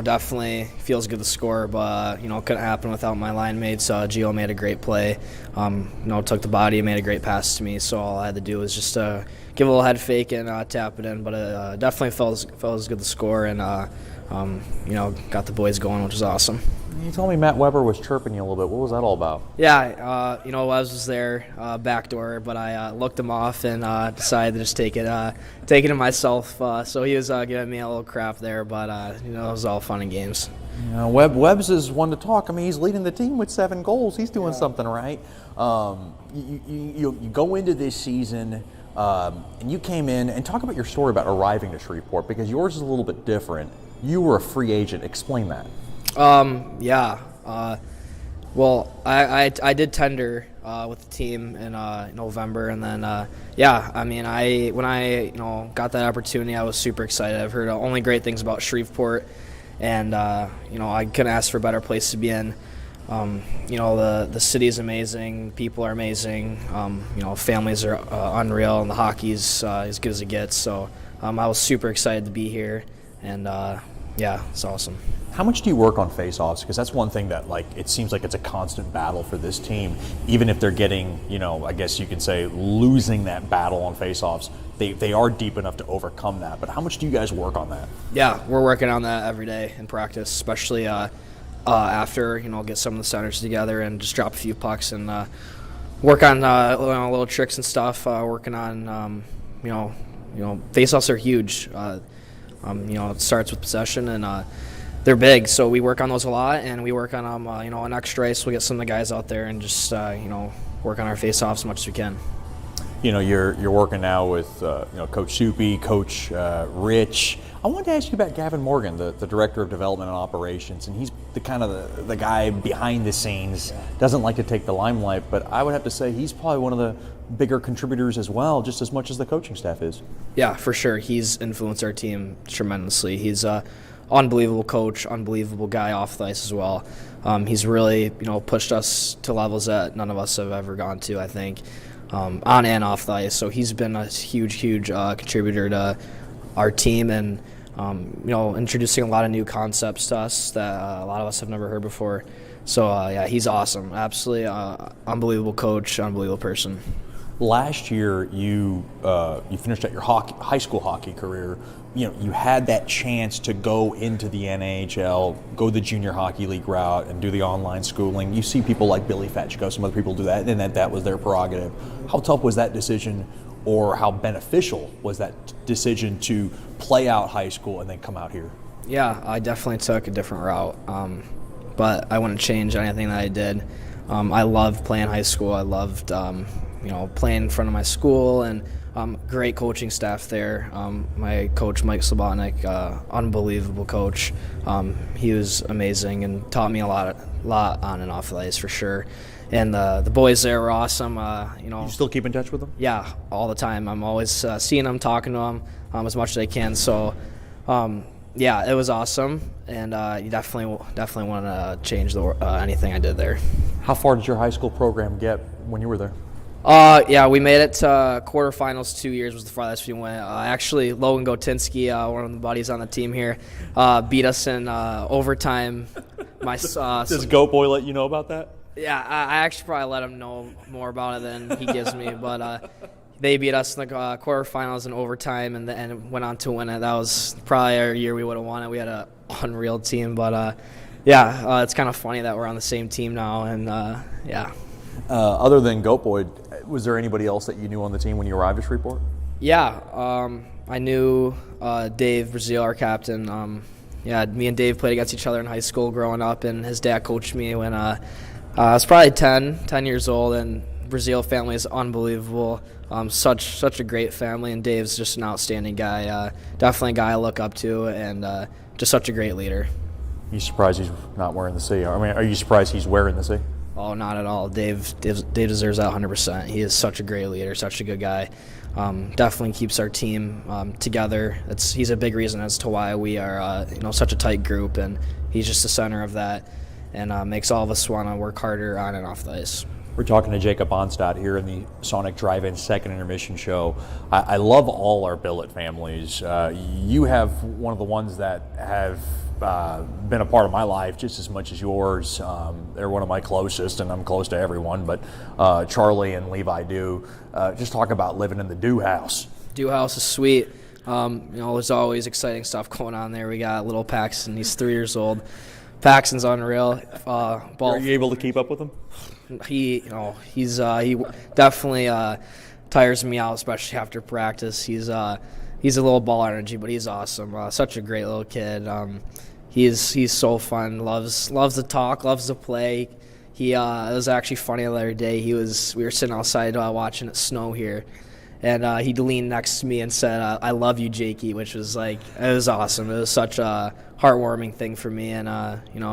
Definitely feels good to score, but couldn't happen without my line mates. Gio made a great play. Took the body, made a great pass to me. So all I had to do was just give a little head fake and tap it in. But it definitely felt good to score, and got the boys going, which was awesome. You told me Matt Weber was chirping you a little bit. What was that all about? Yeah, Wes was there backdoor, but I looked him off and decided to just take it to myself. So he was giving me a little crap there, but it was all fun and games. Webbs is one to talk. I mean, he's leading the team with 7 goals. He's doing something right. You go into this season, and you came in, and talk about your story about arriving to Shreveport, because yours is a little bit different. You were a free agent. Explain that. Well, I did tender with the team in November, and then when I got that opportunity, I was super excited. I've heard only great things about Shreveport, and I couldn't ask for a better place to be in. The city is amazing, people are amazing, families are unreal, and the hockey's as good as it gets. So I was super excited to be here, and it's awesome. How much do you work on face-offs? Because that's one thing that, it seems like it's a constant battle for this team. Even if they're getting, I guess you could say, losing that battle on face-offs, they are deep enough to overcome that. But how much do you guys work on that? Yeah, we're working on that every day in practice, especially after, get some of the centers together and just drop a few pucks and work on little tricks and stuff. Working on, face-offs are huge. It starts with possession, and they're big, so we work on those a lot, and we work on them, on extra ice. We'll get some of the guys out there and just, work on our face-offs as much as we can. You're working now with, Coach Soupy, Coach Rich. I wanted to ask you about Gavin Morgan, the Director of Development and Operations, and he's the guy behind the scenes, doesn't like to take the limelight, but I would have to say he's probably one of the bigger contributors as well, just as much as the coaching staff is. Yeah, for sure. He's influenced our team tremendously. He's unbelievable coach, unbelievable guy off the ice as well. He's really, pushed us to levels that none of us have ever gone to, I think, on and off the ice. So he's been a huge contributor to our team, and introducing a lot of new concepts to us that a lot of us have never heard before. So he's awesome. Absolutely unbelievable coach, unbelievable person. Last year, you finished out your high school hockey career. You had that chance to go into the NHL, go the junior hockey league route, and do the online schooling. You see people like Billy Fetchko, some other people do that, and that was their prerogative. How tough was that decision, or how beneficial was that decision to play out high school and then come out here? Yeah, I definitely took a different route. but I wouldn't change anything that I did. I loved playing high school. I loved playing in front of my school, and great coaching staff there. My coach, Mike Slobotnik, unbelievable coach. He was amazing and taught me a lot on and off the ice for sure. And the boys there were awesome. You still keep in touch with them? Yeah, all the time. I'm always seeing them, talking to them as much as I can. So, yeah, it was awesome, and you definitely want to change anything I did there. How far did your high school program get when you were there? Yeah, we made it to quarterfinals 2 years was the farthest we went. Actually, Logan Gotinsky, one of the buddies on the team here, beat us in overtime. Does Goat Boy let you know about that? Yeah, I actually probably let him know more about it than he gives me, but they beat us in the quarterfinals in overtime and went on to win it. That was probably our year we would have won it. We had an unreal team, but it's kind of funny that we're on the same team now, and yeah. Other than Goat Boy, was there anybody else that you knew on the team when you arrived at Shreveport? Yeah, I knew Dave Brazil, our captain. Me and Dave played against each other in high school growing up, and his dad coached me when I was probably 10 years old, and Brazil family is unbelievable. Such a great family, and Dave's just an outstanding guy. Definitely a guy I look up to, and just such a great leader. You surprised he's not wearing the C? I mean, are you surprised he's wearing the C? Oh, not at all. Dave deserves that 100%. He is such a great leader, such a good guy. Definitely keeps our team together. He's a big reason as to why we are such a tight group, and he's just the center of that, and makes all of us want to work harder on and off the ice. We're talking to Jacob Onstad here in the Sonic Drive-In second intermission show. I love all our billet families. You have one of the ones that have been a part of my life just as much as yours. They're one of my closest, and I'm close to everyone, but Charlie and Levi do. Just talk about living in the Dew House. Dew House is sweet. There's always exciting stuff going on there. We got little Paxton. He's 3 years old. Paxton's unreal. Are you able to keep up with him? He definitely tires me out, especially after practice. He's a little ball energy, but he's awesome. Such a great little kid. He's so fun. Loves to talk. Loves to play. It was actually funny the other day. We were sitting outside watching it snow here, and he leaned next to me and said, "I love you, Jakey," which was it was awesome. It was such a heartwarming thing for me, and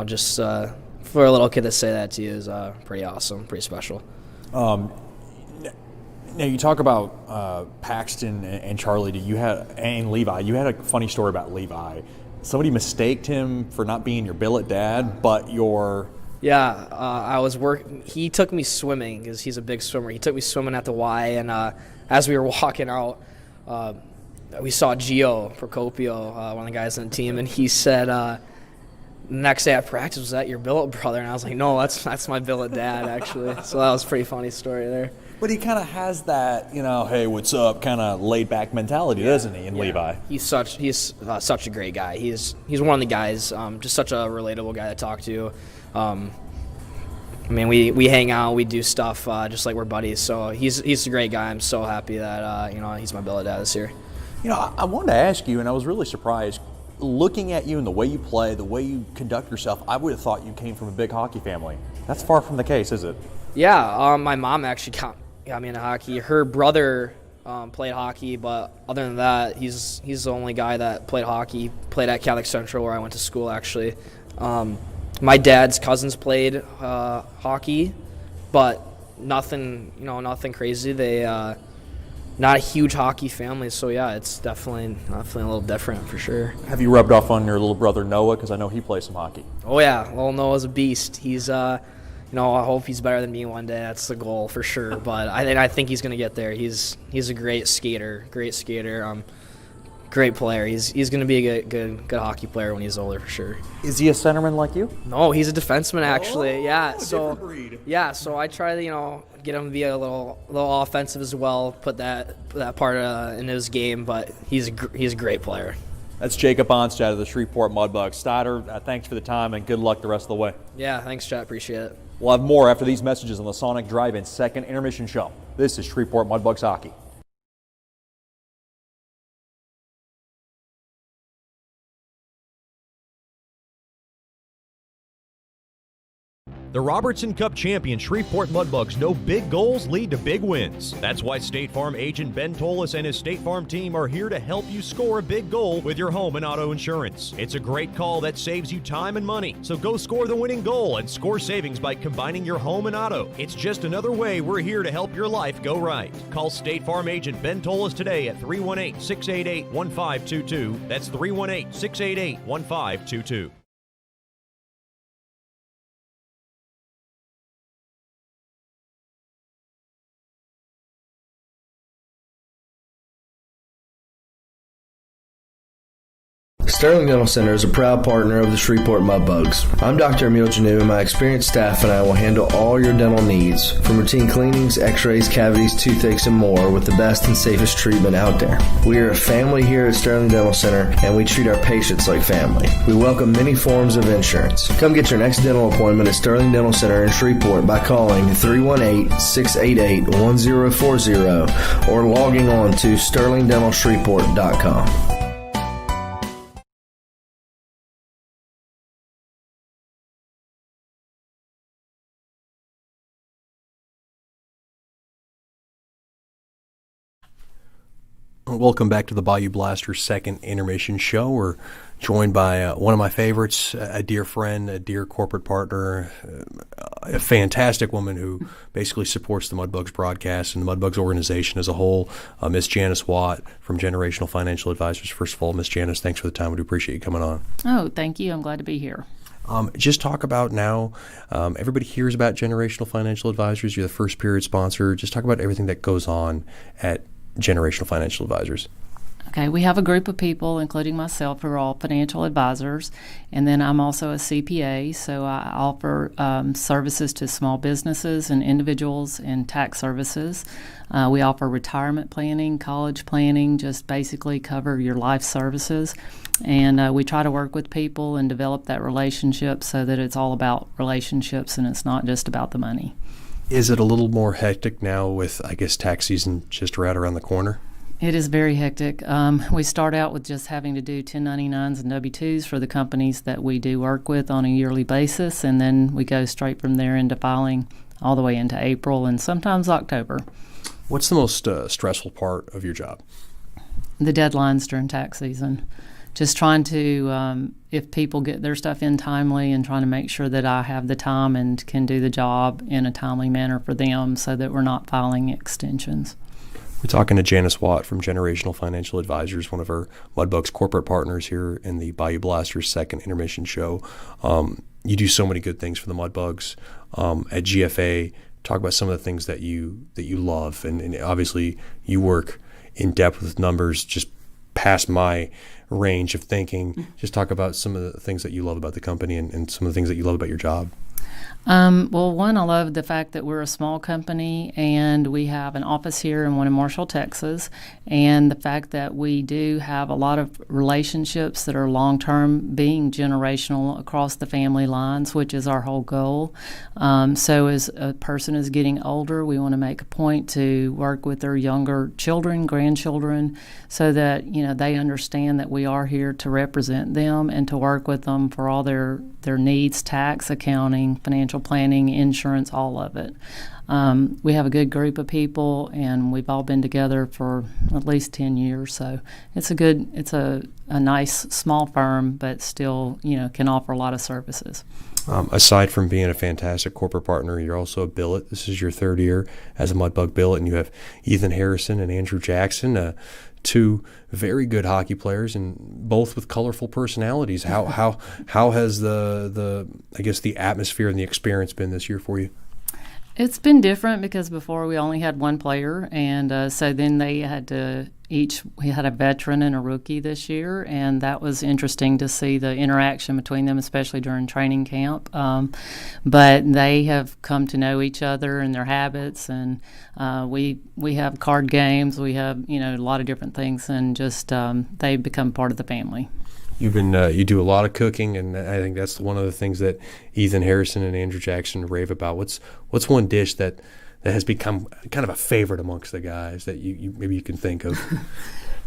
just for a little kid to say that to you is pretty awesome, pretty special. Now you talk about Paxton and Charlie. And Levi. You had a funny story about Levi. Somebody mistaked him for not being your billet dad, but your. Yeah, I was working. He took me swimming because he's a big swimmer. He took me swimming at the Y, and as we were walking out, we saw Gio Procopio, one of the guys on the team, and he said, the next day at practice, "Was that your billet brother?" And I was like, "No, that's my billet dad, actually." So that was a pretty funny story there. But he kind of has that, hey, what's up, kind of laid-back mentality, doesn't he, in Levi? He's such a great guy. He's one of the guys, just such a relatable guy to talk to. We hang out, we do stuff just like we're buddies. So he's a great guy. I'm so happy that he's my billet dad this year. I wanted to ask you, and I was really surprised, looking at you and the way you play, the way you conduct yourself, I would have thought you came from a big hockey family. That's far from the case, is it? Yeah, my mom actually got me into hockey. Her brother played hockey, but other than that, he's the only guy that played hockey. Played at Catholic Central, where I went to school, actually. My dad's cousins played hockey, but nothing crazy. They not a huge hockey family, so yeah, it's definitely a little different for sure. Have you rubbed off on your little brother Noah? Because I know he plays some hockey. Oh yeah, little Noah's a beast. He's I hope he's better than me one day. That's the goal for sure. But I think he's gonna get there. He's a great skater, great player. He's gonna be a good hockey player when he's older for sure. Is he a centerman like you? No, he's a defenseman actually. Different breed. Yeah, so I try to get him to be a little offensive as well. Put that part in his game, but he's a great player. That's Jacob Onstad of the Shreveport Mudbugs. Stodder, thanks for the time and good luck the rest of the way. Yeah, thanks, Chet. Appreciate it. We'll have more after these messages on the Sonic Drive-In second intermission show. This is Shreveport Mudbugs Hockey. The Robertson Cup champion Shreveport Mudbugs know big goals lead to big wins. That's why State Farm agent Ben Tolis and his State Farm team are here to help you score a big goal with your home and auto insurance. It's a great call that saves you time and money. So go score the winning goal and score savings by combining your home and auto. It's just another way we're here to help your life go right. Call State Farm agent Ben Tolis today at 318-688-1522. That's 318-688-1522. Sterling Dental Center is a proud partner of the Shreveport Mudbugs. I'm Dr. Emil Janu, and my experienced staff and I will handle all your dental needs, from routine cleanings, x-rays, cavities, toothaches, and more, with the best and safest treatment out there. We are a family here at Sterling Dental Center, and we treat our patients like family. We welcome many forms of insurance. Come get your next dental appointment at Sterling Dental Center in Shreveport by calling 318-688-1040 or logging on to sterlingdentalshreveport.com. Welcome back to the Bayou Blasters second intermission show. We're joined by one of my favorites, a dear friend, a dear corporate partner, a fantastic woman who basically supports the Mudbugs broadcast and the Mudbugs organization as a whole, Miss Janice Watt from Generational Financial Advisors. First of all, Miss Janice, thanks for the time. We do appreciate you coming on. Oh, thank you. I'm glad to be here. Just talk about now, everybody hears about Generational Financial Advisors. You're the first period sponsor. Just talk about everything that goes on at Generational Financial Advisors. Okay, we have a group of people, including myself, who are all financial advisors, and then I'm also a CPA, so I offer services to small businesses and individuals and tax services. We offer retirement planning, college planning, just basically cover your life services, and we try to work with people and develop that relationship so that it's all about relationships and it's not just about the money. Is it a little more hectic now with, I guess, tax season just right around the corner? It is very hectic. We start out with just having to do 1099s and W-2s for the companies that we do work with on a yearly basis, and then we go straight from there into filing all the way into April and sometimes October. What's the most stressful part of your job? The deadlines during tax season. Just trying to, if people get their stuff in timely, and trying to make sure that I have the time and can do the job in a timely manner for them so that we're not filing extensions. We're talking to Janice Watt from Generational Financial Advisors, one of our Mudbugs corporate partners here in the Bayou Blasters second intermission show. You do so many good things for the Mudbugs at GFA. Talk about some of the things that you love, and obviously you work in depth with numbers just past my range of thinking. Just talk about some of the things that you love about the company and some of the things that you love about your job. Well, one, I love the fact that we're a small company and we have an office here and one in Marshall, Texas, and the fact that we do have a lot of relationships that are long-term, being generational across the family lines, which is our whole goal. So as a person is getting older, we want to make a point to work with their younger children, grandchildren, so that, you know, they understand that we are here to represent them and to work with them for all their needs, tax, accounting, financial planning, insurance, all of it. We have a good group of people, and we've all been together for at least 10 years. So it's a nice small firm, but still, you know, can offer a lot of services. Aside from being a fantastic corporate partner, you're also a billet. This is your third year as a Mudbug billet, and you have Ethan Harrison and Andrew Jackson, two very good hockey players, and both with colorful personalities. How has the I guess the atmosphere and the experience been this year for you? It's been different because before we only had one player, and so then they had to we had a veteran and a rookie this year, and that was interesting to see the interaction between them, especially during training camp. But they have come to know each other and their habits, and we have card games, we have, you know, a lot of different things, and just they've become part of the family. You do a lot of cooking, and I think that's one of the things that Ethan Harrison and Andrew Jackson rave about. What's one dish that has become kind of a favorite amongst the guys that you maybe you can think of?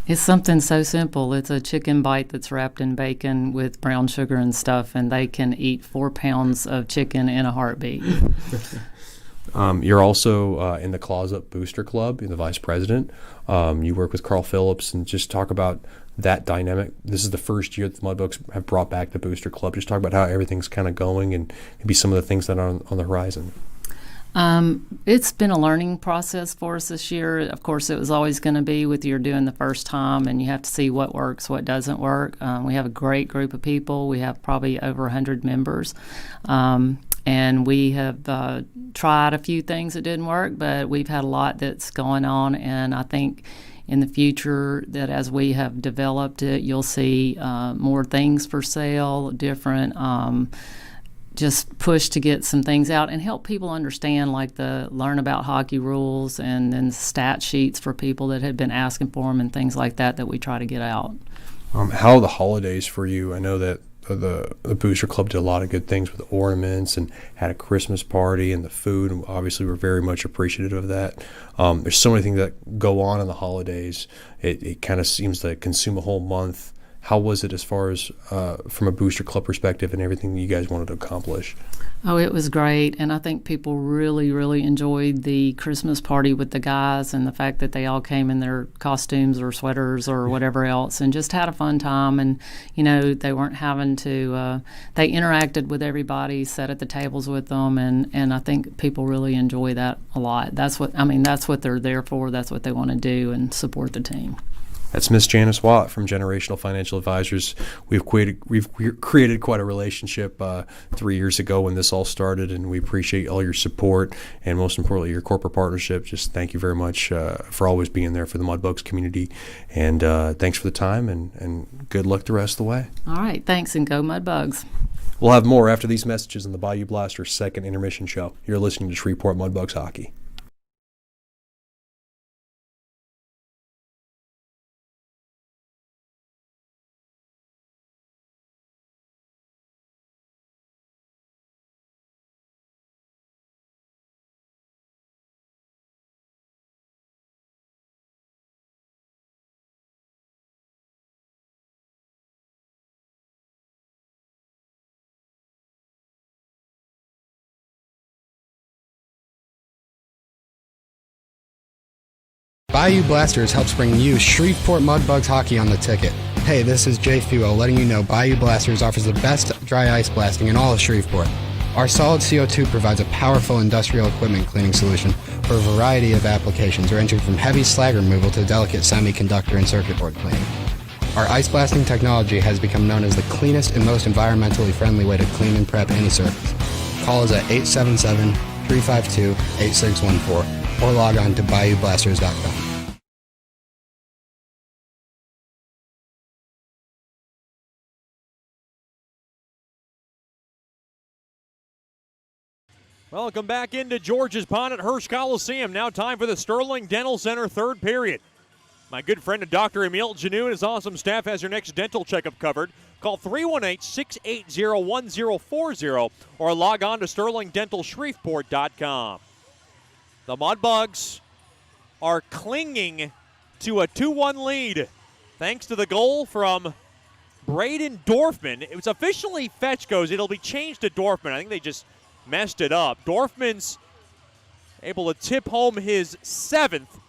It's something so simple. It's a chicken bite that's wrapped in bacon with brown sugar and stuff, and they can eat 4 pounds of chicken in a heartbeat. You're also in the Closet Booster Club. You're the vice president. You work with Carl Phillips, and just talk about that dynamic. This is the first year that the Mudbugs have brought back the Booster Club. Just talk about how everything's kind of going and maybe some of the things that are on the horizon. It's been a learning process for us this year. Of course, it was always going to be with you're doing the first time, and you have to see what works, what doesn't work. We have a great group of people. We have probably over 100 members. And we have tried a few things that didn't work, but we've had a lot that's going on. And I think in the future that as we have developed it, you'll see more things for sale, different just push to get some things out and help people understand, like learn about hockey rules and then stat sheets for people that had been asking for them and things like that we try to get out. How are the holidays for you? I know that the Booster Club did a lot of good things with ornaments and had a Christmas party and the food, and obviously we're very much appreciative of that. There's so many things that go on in the holidays. It kind of seems to consume a whole month. How was it as far as from a Booster Club perspective and everything that you guys wanted to accomplish? Oh, it was great, and I think people really, really enjoyed the Christmas party with the guys and the fact that they all came in their costumes or sweaters or whatever else and just had a fun time. And, they weren't having to, they interacted with everybody, sat at the tables with them, and I think people really enjoy that a lot. That's what they're there for. That's what they want to do and support the team. That's Miss Janice Watt from Generational Financial Advisors. We've created quite a relationship 3 years ago when this all started, and we appreciate all your support and most importantly your corporate partnership. Just thank you very much for always being there for the Mudbugs community, and thanks for the time and good luck the rest of the way. All right, thanks, and go Mudbugs. We'll have more after these messages in the Bayou Blasters second intermission show. You're listening to Shreveport Mudbugs Hockey. Bayou Blasters helps bring you Shreveport Mudbugs hockey on the ticket. Hey, this is Jay Fuo letting you know Bayou Blasters offers the best dry ice blasting in all of Shreveport. Our solid CO2 provides a powerful industrial equipment cleaning solution for a variety of applications ranging from heavy slag removal to delicate semiconductor and circuit board cleaning. Our ice blasting technology has become known as the cleanest and most environmentally friendly way to clean and prep any surface. Call us at 877-352-8614 or log on to BayouBlasters.com. Welcome back into George's Pond at Hirsch Coliseum. Now time for the Sterling Dental Center third period. My good friend Dr. Emil Janou and his awesome staff has your next dental checkup covered. Call 318-680-1040 or log on to sterlingdentalshreveport.com. The Mudbugs are clinging to a 2-1 lead thanks to the goal from Braden Dorfman. It was officially Fetchko's. It'll be changed to Dorfman. I think they just messed it up. Dorfman's able to tip home his 7th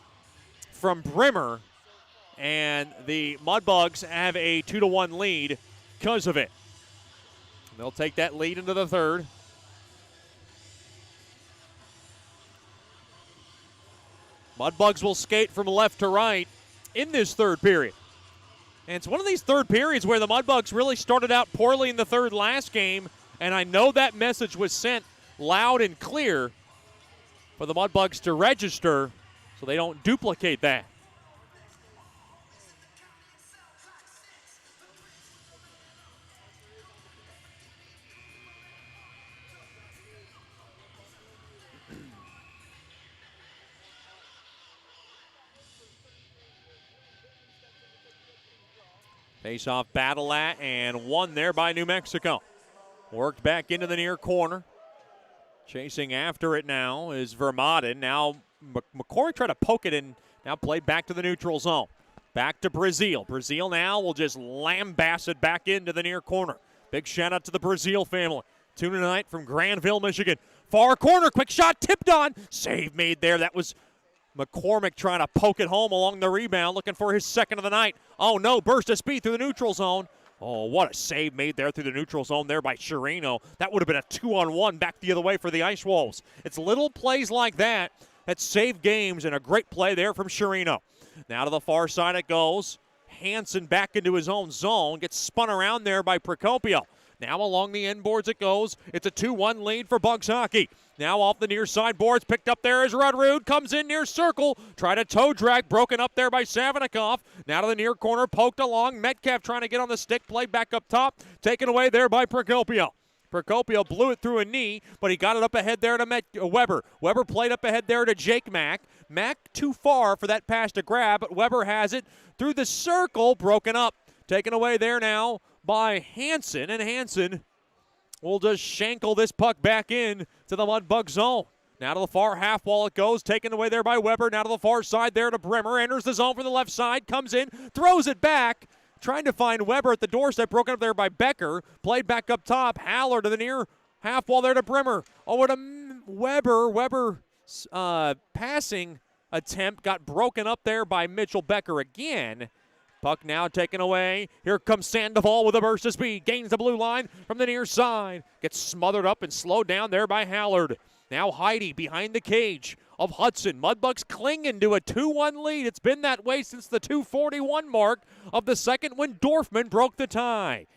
from Brimmer, and the Mudbugs have a 2-1 lead because of it. They'll take that lead into the third. Mudbugs will skate from left to right in this third period. And it's one of these third periods where the Mudbugs really started out poorly in the third last game, and I know that message was sent loud and clear for the Mudbugs to register so they don't duplicate that. Face-off battle at and won there by New Mexico. Worked back into the near corner. Chasing after it now is Vermaden. Now McCory tried to poke it and now played back to the neutral zone. Back to Brazil. Brazil now will just lambaste it back into the near corner. Big shout out to the Brazil family. Tuning tonight from Granville, Michigan. Far corner, quick shot, tipped on. Save made there. That was McCormick trying to poke it home along the rebound, looking for his second of the night. Oh no, burst of speed through the neutral zone. Oh, what a save made there through the neutral zone there by Chirino. That would have been a 2-on-1 back the other way for the Ice Wolves. It's little plays like that that save games, and a great play there from Chirino. Now to the far side it goes. Hansen back into his own zone. Gets spun around there by Procopio. Now along the end boards it goes. It's a 2-1 lead for Bugs hockey. Now off the near side boards. Picked up there is Rudrud. Comes in near circle. Try to toe drag. Broken up there by Savinikov. Now to the near corner. Poked along. Metcalf trying to get on the stick. Played back up top. Taken away there by Procopio. Procopio blew it through a knee, but he got it up ahead there to Weber. Weber played up ahead there to Jake Mack. Mack too far for that pass to grab, but Weber has it through the circle. Broken up. Taken away there now by Hansen, and Hansen will just shankle this puck back in to the Mudbug zone. Now to the far half wall it goes, taken away there by Weber. Now to the far side there to Brimmer, enters the zone from the left side, comes in, throws it back, trying to find Weber at the doorstep, broken up there by Becker, played back up top, Haller to the near half wall there to Brimmer. Oh, what a Weber's passing attempt got broken up there by Mitchell Becker again. Puck now taken away. Here comes Sandoval with a burst of speed. Gains the blue line from the near side. Gets smothered up and slowed down there by Hallard. Now Heidi behind the cage of Hudson. Mudbugs clinging to a 2-1 lead. It's been that way since the 2:41 mark of the second when Dorfman broke the tie.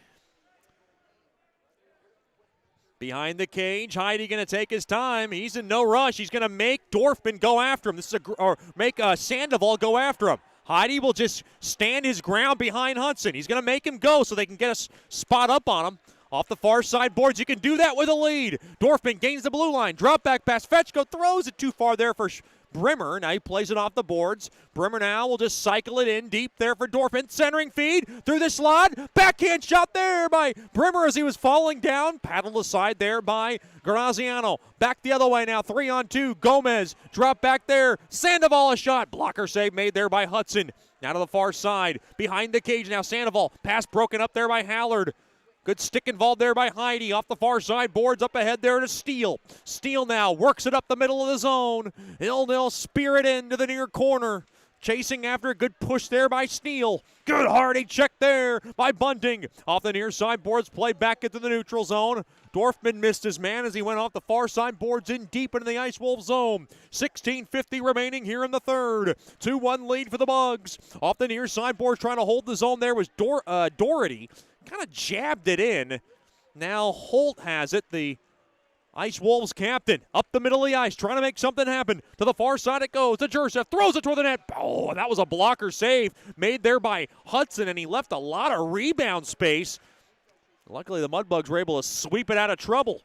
Behind the cage, Heidi going to take his time. He's in no rush. He's going to make Dorfman go after him. Make Sandoval go after him. Heidi will just stand his ground behind Hudson. He's going to make him go so they can get a spot up on him. Off the far side boards, you can do that with a lead. Dorfman gains the blue line. Drop back pass. Fetchko throws it too far there for Brimmer. Now he plays it off the boards. Brimmer now will just cycle it in deep there for Dorfman. Centering feed through the slot. Backhand shot there by Brimmer as he was falling down. Paddled aside there by Graziano. Back the other way now. 3-on-2. Gomez. Drop back there. Sandoval a shot. Blocker save made there by Hudson. Now to the far side. Behind the cage now. Sandoval. Pass broken up there by Hallard. Good stick involved there by Heidi. Off the far side, boards up ahead there to Steele. Steele now works it up the middle of the zone. He'll spear it into the near corner. Chasing after a good push there by Steele. Good hardy check there by Bunting. Off the near side, boards played back into the neutral zone. Dorfman missed his man as he went off the far side, boards in deep into the Ice Wolf zone. 16:50 remaining here in the third. 2-1 lead for the Bugs. Off the near side, boards trying to hold the zone there was Doherty. Kind of jabbed it in. Now Holt has it, the Ice Wolves captain. Up the middle of the ice, trying to make something happen. To the far side it goes. To Jursev, throws it toward the net. Oh, that was a blocker save made there by Hudson, and he left a lot of rebound space. Luckily, the Mudbugs were able to sweep it out of trouble.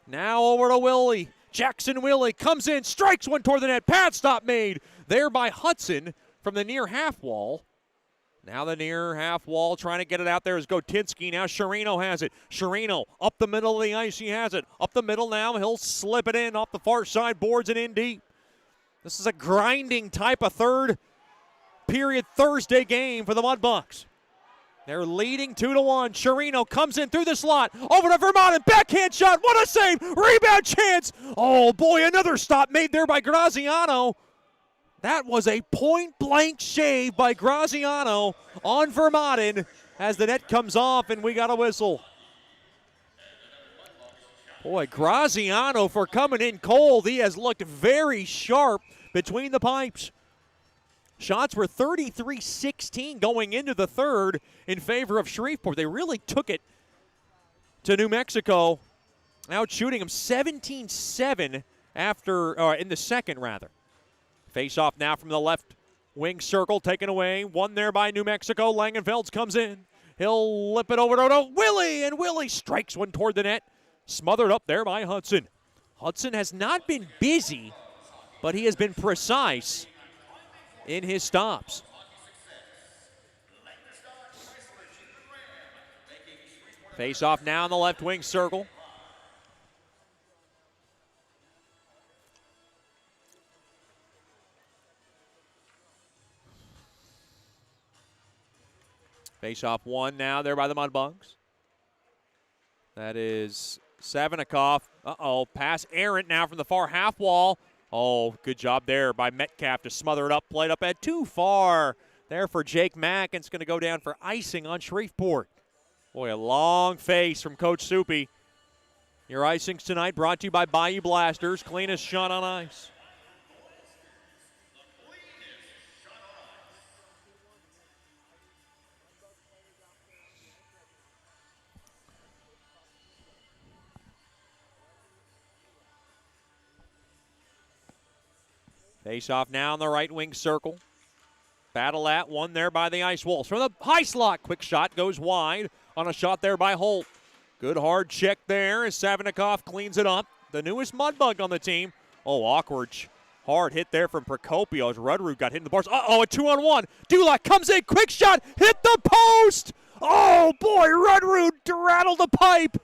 Now over to Willie. Jackson Willie comes in, strikes one toward the net. Pad stop made there by Hudson from the near half wall. Now the near half wall, trying to get it out there is Gotinsky. Now Chirino has it. Chirino up the middle of the ice, he has it. Up the middle now, he'll slip it in off the far side boards and in deep. This is a grinding type of third period Thursday game for the Mudbugs. They're leading 2-1. Chirino comes in through the slot. Over to Vermont and backhand shot. What a save. Rebound chance. Oh boy, another stop made there by Graziano. That was a point-blank shave by Graziano on Vermaten as the net comes off and we got a whistle. Boy, Graziano for coming in cold. He has looked very sharp between the pipes. Shots were 33-16 going into the third in favor of Shreveport. They really took it to New Mexico, out shooting them 17-7 in the second, rather. Face off now from the left wing circle, taken away. One there by New Mexico. Langenfelds comes in. He'll lip it over to Willie, and Willie strikes one toward the net. Smothered up there by Hudson. Hudson has not been busy, but he has been precise in his stops. Face off now in the left wing circle. Face-off one now there by the Mudbugs. That is Savinikov. Pass errant now from the far half wall. Oh, good job there by Metcalf to smother it up. Played up at too far there for Jake Mack, and it's going to go down for icing on Shreveport. Boy, a long face from Coach Soupy. Your icings tonight brought to you by Bayou Blasters, cleanest shot on ice. Face off now in the right wing circle. Battle at one there by the Ice Wolves. From the high slot, quick shot goes wide on a shot there by Holt. Good hard check there as Savinikov cleans it up. The newest Mudbug on the team. Oh, awkward. Hard hit there from Procopio as Rudrud got hit in the bars. A 2-on-1. Dulac comes in, quick shot, hit the post. Oh, boy, Rudrud rattled the pipe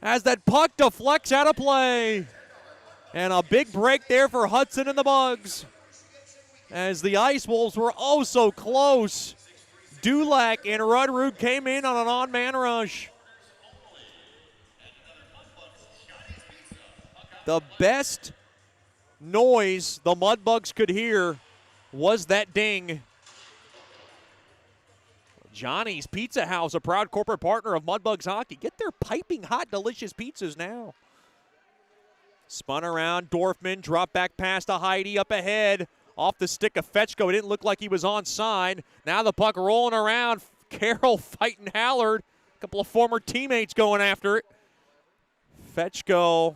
as that puck deflects out of play. And a big break there for Hudson and the Bugs as the Ice Wolves were oh so close. Dulac and Rudrud came in on an on-man rush. The best noise the Mudbugs could hear was that ding. Johnny's Pizza House, a proud corporate partner of Mudbugs Hockey. Get their piping hot, delicious pizzas now. Spun around, Dorfman, drop back pass to Heidi, up ahead. Off the stick of Fetchko, it didn't look like he was onside. Now the puck rolling around. Carroll fighting Hallard. A couple of former teammates going after it. Fetchko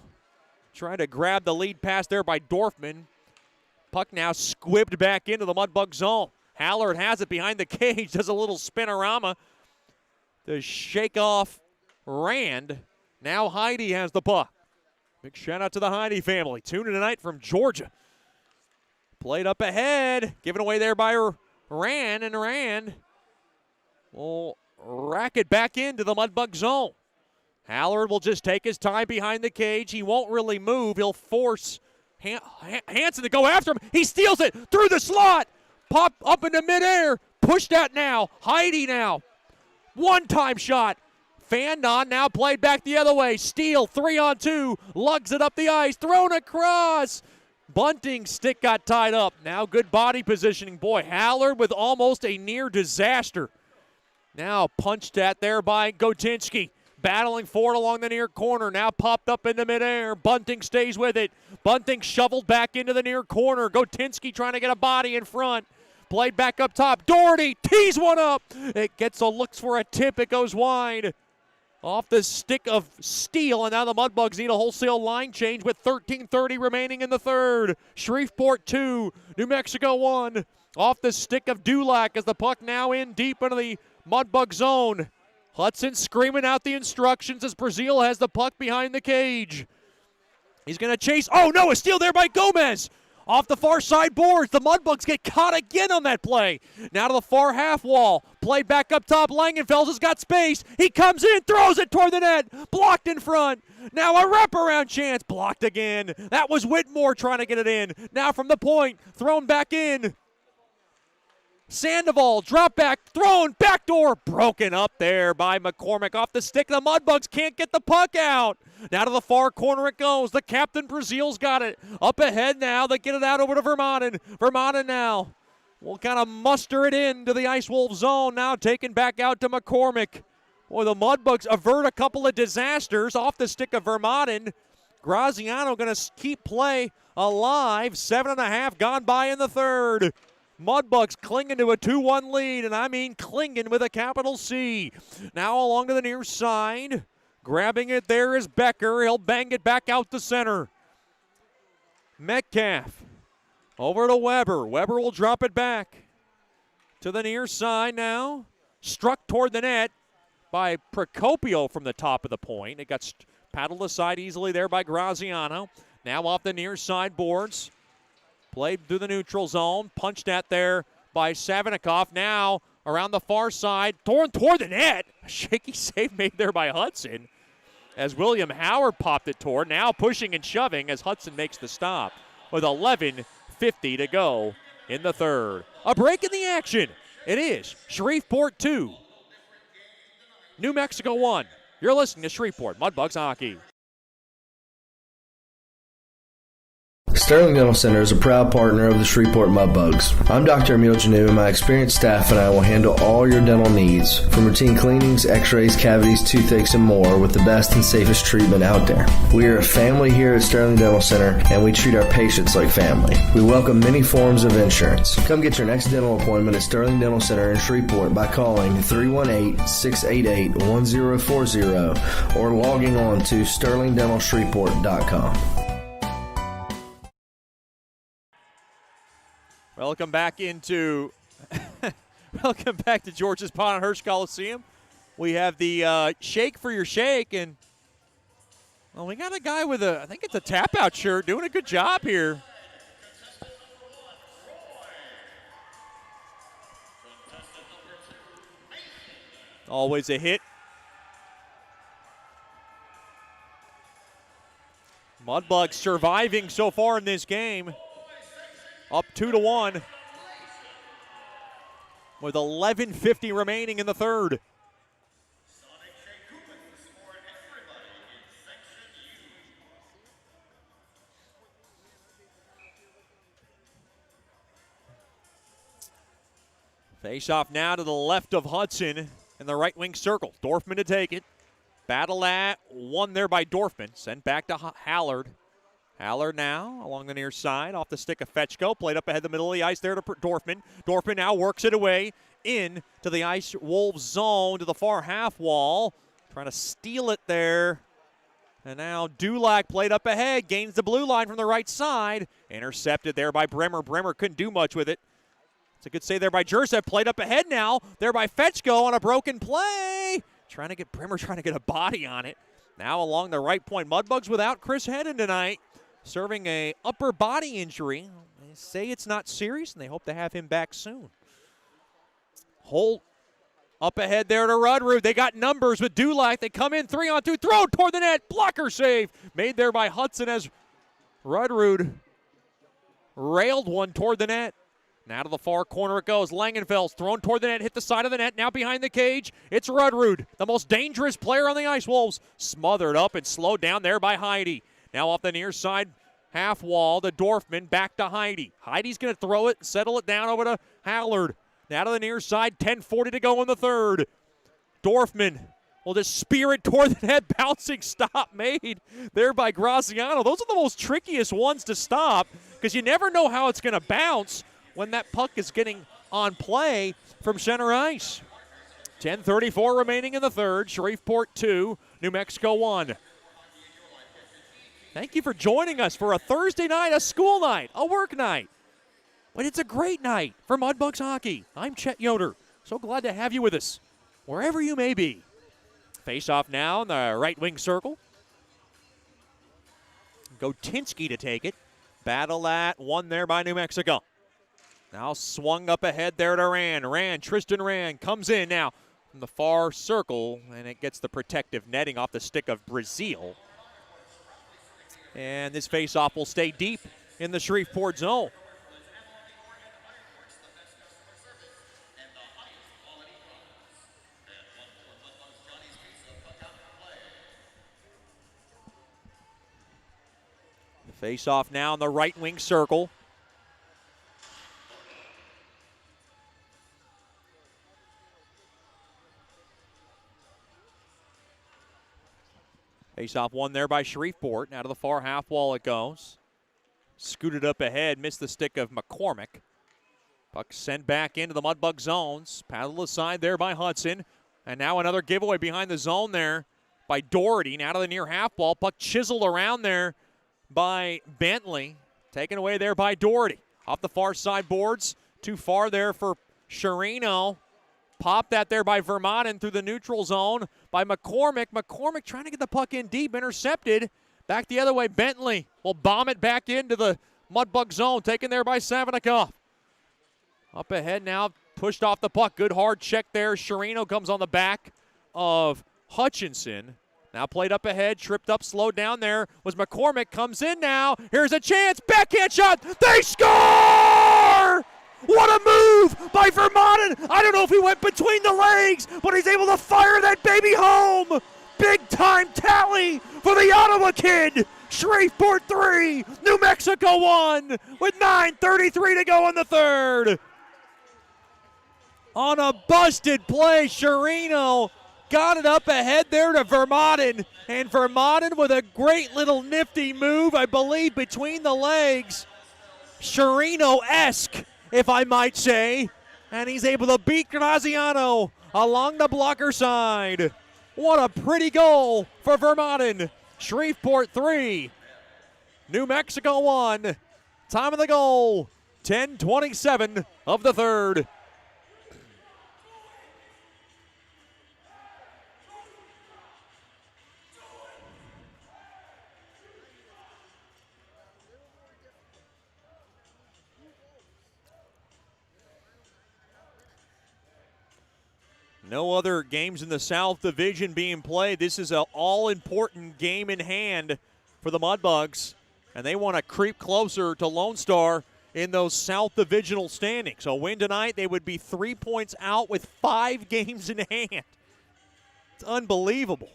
trying to grab the lead pass there by Dorfman. Puck now squibbed back into the Mudbug zone. Hallard has it behind the cage, does a little spinorama to shake off Rand. Now Heidi has the puck. Big shout out to the Heidi family. Tuning tonight from Georgia. Played up ahead, given away there by Rand, and Rand will rack it back into the Mudbug zone. Hallard will just take his time behind the cage. He won't really move. He'll force Hansen to go after him. He steals it through the slot. Pop up into midair. Pushed out now. Heidi now. One-time shot. Fanned on, now played back the other way. Steele, 3-on-2. Lugs it up the ice. Thrown across. Bunting's stick got tied up. Now good body positioning. Boy, Hallard with almost a near disaster. Now punched at there by Gotinski. Battling for it along the near corner. Now popped up into midair. Bunting stays with it. Bunting shoveled back into the near corner. Gotinski trying to get a body in front. Played back up top. Doherty tees one up. It gets looks for a tip. It goes wide. Off the stick of Steele, and now the Mudbugs need a wholesale line change with 13:30 remaining in the third. Shreveport 2, New Mexico 1. Off the stick of Dulac as the puck now in deep into the Mudbug zone. Hudson screaming out the instructions as Brazil has the puck behind the cage. He's going to chase. Oh, no, a steal there by Gomez. Off the far side boards, the Mudbugs get caught again on that play. Now to the far half wall. Play back up top. Langenfels has got space. He comes in, throws it toward the net. Blocked in front. Now a wraparound chance. Blocked again. That was Whitmore trying to get it in. Now from the point, thrown back in. Sandoval, drop back, thrown, backdoor, broken up there by McCormick off the stick. The Mudbugs can't get the puck out. Now to the far corner it goes. The captain Brazil's got it. Up ahead now, they get it out over to Vermanen. Vermanen now will kind of muster it into the Ice Wolf zone. Now taken back out to McCormick. Boy, the Mudbugs avert a couple of disasters off the stick of Vermanen. Graziano going to keep play alive. 7.5 gone by in the third. Mudbugs clinging to a 2-1 lead, and I mean clinging with a capital C. Now along to the near side. Grabbing it there is Becker. He'll bang it back out the center. Metcalf over to Weber. Weber will drop it back to the near side now. Struck toward the net by Procopio from the top of the point. It got paddled aside easily there by Graziano. Now off the near side boards. Played through the neutral zone. Punched at there by Savinikov. Now around the far side. Thrown toward the net. A shaky save made there by Hudson as William Howard popped it toward. Now pushing and shoving as Hudson makes the stop with 11:50 to go in the third. A break in the action. It is Shreveport 2, New Mexico 1. You're listening to Shreveport Mudbugs Hockey. Sterling Dental Center is a proud partner of the Shreveport Mudbugs. I'm Dr. Emil Janu, and my experienced staff and I will handle all your dental needs, from routine cleanings, x-rays, cavities, toothaches, and more, with the best and safest treatment out there. We are a family here at Sterling Dental Center, and we treat our patients like family. We welcome many forms of insurance. Come get your next dental appointment at Sterling Dental Center in Shreveport by calling 318-688-1040 or logging on to sterlingdentalshreveport.com. Welcome back into welcome back to George's Pond at Hirsch Coliseum. We have the shake for your shake, and well, we got a guy with I think it's a tap-out shirt doing a good job here. Always a hit. Mudbugs surviving so far in this game. Up 2-1 with 11:50 remaining in the third. Face off now to the left of Hudson in the right wing circle. Dorfman to take it. Battle at one there by Dorfman. Sent back to Hallard. Hallard now along the near side, off the stick of Fetchko. Played up ahead the middle of the ice there to Dorfman. Dorfman now works it away in to the Ice Wolves zone to the far half wall. Trying to steal it there. And now Dulac played up ahead, gains the blue line from the right side. Intercepted there by Bremer. Bremer couldn't do much with it. It's a good save there by Jursev. Played up ahead now, there by Fetchko on a broken play. Bremer trying to get a body on it. Now along the right point, Mudbugs without Chris Hedden tonight. Serving a upper body injury. They say it's not serious, and they hope to have him back soon. Holt up ahead there to Rudrud. They got numbers with Dulac. They come in 3-on-2, throw toward the net. Blocker save made there by Hudson as Rudrud railed one toward the net. Now to the far corner it goes. Langenfels thrown toward the net, hit the side of the net. Now behind the cage, it's Rudrud, the most dangerous player on the Ice Wolves. Smothered up and slowed down there by Heidi. Now off the near side half wall to Dorfman, back to Heidi. Heidi's going to throw it and settle it down over to Hallard. Now to the near side, 10:40 to go in the third. Dorfman will just spear it toward the net, bouncing stop made there by Graziano. Those are the most trickiest ones to stop because you never know how it's going to bounce when that puck is getting on play from center ice. 10:34 remaining in the third. Shreveport 2, New Mexico 1. Thank you for joining us for a Thursday night, a school night, a work night. But it's a great night for Mudbugs hockey. I'm Chet Yoder. So glad to have you with us, wherever you may be. Face off now in the right wing circle. Gotinski to take it. Battle at one there by New Mexico. Now swung up ahead there to Rand. Tristan Rand comes in now from the far circle, and it gets the protective netting off the stick of Brazil. And this faceoff will stay deep in the Shreveport zone. Face-off now in the right wing circle. Face-off one there by Shreveport. Now to the far half wall it goes. Scooted up ahead, missed the stick of McCormick. Puck sent back into the Mudbug zones. Paddled aside there by Hudson. And now another giveaway behind the zone there by Doherty. Now to the near half wall. Puck chiseled around there by Bentley. Taken away there by Doherty. Off the far side boards. Too far there for Sherino. Popped that there by Vermanen through the neutral zone by McCormick. McCormick trying to get the puck in deep, intercepted. Back the other way, Bentley will bomb it back into the Mudbug zone, taken there by Savinikov. Up ahead now, pushed off the puck. Good hard check there. Sherino comes on the back of Hutchinson. Now played up ahead, tripped up, slowed down there was McCormick. Comes in now. Here's a chance. Backhand shot. They score! What a move by Vermaelen. I don't know if he went between the legs, but he's able to fire that baby home. Big time tally for the Ottawa kid. Shreveport 3, New Mexico 1 with 9:33 to go in the third. On a busted play, Sherino got it up ahead there to Vermaelen, and Vermaelen with a great little nifty move, I believe, between the legs. Sherino-esque, if I might say, and he's able to beat Graziano along the blocker side. What a pretty goal for Vermaelen. Shreveport 3, New Mexico 1. Time of the goal, 10:27 of the third. No other games in the South Division being played. This is an all-important game in hand for the Mudbugs, and they want to creep closer to Lone Star in those South Divisional standings. A win tonight, they would be 3 points out with 5 games in hand. It's unbelievable.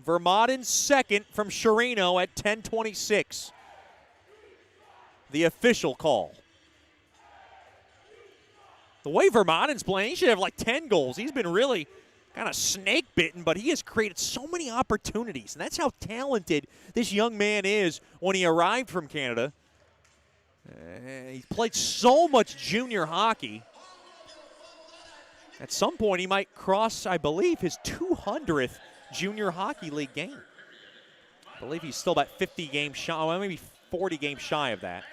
Vermaelen second from Sherino at 10:26. The official call. The way Vermaelen's playing, he should have like 10 goals. He's been really kind of snake-bitten, but he has created so many opportunities, and that's how talented this young man is when he arrived from Canada. He's played so much junior hockey. At some point, he might cross, I believe, his 200th Junior Hockey League game. I believe he's still about 50 games shy, well, maybe 40 games shy of that.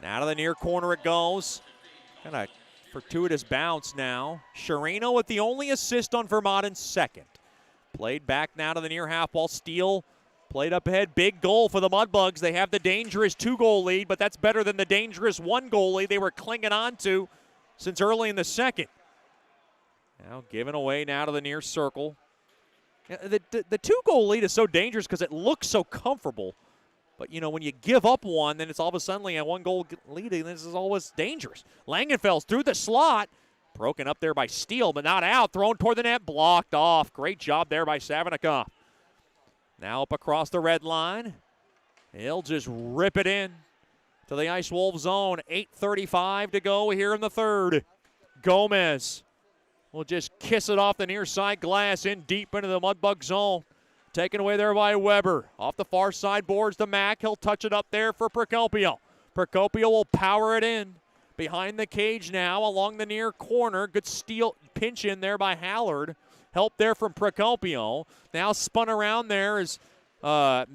Now to the near corner it goes. Kind of fortuitous bounce now. Sherino with the only assist on Vermaelen's second. Played back now to the near half wall. Steele played up ahead. Big goal for the Mudbugs. They have the dangerous 2-goal lead, but that's better than the dangerous 1-goal lead they were clinging on to since early in the second. Now given away now to the near circle. The 2-goal lead is so dangerous because it looks so comfortable. But, you know, when you give up one, then it's all of a sudden a 1-goal lead, and this is always dangerous. Langenfels through the slot. Broken up there by Steele, but not out. Thrown toward the net, blocked off. Great job there by Savinikov. Now up across the red line. He'll just rip it in to the Ice Wolves zone. 8:35 to go here in the third. Gomez will just kiss it off the near side glass in deep into the Mudbug zone. Taken away there by Weber. Off the far side boards to Mack. He'll touch it up there for Procopio. Procopio will power it in. Behind the cage now along the near corner. Good steal pinch in there by Hallard. Help there from Procopio. Now spun around there is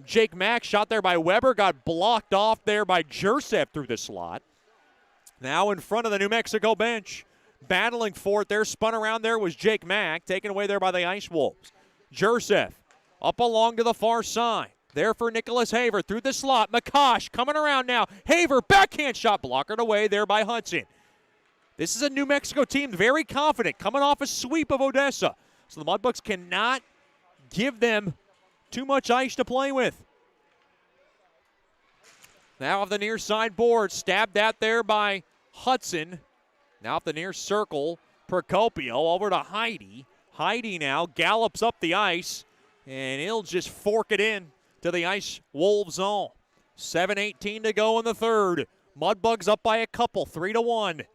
Jake Mack. Shot there by Weber. Got blocked off there by Jursev through the slot. Now in front of the New Mexico bench. Battling for it there. Spun around there was Jake Mack. Taken away there by the Ice Wolves. Jursev. Up along to the far side. There for Nicholas Haver through the slot. McCosh coming around now. Haver, backhand shot, blockered away there by Hudson. This is a New Mexico team very confident, coming off a sweep of Odessa. So the Mudbugs cannot give them too much ice to play with. Now off the near side board, stabbed at there by Hudson. Now off the near circle, Procopio over to Heidi. Heidi now gallops up the ice. And he'll just fork it in to the Ice Wolves zone. 7:18 to go in the third. Mudbugs up by a couple, 3-1.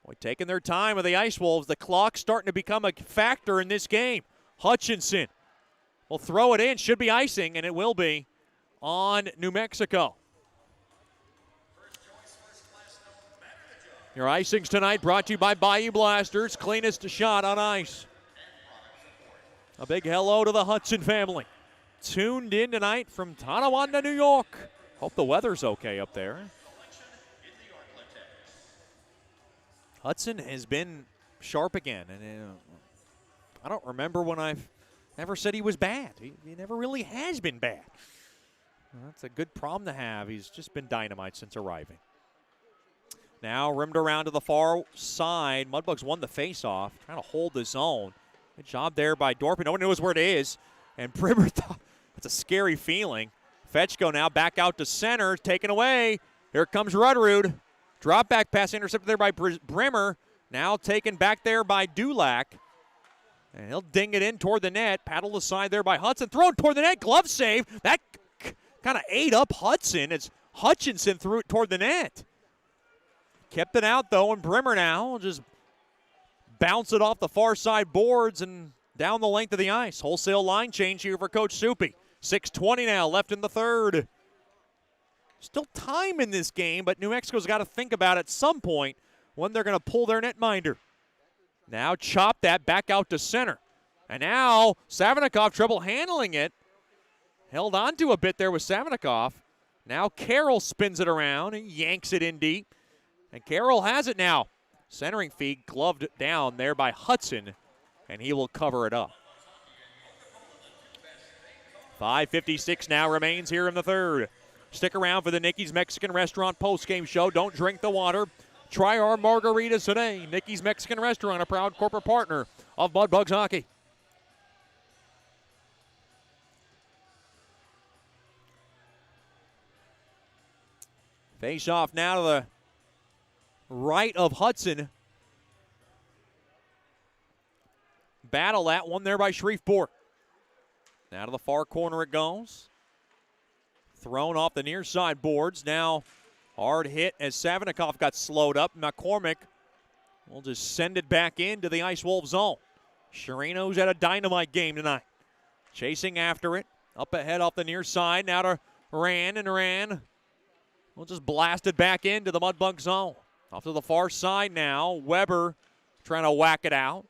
Boy, taking their time with the Ice Wolves. The clock's starting to become a factor in this game. Hutchinson will throw it in. Should be icing, and it will be on New Mexico. Your icings tonight brought to you by Bayou Blasters. Cleanest shot on ice. A big hello to the Hudson family. Tuned in tonight from Tonawanda, New York. Hope the weather's okay up there. Hudson has been sharp again. And I don't remember when I've ever said he was bad. He never really has been bad. Well, that's a good problem to have. He's just been dynamite since arriving. Now rimmed around to the far side. Mudbugs won the faceoff, trying to hold the zone. Good job there by Dorpin. No one knows where it is. And Brimmer thought, that's a scary feeling. Fetchko now back out to center, taken away. Here comes Rudrud. Drop back pass intercepted there by Brimmer. Now taken back there by Dulac. And he'll ding it in toward the net. Paddled aside there by Hudson. Thrown toward the net. Glove save. That kind of ate up Hudson as Hutchinson threw it toward the net. Kept it out, though, and Brimmer now will just bounce it off the far side boards and down the length of the ice. Wholesale line change here for Coach Soupy. 6:20 now left in the third. Still time in this game, but New Mexico's got to think about at some point when they're going to pull their netminder. Now chop that back out to center. And now Savinikov trouble handling it. Held on to a bit there with Savinikov. Now Carroll spins it around and yanks it in deep. And Carroll has it now. Centering feed gloved down there by Hudson, and he will cover it up. 5:56 now remains here in the third. Stick around for the Nicky's Mexican Restaurant postgame show. Don't drink the water. Try our margaritas today. Nicky's Mexican Restaurant, a proud corporate partner of Mudbugs Hockey. Face off now to the right of Hudson. Battle that one there by Shreveport. Now to the far corner it goes. Thrown off the near side boards. Now hard hit as Savinikov got slowed up. McCormick will just send it back into the Ice Wolf zone. Chirino's had a dynamite game tonight. Chasing after it. Up ahead off the near side. Now to Ran, and Ran will just blast it back into the Mudbug zone. Off to the far side now. Weber trying to whack it out.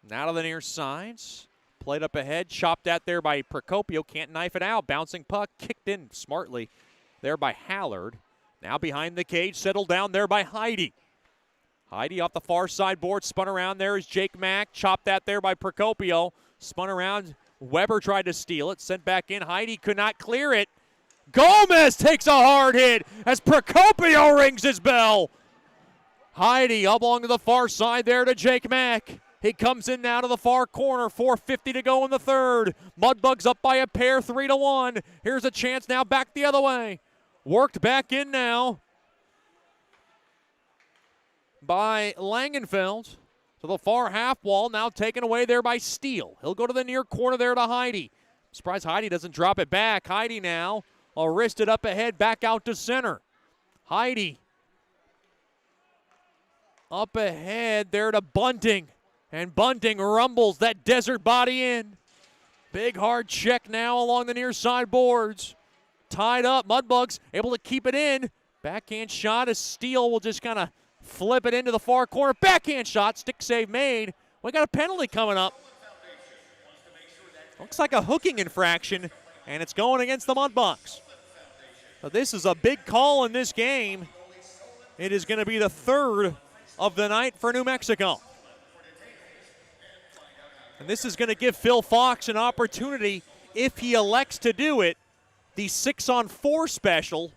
Now to the near sides. Played up ahead. Chopped at there by Procopio. Can't knife it out. Bouncing puck. Kicked in smartly there by Hallard. Now behind the cage. Settled down there by Heidi. Heidi off the far side board. Spun around there is Jake Mack. Chopped that there by Procopio. Spun around. Weber tried to steal it. Sent back in. Heidi could not clear it. Gomez takes a hard hit as Procopio rings his bell. Heidi up along to the far side there to Jake Mack. He comes in now to the far corner. 4:50 to go in the third. Mudbugs up by a pair, 3-1. Here's a chance now back the other way. Worked back in now by Langenfeld to the far half wall. Now taken away there by Steele. He'll go to the near corner there to Heidi. Surprised Heidi doesn't drop it back. Heidi now will wrist it up ahead, back out to center. Heidi up ahead there to Bunting. And Bunting rumbles that desert body in. Big hard check now along the near side boards. Tied up. Mudbugs able to keep it in. Backhand shot as Steele will just kind of flip it into the far corner. Backhand shot. Stick save made. We got a penalty coming up. Looks like a hooking infraction, and it's going against the Mudbugs. But this is a big call in this game. It is going to be the third of the night for New Mexico. And this is going to give Phil Fox an opportunity, if he elects to do it, the 6-on-4 special.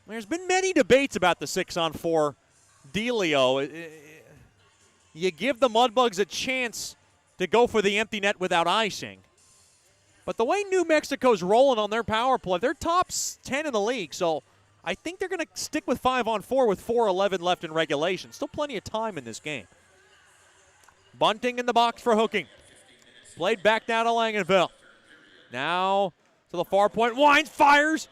There's been many debates about the 6-on-4 dealio. You give the Mudbugs a chance to go for the empty net without icing. But the way New Mexico's rolling on their power play, they're top 10 in the league, so I think they're going to stick with 5-on-4 with 4:11 left in regulation. Still plenty of time in this game. Bunting in the box for hooking. Played back down to Langenfeld. Now to the far point. Wines fires.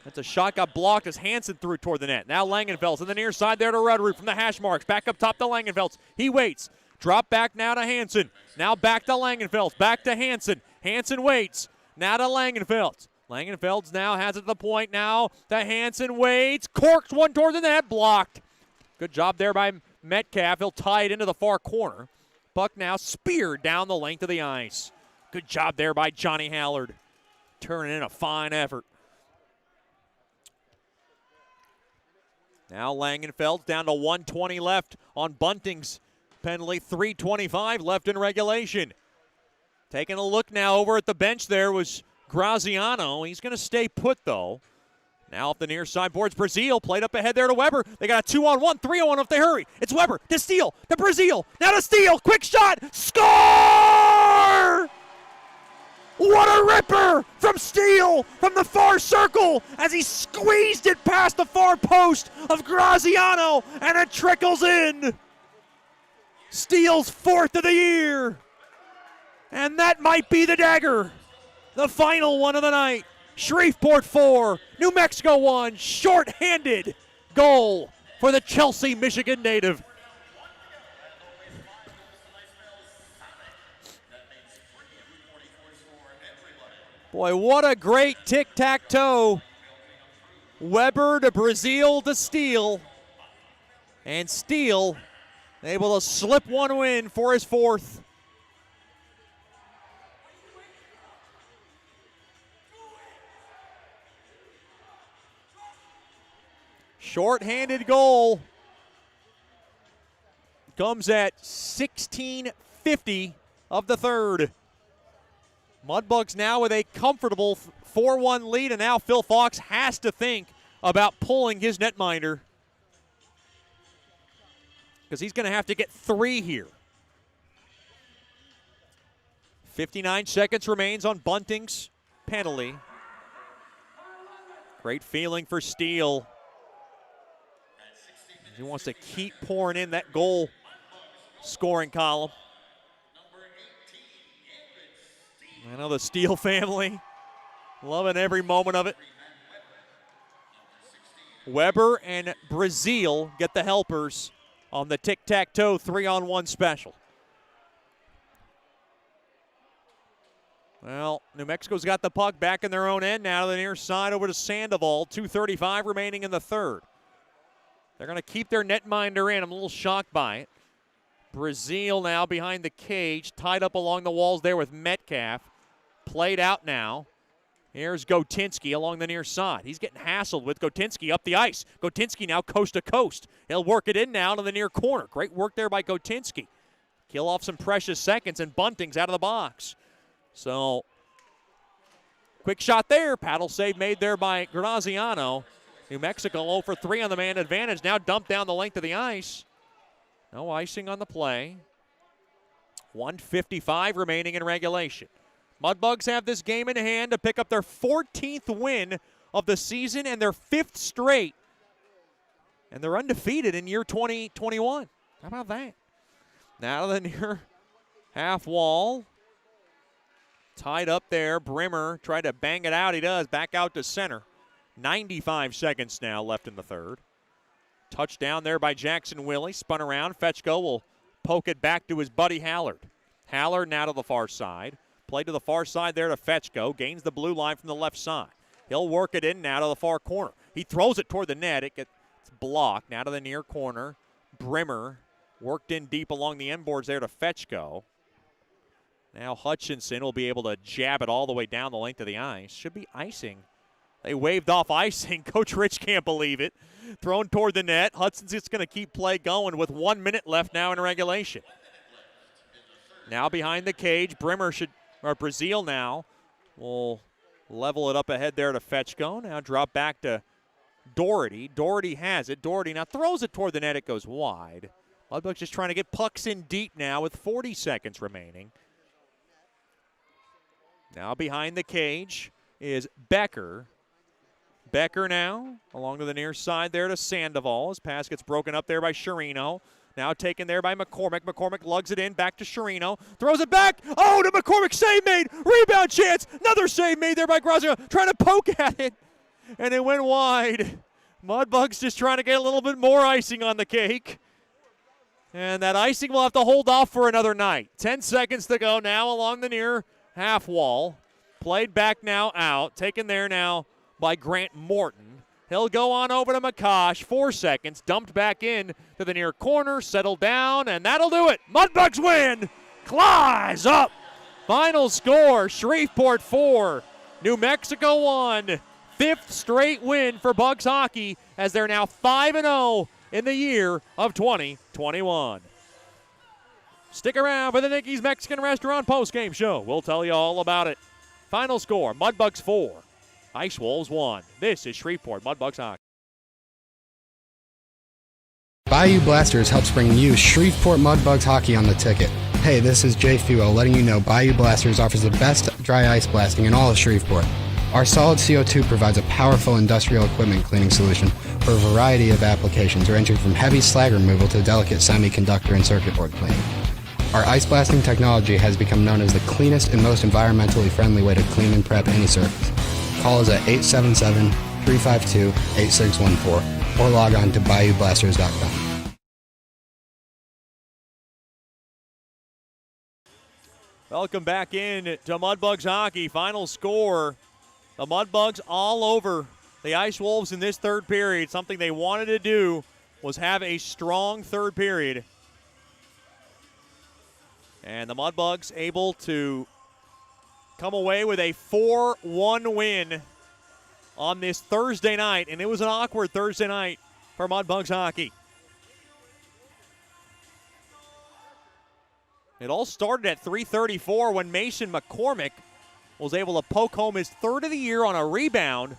That's a shot got blocked as Hansen threw it toward the net. Now Langenfeld's on the near side there to Rudrud from the hash marks. Back up top to Langenfeld's. He waits. Drop back now to Hansen. Now back to Langenfeld's. Back to Hansen. Hansen waits. Now to Langenfeld's. Langenfeld's now has it to the point now. The Hansen waits. Corks one toward the net. Blocked. Good job there by Metcalf. He'll tie it into the far corner. Puck now speared down the length of the ice. Good job there by Johnny Hallard. Turning in a fine effort. Now Langenfeld down to 1:20 left on Bunting's penalty. 3:25 left in regulation. Taking a look now over at the bench there was Graziano. He's going to stay put though. Now off the near side boards, Brazil played up ahead there to Weber. They got a 2-on-1, 3-on-1 if they hurry. It's Weber to Steele, to Brazil, now to Steele. Quick shot, score! What a ripper from Steele from the far circle as he squeezed it past the far post of Graziano, and it trickles in. Steele's 4th of the year. And that might be the dagger. The final one of the night. Shreveport 4, New Mexico 1, short-handed goal for the Chelsea, Michigan native. Boy, what a great tic-tac-toe. Weber to Brazil to Steele. And Steele able to slip one win for his 4th. Short-handed goal comes at 16:50 of the 3rd. Mudbugs now with a comfortable 4-1 lead, and now Phil Fox has to think about pulling his netminder because he's going to have to get 3 here. 59 seconds remains on Bunting's penalty. Great feeling for Steele. He wants to keep pouring in that goal scoring column. I know the Steele family loving every moment of it. Weber and Brazil get the helpers on the tic-tac-toe 3-on-1 special. Well, New Mexico's got the puck back in their own end now to the near side over to Sandoval. 2:35 remaining in the 3rd. They're going to keep their netminder in. I'm a little shocked by it. Brazil now behind the cage, tied up along the walls there with Metcalf. Played out now. Here's Gotinsky along the near side. He's getting hassled with Gotinsky up the ice. Gotinsky now coast to coast. He'll work it in now to the near corner. Great work there by Gotinsky. Kill off some precious seconds, and Bunting's out of the box. So, quick shot there. Paddle save made there by Graziano. New Mexico 0 for 3 on the man advantage. Now dumped down the length of the ice. No icing on the play. 1:55 remaining in regulation. Mudbugs have this game in hand to pick up their 14th win of the season and their 5th straight. And they're undefeated in year 2021. How about that? Now to the near half wall. Tied up there. Brimmer tried to bang it out. He does. Back out to center. 95 seconds now left in the 3rd. Touchdown there by Jackson Willie. Spun around. Fetchko will poke it back to his buddy Hallard. Hallard now to the far side. Play to the far side there to Fetchko. Gains the blue line from the left side. He'll work it in now to the far corner. He throws it toward the net. It gets blocked. Now to the near corner. Brimmer worked in deep along the end boards there to Fetchko. Now Hutchinson will be able to jab it all the way down the length of the ice. Should be icing. They waved off icing. Coach Rich can't believe it. Thrown toward the net. Hudson's just going to keep play going with 1 minute left now in regulation. Now behind the cage. Brazil now will level it up ahead there to Fetchko. Now drop back to Doherty. Doherty has it. Doherty now throws it toward the net. It goes wide. Mudbugs just trying to get pucks in deep now with 40 seconds remaining. Now behind the cage is Becker. Becker now along to the near side there to Sandoval. His pass gets broken up there by Sherino. Now taken there by McCormick. McCormick lugs it in back to Sherino. Throws it back. Oh, to McCormick. Save made. Rebound chance. Another save made there by Graziano. Trying to poke at it. And it went wide. Mudbugs just trying to get a little bit more icing on the cake. And that icing will have to hold off for another night. 10 seconds to go now along the near half wall. Played back now out. Taken there now by Grant Morton. He'll go on over to McCosh. 4 seconds. Dumped back in to the near corner. Settled down, and that'll do it. Mudbugs win. Claws up. Final score, Shreveport 4, New Mexico 1. 5th straight win for Bugs hockey as they're now 5-0 in the year of 2021. Stick around for the Nicky's Mexican Restaurant postgame show. We'll tell you all about it. Final score, Mudbugs 4, Ice Wolves 1. This is Shreveport Mudbugs hockey. Bayou Blasters helps bring you Shreveport Mudbugs hockey on the ticket. Hey, this is Jay Fuel letting you know Bayou Blasters offers the best dry ice blasting in all of Shreveport. Our solid CO2 provides a powerful industrial equipment cleaning solution for a variety of applications ranging from heavy slag removal to delicate semiconductor and circuit board cleaning. Our ice blasting technology has become known as the cleanest and most environmentally friendly way to clean and prep any surface. Call us at 877-352-8614 or log on to bayoublasters.com. Welcome back in to Mudbugs hockey. Final score, the Mudbugs all over the Ice Wolves in this third period. Something they wanted to do was have a strong third period. And the Mudbugs able to come away with a 4-1 win on this Thursday night. And it was an awkward Thursday night for Mudbugs hockey. It all started at 3:34 when Mason McCormick was able to poke home his third of the year on a rebound.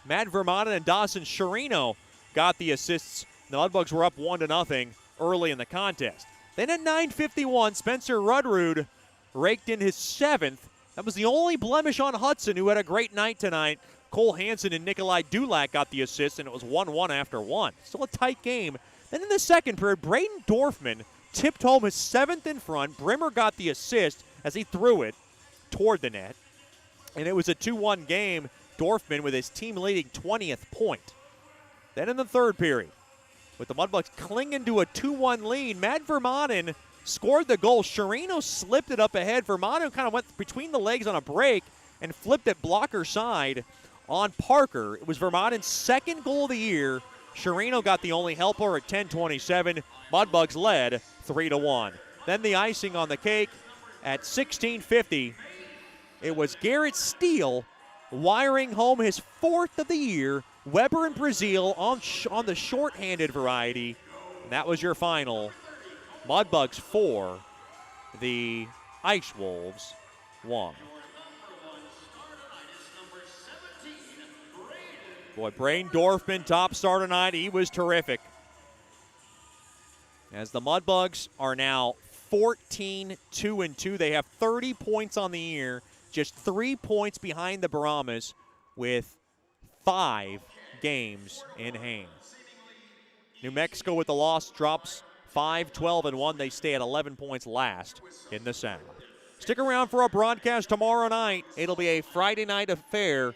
Matt Vermanen and Dawson Sherino got the assists. The Mudbugs were up 1-0 early in the contest. Then at 9:51, Spencer Rudrud raked in his seventh. That was the only blemish on Hudson, who had a great night tonight. Cole Hansen and Nikolai Dulac got the assists, and it was 1-1 after one. Still a tight game. Then in the second period, Braden Dorfman tipped home his seventh in front. Brimmer got the assist as he threw it toward the net. And it was a 2-1 game. Dorfman with his team-leading 20th point. Then in the third period, with the Mudbugs clinging to a 2-1 lead, Matt Vermanen scored the goal. Sherino slipped it up ahead. Vermanen kind of went between the legs on a break and flipped it blocker side on Parker. It was Vermanen's second goal of the year. Sherino got the only helper at 10:27. Mudbugs led 3-1. Then the icing on the cake at 16:50. It was Garrett Steele wiring home his fourth of the year. Weber and Brazil on the short-handed variety. And that was your final. Mudbugs 4, the Ice Wolves 1. Boy, Brain Dorfman, top star tonight. He was terrific. As the Mudbugs are now 14-2-2. They have 30 points on the year, just 3 points behind the Brahmas with 5 games in hand. New Mexico with the loss drops 5-12-1. They stay at 11 points last in the South. Stick around for our broadcast tomorrow night. It'll be a Friday night affair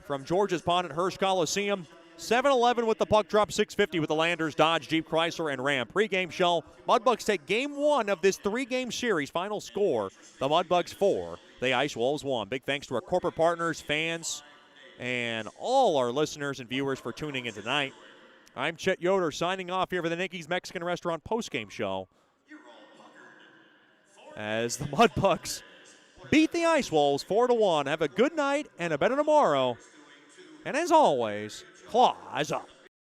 from George's Pond at Hirsch Coliseum. 7-11 with the puck drop, 6:50 with the Landers, Dodge, Jeep, Chrysler, and Ram. Pre-game show, Mudbugs take game 1 of this 3-game series. Final score, the Mudbugs 4, the Ice Wolves 1. Big thanks to our corporate partners, fans, and all our listeners and viewers for tuning in tonight. I'm Chet Yoder signing off here for the Nicky's Mexican Restaurant postgame show as the Mudbugs beat the Ice Wolves 4-1. Have a good night and a better tomorrow. And as always, claws up.